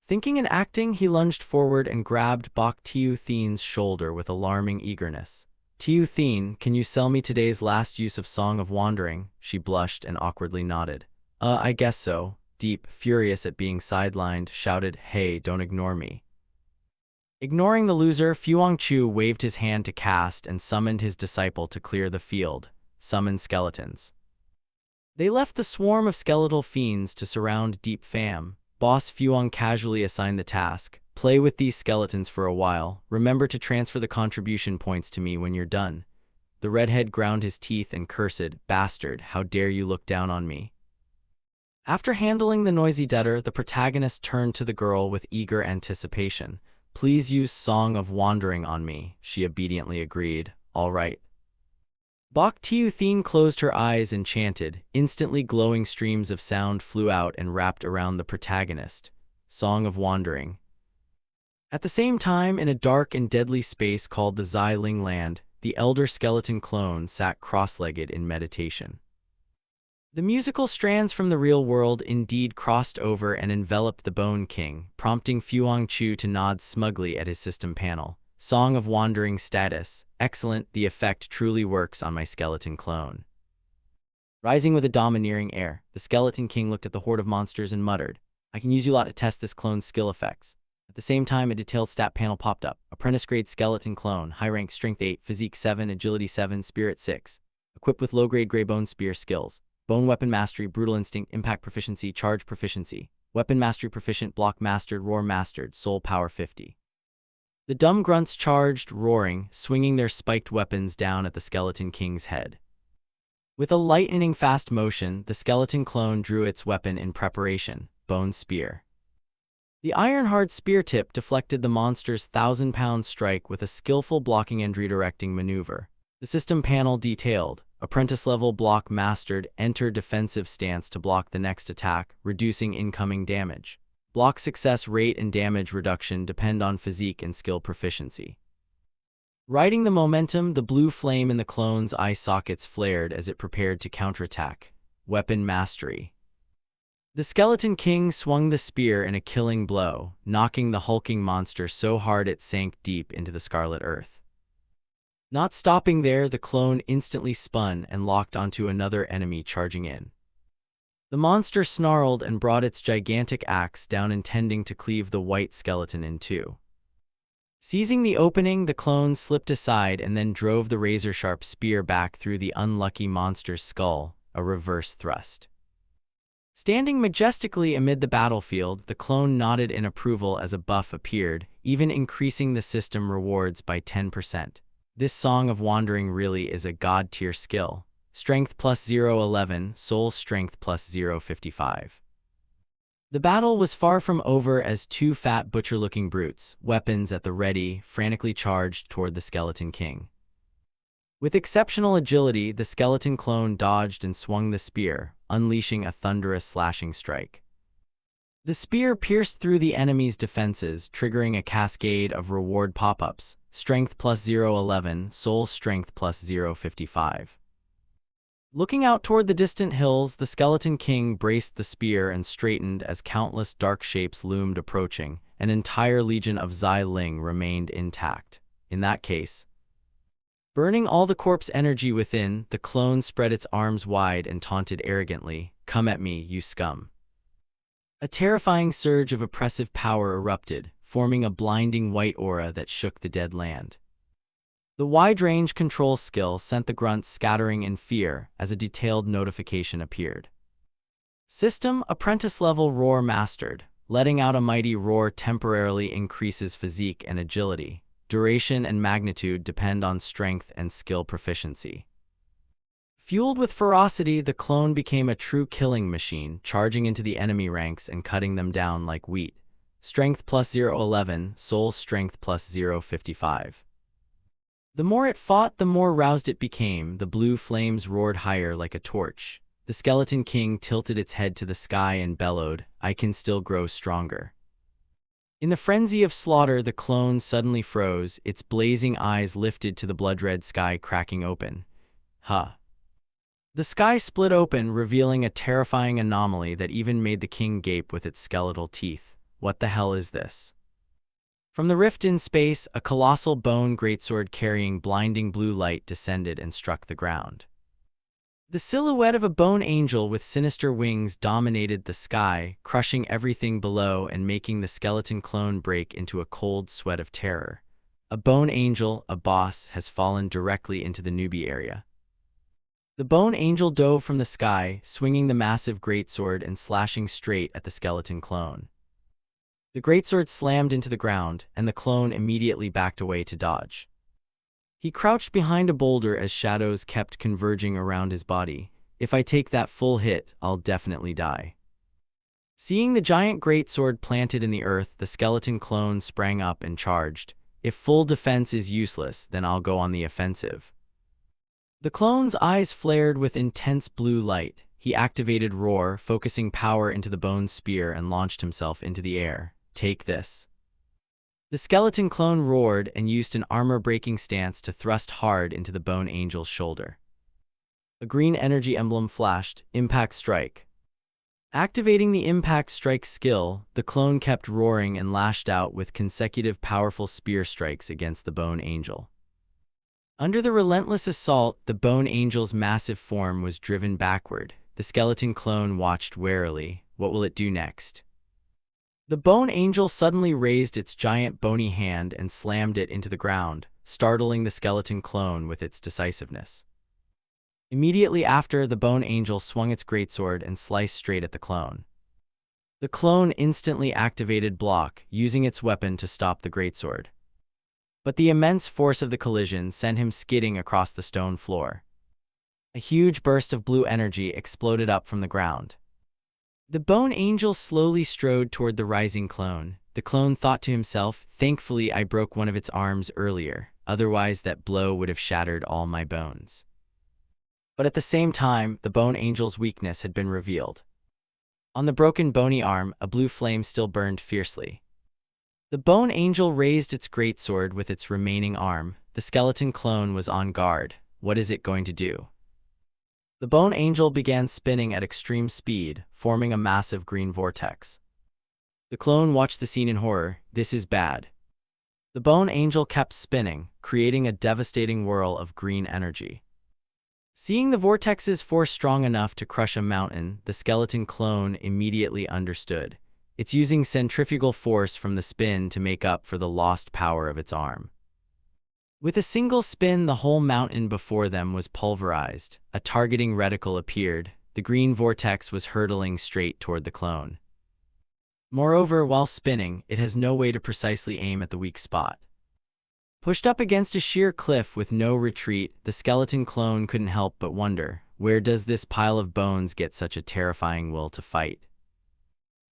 Thinking and acting, he lunged forward and grabbed Bok Tien's shoulder with alarming eagerness. "Tien, can you sell me today's last use of Song of Wandering?" She blushed and awkwardly nodded. I guess so." Deep, furious at being sidelined, shouted, "Hey, don't ignore me." Ignoring the loser, Fuangchu waved his hand to cast and summoned his disciple to clear the field. Summon skeletons. They left the swarm of skeletal fiends to surround Deep Pham. Boss Fuang casually assigned the task. "Play with these skeletons for a while. Remember to transfer the contribution points to me when you're done." The redhead ground his teeth and cursed, "Bastard, how dare you look down on me." After handling the noisy debtor, the protagonist turned to the girl with eager anticipation. "Please use Song of Wandering on me." She obediently agreed. "All right." Bok Tien closed her eyes and chanted. Instantly glowing streams of sound flew out and wrapped around the protagonist. Song of Wandering. At the same time, in a dark and deadly space called the Xiling Land, the elder skeleton clone sat cross-legged in meditation. The musical strands from the real world indeed crossed over and enveloped the Bone King, prompting Fuangchu to nod smugly at his system panel. Song of Wandering status. Excellent, the effect truly works on my skeleton clone. Rising with a domineering air, the Skeleton King looked at the horde of monsters and muttered, "I can use you lot to test this clone's skill effects." At the same time, a detailed stat panel popped up. Apprentice-grade skeleton clone, high rank, strength 8, physique 7, agility 7, spirit 6. Equipped with low-grade gray bone spear skills. Bone weapon mastery, brutal instinct, impact proficiency, charge proficiency. Weapon mastery proficient, block mastered, roar mastered, soul power 50. The dumb grunts charged, roaring, swinging their spiked weapons down at the Skeleton King's head. With a lightning-fast motion, the skeleton clone drew its weapon in preparation, Bone Spear. The iron-hard spear tip deflected the monster's 1,000-pound strike with a skillful blocking and redirecting maneuver. The system panel detailed, apprentice-level block mastered, enter defensive stance to block the next attack, reducing incoming damage. Block success rate and damage reduction depend on physique and skill proficiency. Riding the momentum, the blue flame in the clone's eye sockets flared as it prepared to counterattack. Weapon mastery. The Skeleton King swung the spear in a killing blow, knocking the hulking monster so hard it sank deep into the scarlet earth. Not stopping there, the clone instantly spun and locked onto another enemy charging in. The monster snarled and brought its gigantic axe down, intending to cleave the white skeleton in two. Seizing the opening, the clone slipped aside and then drove the razor-sharp spear back through the unlucky monster's skull, a reverse thrust. Standing majestically amid the battlefield, the clone nodded in approval as a buff appeared, even increasing the system rewards by 10%. This Song of Wandering really is a god-tier skill. Strength plus 0.11, Soul Strength plus 0.55. The battle was far from over as two fat butcher-looking brutes, weapons at the ready, frantically charged toward the Skeleton King. With exceptional agility, the skeleton clone dodged and swung the spear, unleashing a thunderous slashing strike. The spear pierced through the enemy's defenses, triggering a cascade of reward pop-ups, Strength plus 0.11, Soul Strength plus 0.55. Looking out toward the distant hills, the Skeleton King braced the spear and straightened as countless dark shapes loomed approaching. An entire legion of Zai Ling remained intact. In that case, burning all the corpse energy within, the clone spread its arms wide and taunted arrogantly, "Come at me, you scum." A terrifying surge of oppressive power erupted, forming a blinding white aura that shook the dead land. The wide-range control skill sent the grunts scattering in fear as a detailed notification appeared. System Apprentice-level Roar mastered. Letting out a mighty roar temporarily increases physique and agility. Duration and magnitude depend on strength and skill proficiency. Fueled with ferocity, the clone became a true killing machine, charging into the enemy ranks and cutting them down like wheat. Strength plus 0.11, Soul Strength plus 0.55. The more it fought, the more roused it became. The blue flames roared higher like a torch. The Skeleton King tilted its head to the sky and bellowed, "I can still grow stronger." In the frenzy of slaughter, the clone suddenly froze, its blazing eyes lifted to the blood-red sky cracking open. Huh. The sky split open, revealing a terrifying anomaly that even made the king gape with its skeletal teeth. What the hell is this? From the rift in space, a colossal bone greatsword carrying blinding blue light descended and struck the ground. The silhouette of a bone angel with sinister wings dominated the sky, crushing everything below and making the skeleton clone break into a cold sweat of terror. A bone angel, a boss, has fallen directly into the newbie area. The bone angel dove from the sky, swinging the massive greatsword and slashing straight at the skeleton clone. The greatsword slammed into the ground, and the clone immediately backed away to dodge. He crouched behind a boulder as shadows kept converging around his body. "If I take that full hit, I'll definitely die." Seeing the giant greatsword planted in the earth, the skeleton clone sprang up and charged. "If full defense is useless, then I'll go on the offensive." The clone's eyes flared with intense blue light. He activated Roar, focusing power into the bone spear and launched himself into the air. "Take this." The skeleton clone roared and used an armor-breaking stance to thrust hard into the bone angel's shoulder. A green energy emblem flashed, Impact Strike. Activating the Impact Strike skill, the clone kept roaring and lashed out with consecutive powerful spear strikes against the bone angel. Under the relentless assault, the bone angel's massive form was driven backward. The skeleton clone watched warily. What will it do next? The bone angel suddenly raised its giant bony hand and slammed it into the ground, startling the skeleton clone with its decisiveness. Immediately after, the bone angel swung its greatsword and sliced straight at the clone. The clone instantly activated Block, using its weapon to stop the greatsword. But the immense force of the collision sent him skidding across the stone floor. A huge burst of blue energy exploded up from the ground. The bone angel slowly strode toward the rising clone. The clone thought to himself, "Thankfully I broke one of its arms earlier, otherwise that blow would have shattered all my bones." But at the same time, the bone angel's weakness had been revealed. On the broken bony arm, a blue flame still burned fiercely. The bone angel raised its greatsword with its remaining arm. The skeleton clone was on guard. What is it going to do? The bone angel began spinning at extreme speed, forming a massive green vortex. The clone watched the scene in horror. This is bad. The bone angel kept spinning, creating a devastating whirl of green energy. Seeing the vortex's force strong enough to crush a mountain, the skeleton clone immediately understood. It's using centrifugal force from the spin to make up for the lost power of its arm. With a single spin, the whole mountain before them was pulverized. A targeting reticle appeared. the green vortex was hurtling straight toward the clone. Moreover, while spinning, it has no way to precisely aim at the weak spot. Pushed up against a sheer cliff with no retreat, the skeleton clone couldn't help but wonder, where does this pile of bones get such a terrifying will to fight?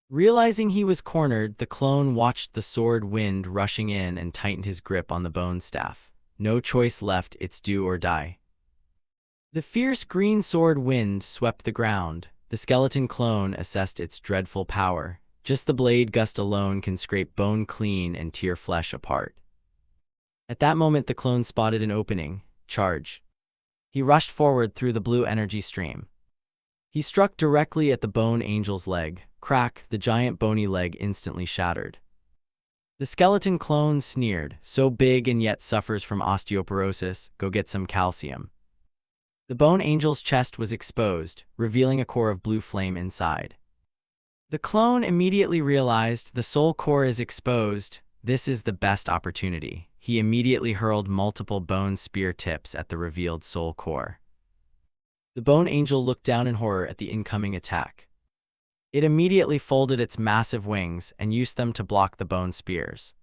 Realizing he was cornered, the clone watched the sword wind rushing in and tightened his grip on the bone staff. No choice left, it's do or die. The fierce green sword wind swept the ground. The skeleton clone assessed its dreadful power. Just the blade gust alone can scrape bone clean and tear flesh apart. At that moment, the clone spotted an opening. Charge. He rushed forward through the blue energy stream. He struck directly at the bone angel's leg. Crack, the giant bony leg instantly shattered. The skeleton clone sneered, so big and yet suffers from osteoporosis, go get some calcium. The bone angel's chest was exposed, revealing a core of blue flame inside. The clone immediately realized the soul core is exposed. This is the best opportunity. He immediately hurled multiple bone spear tips at the revealed soul core. The bone angel looked down in horror at the incoming attack. It immediately folded its massive wings and used them to block the bone spears.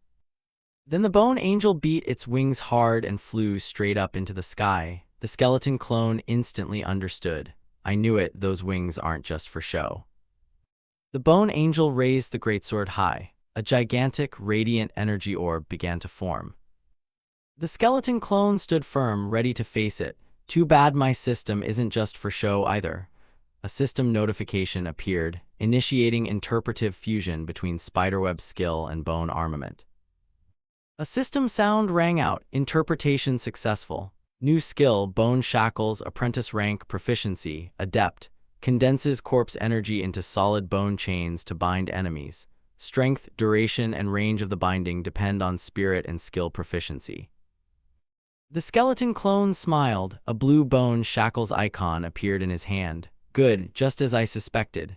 Then the bone angel beat its wings hard and flew straight up into the sky. The skeleton clone instantly understood. I knew it, those wings aren't just for show. The bone angel raised the greatsword high. A gigantic, radiant energy orb began to form. The skeleton clone stood firm, ready to face it. Too bad my system isn't just for show either. A system notification appeared, initiating interpretive fusion between spiderweb skill and bone armament. A system sound rang out, interpretation successful. New skill, bone shackles, apprentice rank, proficiency, adept, condenses corpse energy into solid bone chains to bind enemies. Strength, duration, and range of the binding depend on spirit and skill proficiency. The skeleton clone smiled. A blue bone shackles icon appeared in his hand. Good, just as I suspected.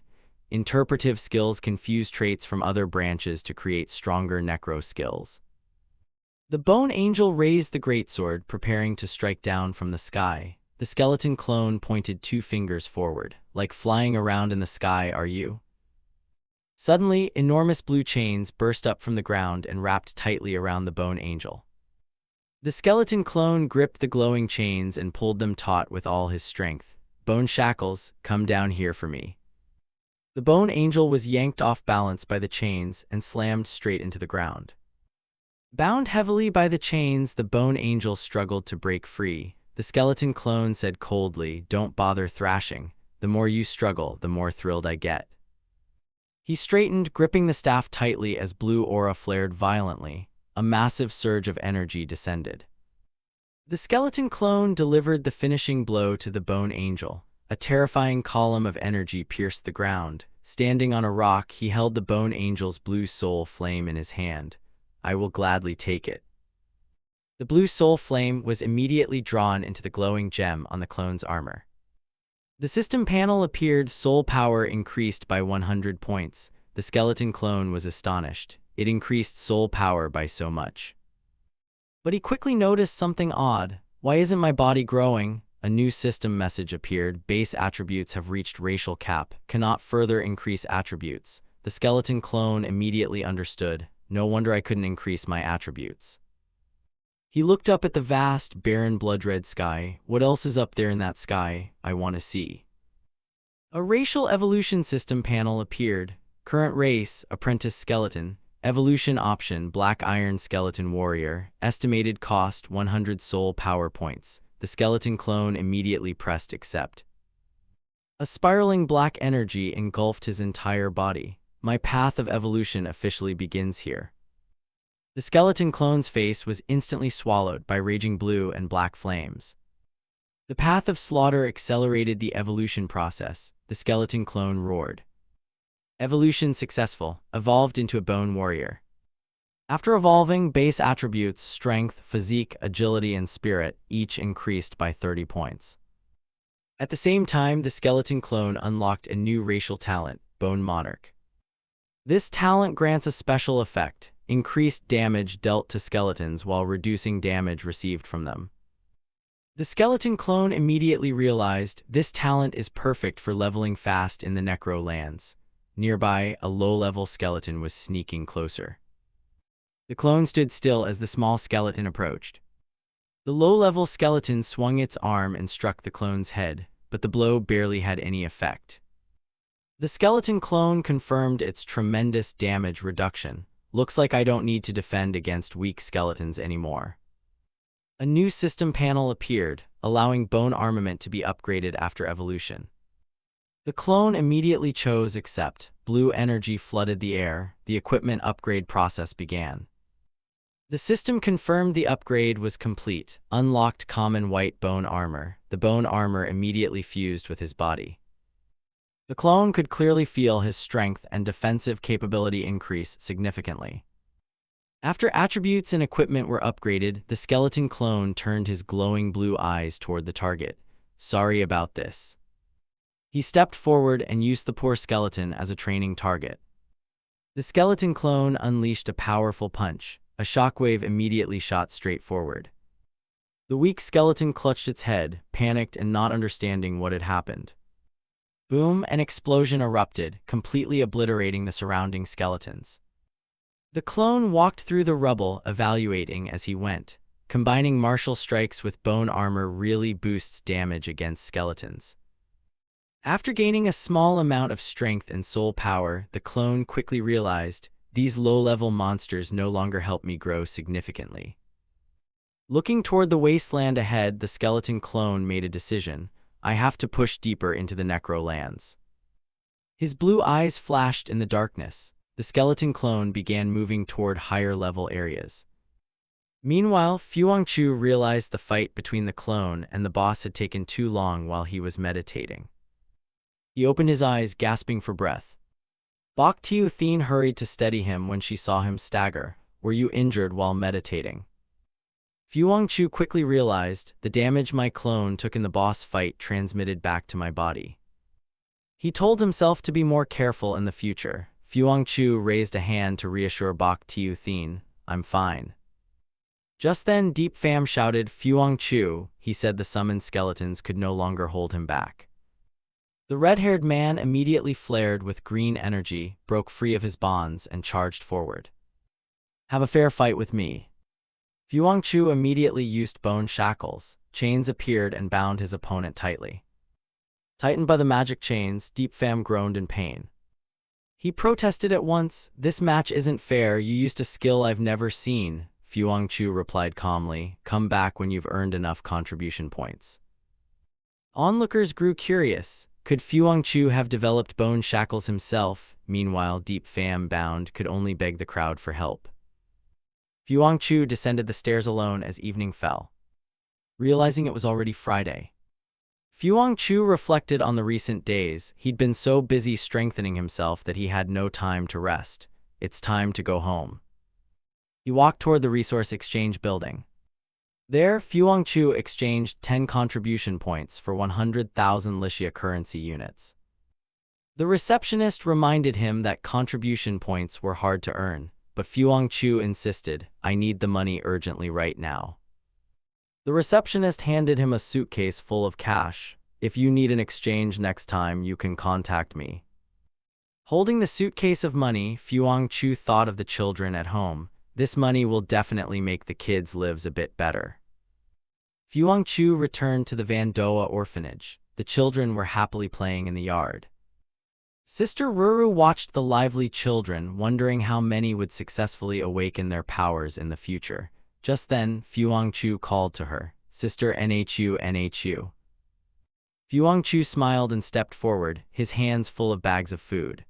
Interpretive skills can fuse traits from other branches to create stronger necro skills. The bone angel raised the greatsword, preparing to strike down from the sky. The skeleton clone pointed 2 fingers forward. Like flying around in the sky, are you? Suddenly, enormous blue chains burst up from the ground and wrapped tightly around the bone angel. The skeleton clone gripped the glowing chains and pulled them taut with all his strength. Bone shackles, come down here for me. The bone angel was yanked off balance by the chains and slammed straight into the ground. Bound heavily by the chains, the bone angel struggled to break free. The skeleton clone said coldly, don't bother thrashing. The more you struggle, the more thrilled I get. He straightened, gripping the staff tightly as blue aura flared violently. A massive surge of energy descended. The skeleton clone delivered the finishing blow to the bone angel. A terrifying column of energy pierced the ground. Standing on a rock, he held the bone angel's blue soul flame in his hand. I will gladly take it. The blue soul flame was immediately drawn into the glowing gem on the clone's armor. The system panel appeared, soul power increased by 100 points. The skeleton clone was astonished. It increased soul power by so much. But he quickly noticed something odd. Why isn't my body growing? A new system message appeared. Base attributes have reached racial cap. Cannot further increase attributes. The skeleton clone immediately understood. No wonder I couldn't increase my attributes. He looked up at the vast, barren, blood-red sky. What else is up there in that sky? I want to see. A racial evolution system panel appeared. Current race, apprentice skeleton. Evolution option, black iron skeleton warrior. Estimated cost, 100 soul power points. The skeleton clone immediately pressed accept. A spiraling black energy engulfed his entire body. My path of evolution officially begins here. The skeleton clone's face was instantly swallowed by raging blue and black flames. The path of slaughter accelerated the evolution process. The skeleton clone roared. Evolution successful. Evolved into a bone warrior. After evolving, base attributes, strength, physique, agility, and spirit, each increased by 30 points. At the same time, the skeleton clone unlocked a new racial talent, Bone Monarch. This talent grants a special effect, increased damage dealt to skeletons while reducing damage received from them. The skeleton clone immediately realized this talent is perfect for leveling fast in the Necro lands. Nearby, a low-level skeleton was sneaking closer. The clone stood still as the small skeleton approached. The low-level skeleton swung its arm and struck the clone's head, but the blow barely had any effect. The skeleton clone confirmed its tremendous damage reduction. Looks like I don't need to defend against weak skeletons anymore. A new system panel appeared, allowing bone armament to be upgraded after evolution. The clone immediately chose accept. Blue energy flooded the air. The equipment upgrade process began. The system confirmed the upgrade was complete. Unlocked common white bone armor. The bone armor immediately fused with his body. The clone could clearly feel his strength and defensive capability increase significantly. After attributes and equipment were upgraded, the skeleton clone turned his glowing blue eyes toward the target. Sorry about this. He stepped forward and used the poor skeleton as a training target. The skeleton clone unleashed a powerful punch. A shockwave immediately shot straight forward. The weak skeleton clutched its head, panicked and not understanding what had happened. Boom! An explosion erupted, completely obliterating the surrounding skeletons. The clone walked through the rubble, evaluating as he went. Combining martial strikes with bone armor really boosts damage against skeletons. After gaining a small amount of strength and soul power, the clone quickly realized, these low-level monsters no longer help me grow significantly. Looking toward the wasteland ahead, the skeleton clone made a decision. I have to push deeper into the Necro lands. His blue eyes flashed in the darkness. The skeleton clone began moving toward higher-level areas. Meanwhile, Fuangchu realized the fight between the clone and the boss had taken too long while he was meditating. He opened his eyes, gasping for breath. Bok Tiu-Thien hurried to steady him when she saw him stagger. Were you injured while meditating? Fuangchu quickly realized, the damage my clone took in the boss fight transmitted back to my body. He told himself to be more careful in the future. Fuangchu raised a hand to reassure Bok Tiu-Thien, I'm fine. Just then Deep Pham shouted, Fuangchu, he said the summoned skeletons could no longer hold him back. The red-haired man immediately flared with green energy, broke free of his bonds, and charged forward. Have a fair fight with me. Fuangchu immediately used bone shackles. Chains appeared and bound his opponent tightly. Tightened by the magic chains, Deep Pham groaned in pain. He protested at once, this match isn't fair, you used a skill I've never seen. Fuangchu replied calmly, come back when you've earned enough contribution points. Onlookers grew curious. Could Fuangchu have developed bone shackles himself? Meanwhile, Deep Pham, bound, could only beg the crowd for help. Fuangchu descended the stairs alone as evening fell. Realizing it was already Friday, Fuangchu reflected on the recent days. He'd been so busy strengthening himself that he had no time to rest. It's time to go home. He walked toward the resource exchange building. There, Fuangchu exchanged 10 contribution points for 100,000 Lixia currency units. The receptionist reminded him that contribution points were hard to earn, but Fuangchu insisted, I need the money urgently right now. The receptionist handed him a suitcase full of cash. If you need an exchange next time, you can contact me. Holding the suitcase of money, Fuangchu thought of the children at home. This money will definitely make the kids' lives a bit better. Fuangchu returned to the Vandoa orphanage. The children were happily playing in the yard. Sister Ruru watched the lively children, wondering how many would successfully awaken their powers in the future. Just then, Fuangchu called to her, Sister Nhu. Fuangchu smiled and stepped forward, his hands full of bags of food.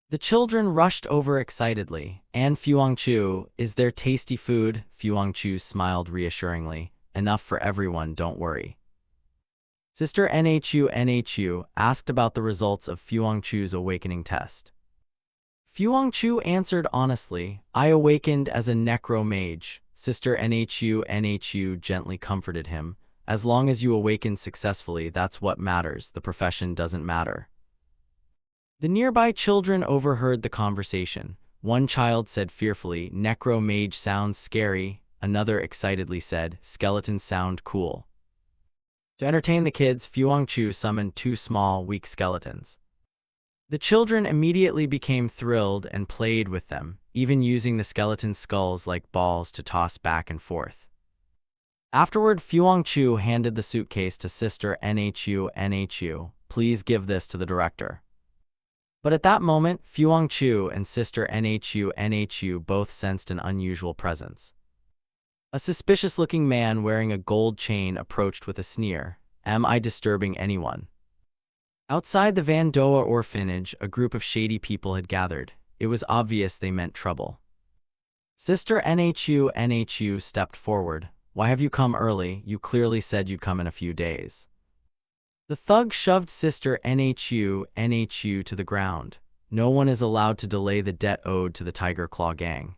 The children rushed over excitedly. And Fuangchu, is there tasty food? Fuangchu smiled reassuringly. Enough for everyone, don't worry. Sister Nhu asked about the results of Fuangchu's awakening test. Fuangchu answered honestly, I awakened as a necromage. Sister Nhu gently comforted him. As long as you awaken successfully, that's what matters. The profession doesn't matter. The nearby children overheard the conversation. One child said fearfully, necromage sounds scary. Another excitedly said, skeletons sound cool. To entertain the kids, Chu summoned two small, weak skeletons. The children immediately became thrilled and played with them, even using the skeleton's skulls like balls to toss back and forth. Afterward, Chu handed the suitcase to Sister Nhu. Please give this to the director. But at that moment, Chu and Sister Nhu both sensed an unusual presence. A suspicious-looking man wearing a gold chain approached with a sneer. Am I disturbing anyone? Outside the Vandoa orphanage, a group of shady people had gathered. It was obvious they meant trouble. Sister Nhu stepped forward. Why have you come early? You clearly said you'd come in a few days. The thug shoved Sister Nhu to the ground. No one is allowed to delay the debt owed to the Tiger Claw gang.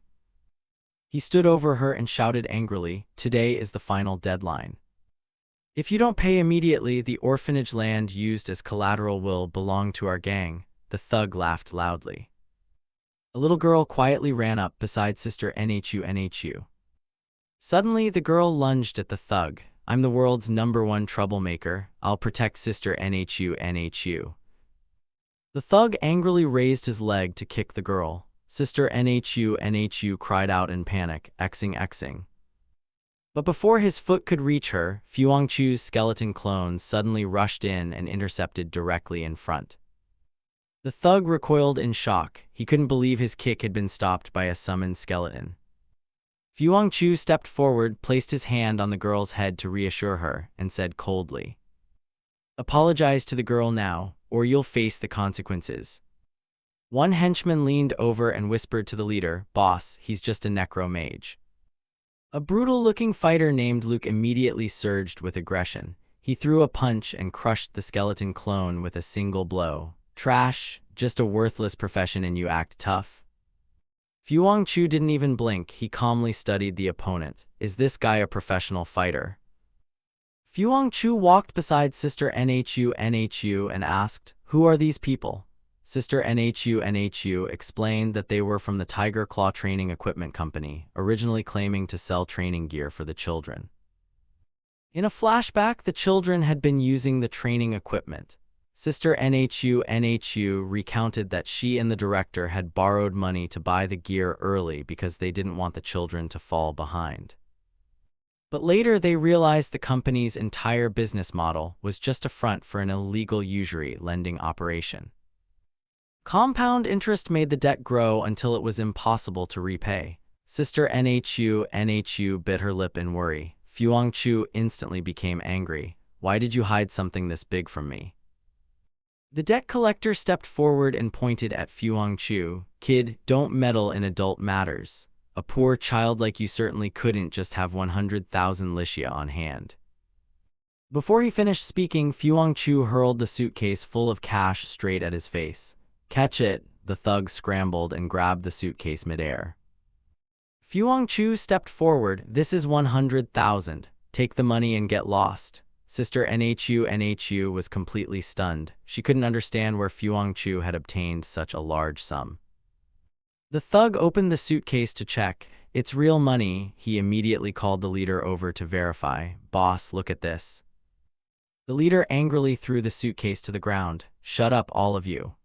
He stood over her and shouted angrily, today is the final deadline. If you don't pay immediately, the orphanage land used as collateral will belong to our gang. The thug laughed loudly. A little girl quietly ran up beside Sister Nhu. Suddenly, the girl lunged at the thug. I'm the world's #1 troublemaker. I'll protect Sister Nhu. The thug angrily raised his leg to kick the girl. Sister Nhu cried out in panic, Xing. But before his foot could reach her, Chu's skeleton clone suddenly rushed in and intercepted directly in front. The thug recoiled in shock. He couldn't believe his kick had been stopped by a summoned skeleton. Chu stepped forward, placed his hand on the girl's head to reassure her, and said coldly, apologize to the girl now, or you'll face the consequences. One henchman leaned over and whispered to the leader, Boss, he's just a necromage. A brutal-looking fighter named Luke immediately surged with aggression. He threw a punch and crushed the skeleton clone with a single blow. Trash, just a worthless profession and you act tough. Chu didn't even blink. He calmly studied the opponent. Is this guy a professional fighter? Chu walked beside Sister Nhu and asked, who are these people? Sister Nhu explained that they were from the Tiger Claw Training Equipment Company, originally claiming to sell training gear for the children. In a flashback, the children had been using the training equipment. Sister Nhu recounted that she and the director had borrowed money to buy the gear early because they didn't want the children to fall behind. But later they realized the company's entire business model was just a front for an illegal usury lending operation. Compound interest made the debt grow until it was impossible to repay. Sister Nhu bit her lip in worry. Chu instantly became angry. Why did you hide something this big from me? The debt collector stepped forward and pointed at Chu. Kid, don't meddle in adult matters. A poor child like you certainly couldn't just have 100,000 Licia on hand. Before he finished speaking, Chu hurled the suitcase full of cash straight at his face. Catch it, the thug scrambled and grabbed the suitcase midair. Chu stepped forward. This is 100,000. Take the money and get lost. Sister Nhu was completely stunned. She couldn't understand where Chu had obtained such a large sum. The thug opened the suitcase to check. It's real money. He immediately called the leader over to verify. Boss, look at this. The leader angrily threw the suitcase to the ground. Shut up, all of you.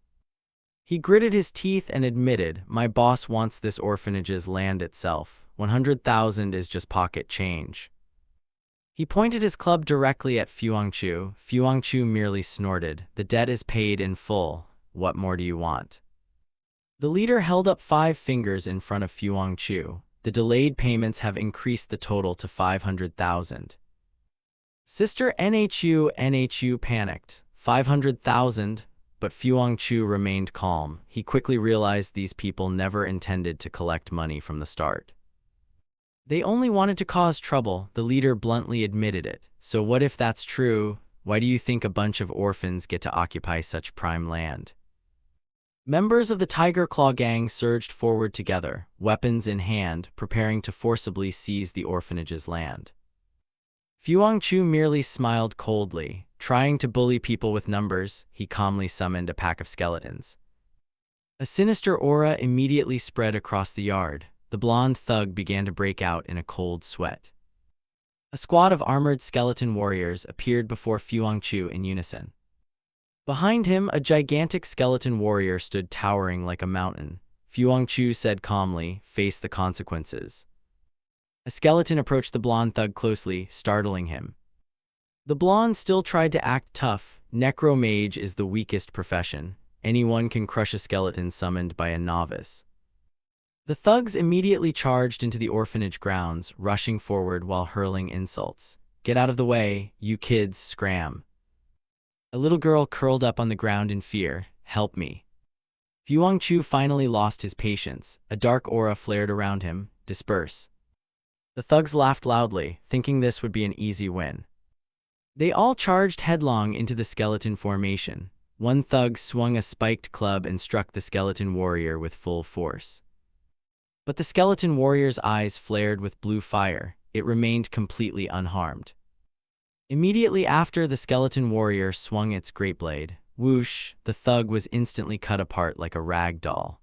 He gritted his teeth and admitted, my boss wants this orphanage's land itself. 100,000 is just pocket change. He pointed his club directly at Chu. Chu merely snorted. The debt is paid in full. What more do you want? The leader held up 5 fingers in front of Chu. The delayed payments have increased the total to 500,000. Sister Nhu panicked. 500,000? But Chu remained calm. He quickly realized these people never intended to collect money from the start. They only wanted to cause trouble. The leader bluntly admitted it. So what if that's true? Why do you think a bunch of orphans get to occupy such prime land? Members of the Tiger Claw gang surged forward together, weapons in hand, preparing to forcibly seize the orphanage's land. Chu merely smiled coldly. Trying to bully people with numbers, he calmly summoned a pack of skeletons. A sinister aura immediately spread across the yard. The blonde thug began to break out in a cold sweat. A squad of armored skeleton warriors appeared before Fuangchu in unison. Behind him, a gigantic skeleton warrior stood towering like a mountain. Fuangchu said calmly, "Face the consequences." A skeleton approached the blonde thug closely, startling him. The blonde still tried to act tough. Necromage is the weakest profession. Anyone can crush a skeleton summoned by a novice. The thugs immediately charged into the orphanage grounds, rushing forward while hurling insults. "Get out of the way, you kids, scram." A little girl curled up on the ground in fear. "Help me." Fuangchu finally lost his patience. A dark aura flared around him. "Disperse." The thugs laughed loudly, thinking this would be an easy win. They all charged headlong into the skeleton formation. One thug swung a spiked club and struck the skeleton warrior with full force. But the skeleton warrior's eyes flared with blue fire. It remained completely unharmed. Immediately after, the skeleton warrior swung its great blade. Whoosh! The thug was instantly cut apart like a rag doll.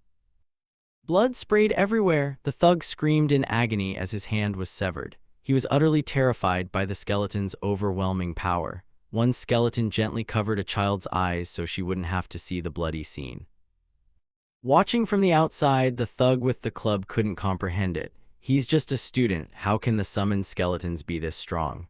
Blood sprayed everywhere. The thug screamed in agony as his hand was severed. He was utterly terrified by the skeleton's overwhelming power. One skeleton gently covered a child's eyes so she wouldn't have to see the bloody scene. Watching from the outside, the thug with the club couldn't comprehend it. He's just a student. How can the summoned skeletons be this strong?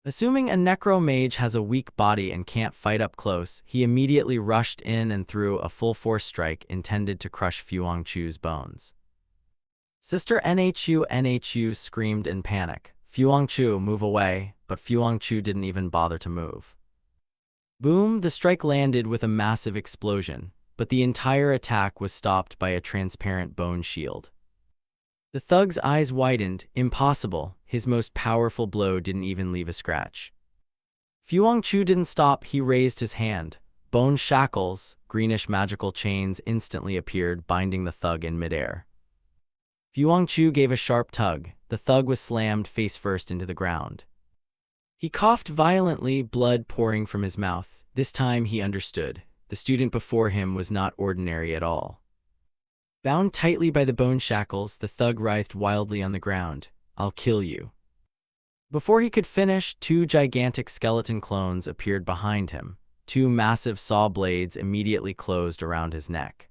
Assuming a necromage has a weak body and can't fight up close, he immediately rushed in and threw a full-force strike intended to crush Fuangchu's bones. Sister Nhu screamed in panic. "Fuangchu, move away," but Fuangchu didn't even bother to move. Boom! The strike landed with a massive explosion, but the entire attack was stopped by a transparent bone shield. The thug's eyes widened. Impossible. His most powerful blow didn't even leave a scratch. Fuangchu didn't stop. He raised his hand. Bone shackles, greenish magical chains instantly appeared, binding the thug in midair. Fuangchu gave a sharp tug. The thug was slammed face first into the ground. He coughed violently, blood pouring from his mouth. This time he understood. The student before him was not ordinary at all. Bound tightly by the bone shackles, the thug writhed wildly on the ground. "I'll kill you." Before he could finish, two gigantic skeleton clones appeared behind him. Two massive saw blades immediately closed around his neck.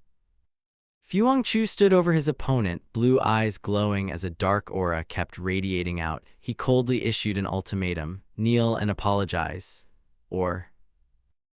Fuangchu stood over his opponent, blue eyes glowing as a dark aura kept radiating out. He coldly issued an ultimatum: "Kneel and apologize, or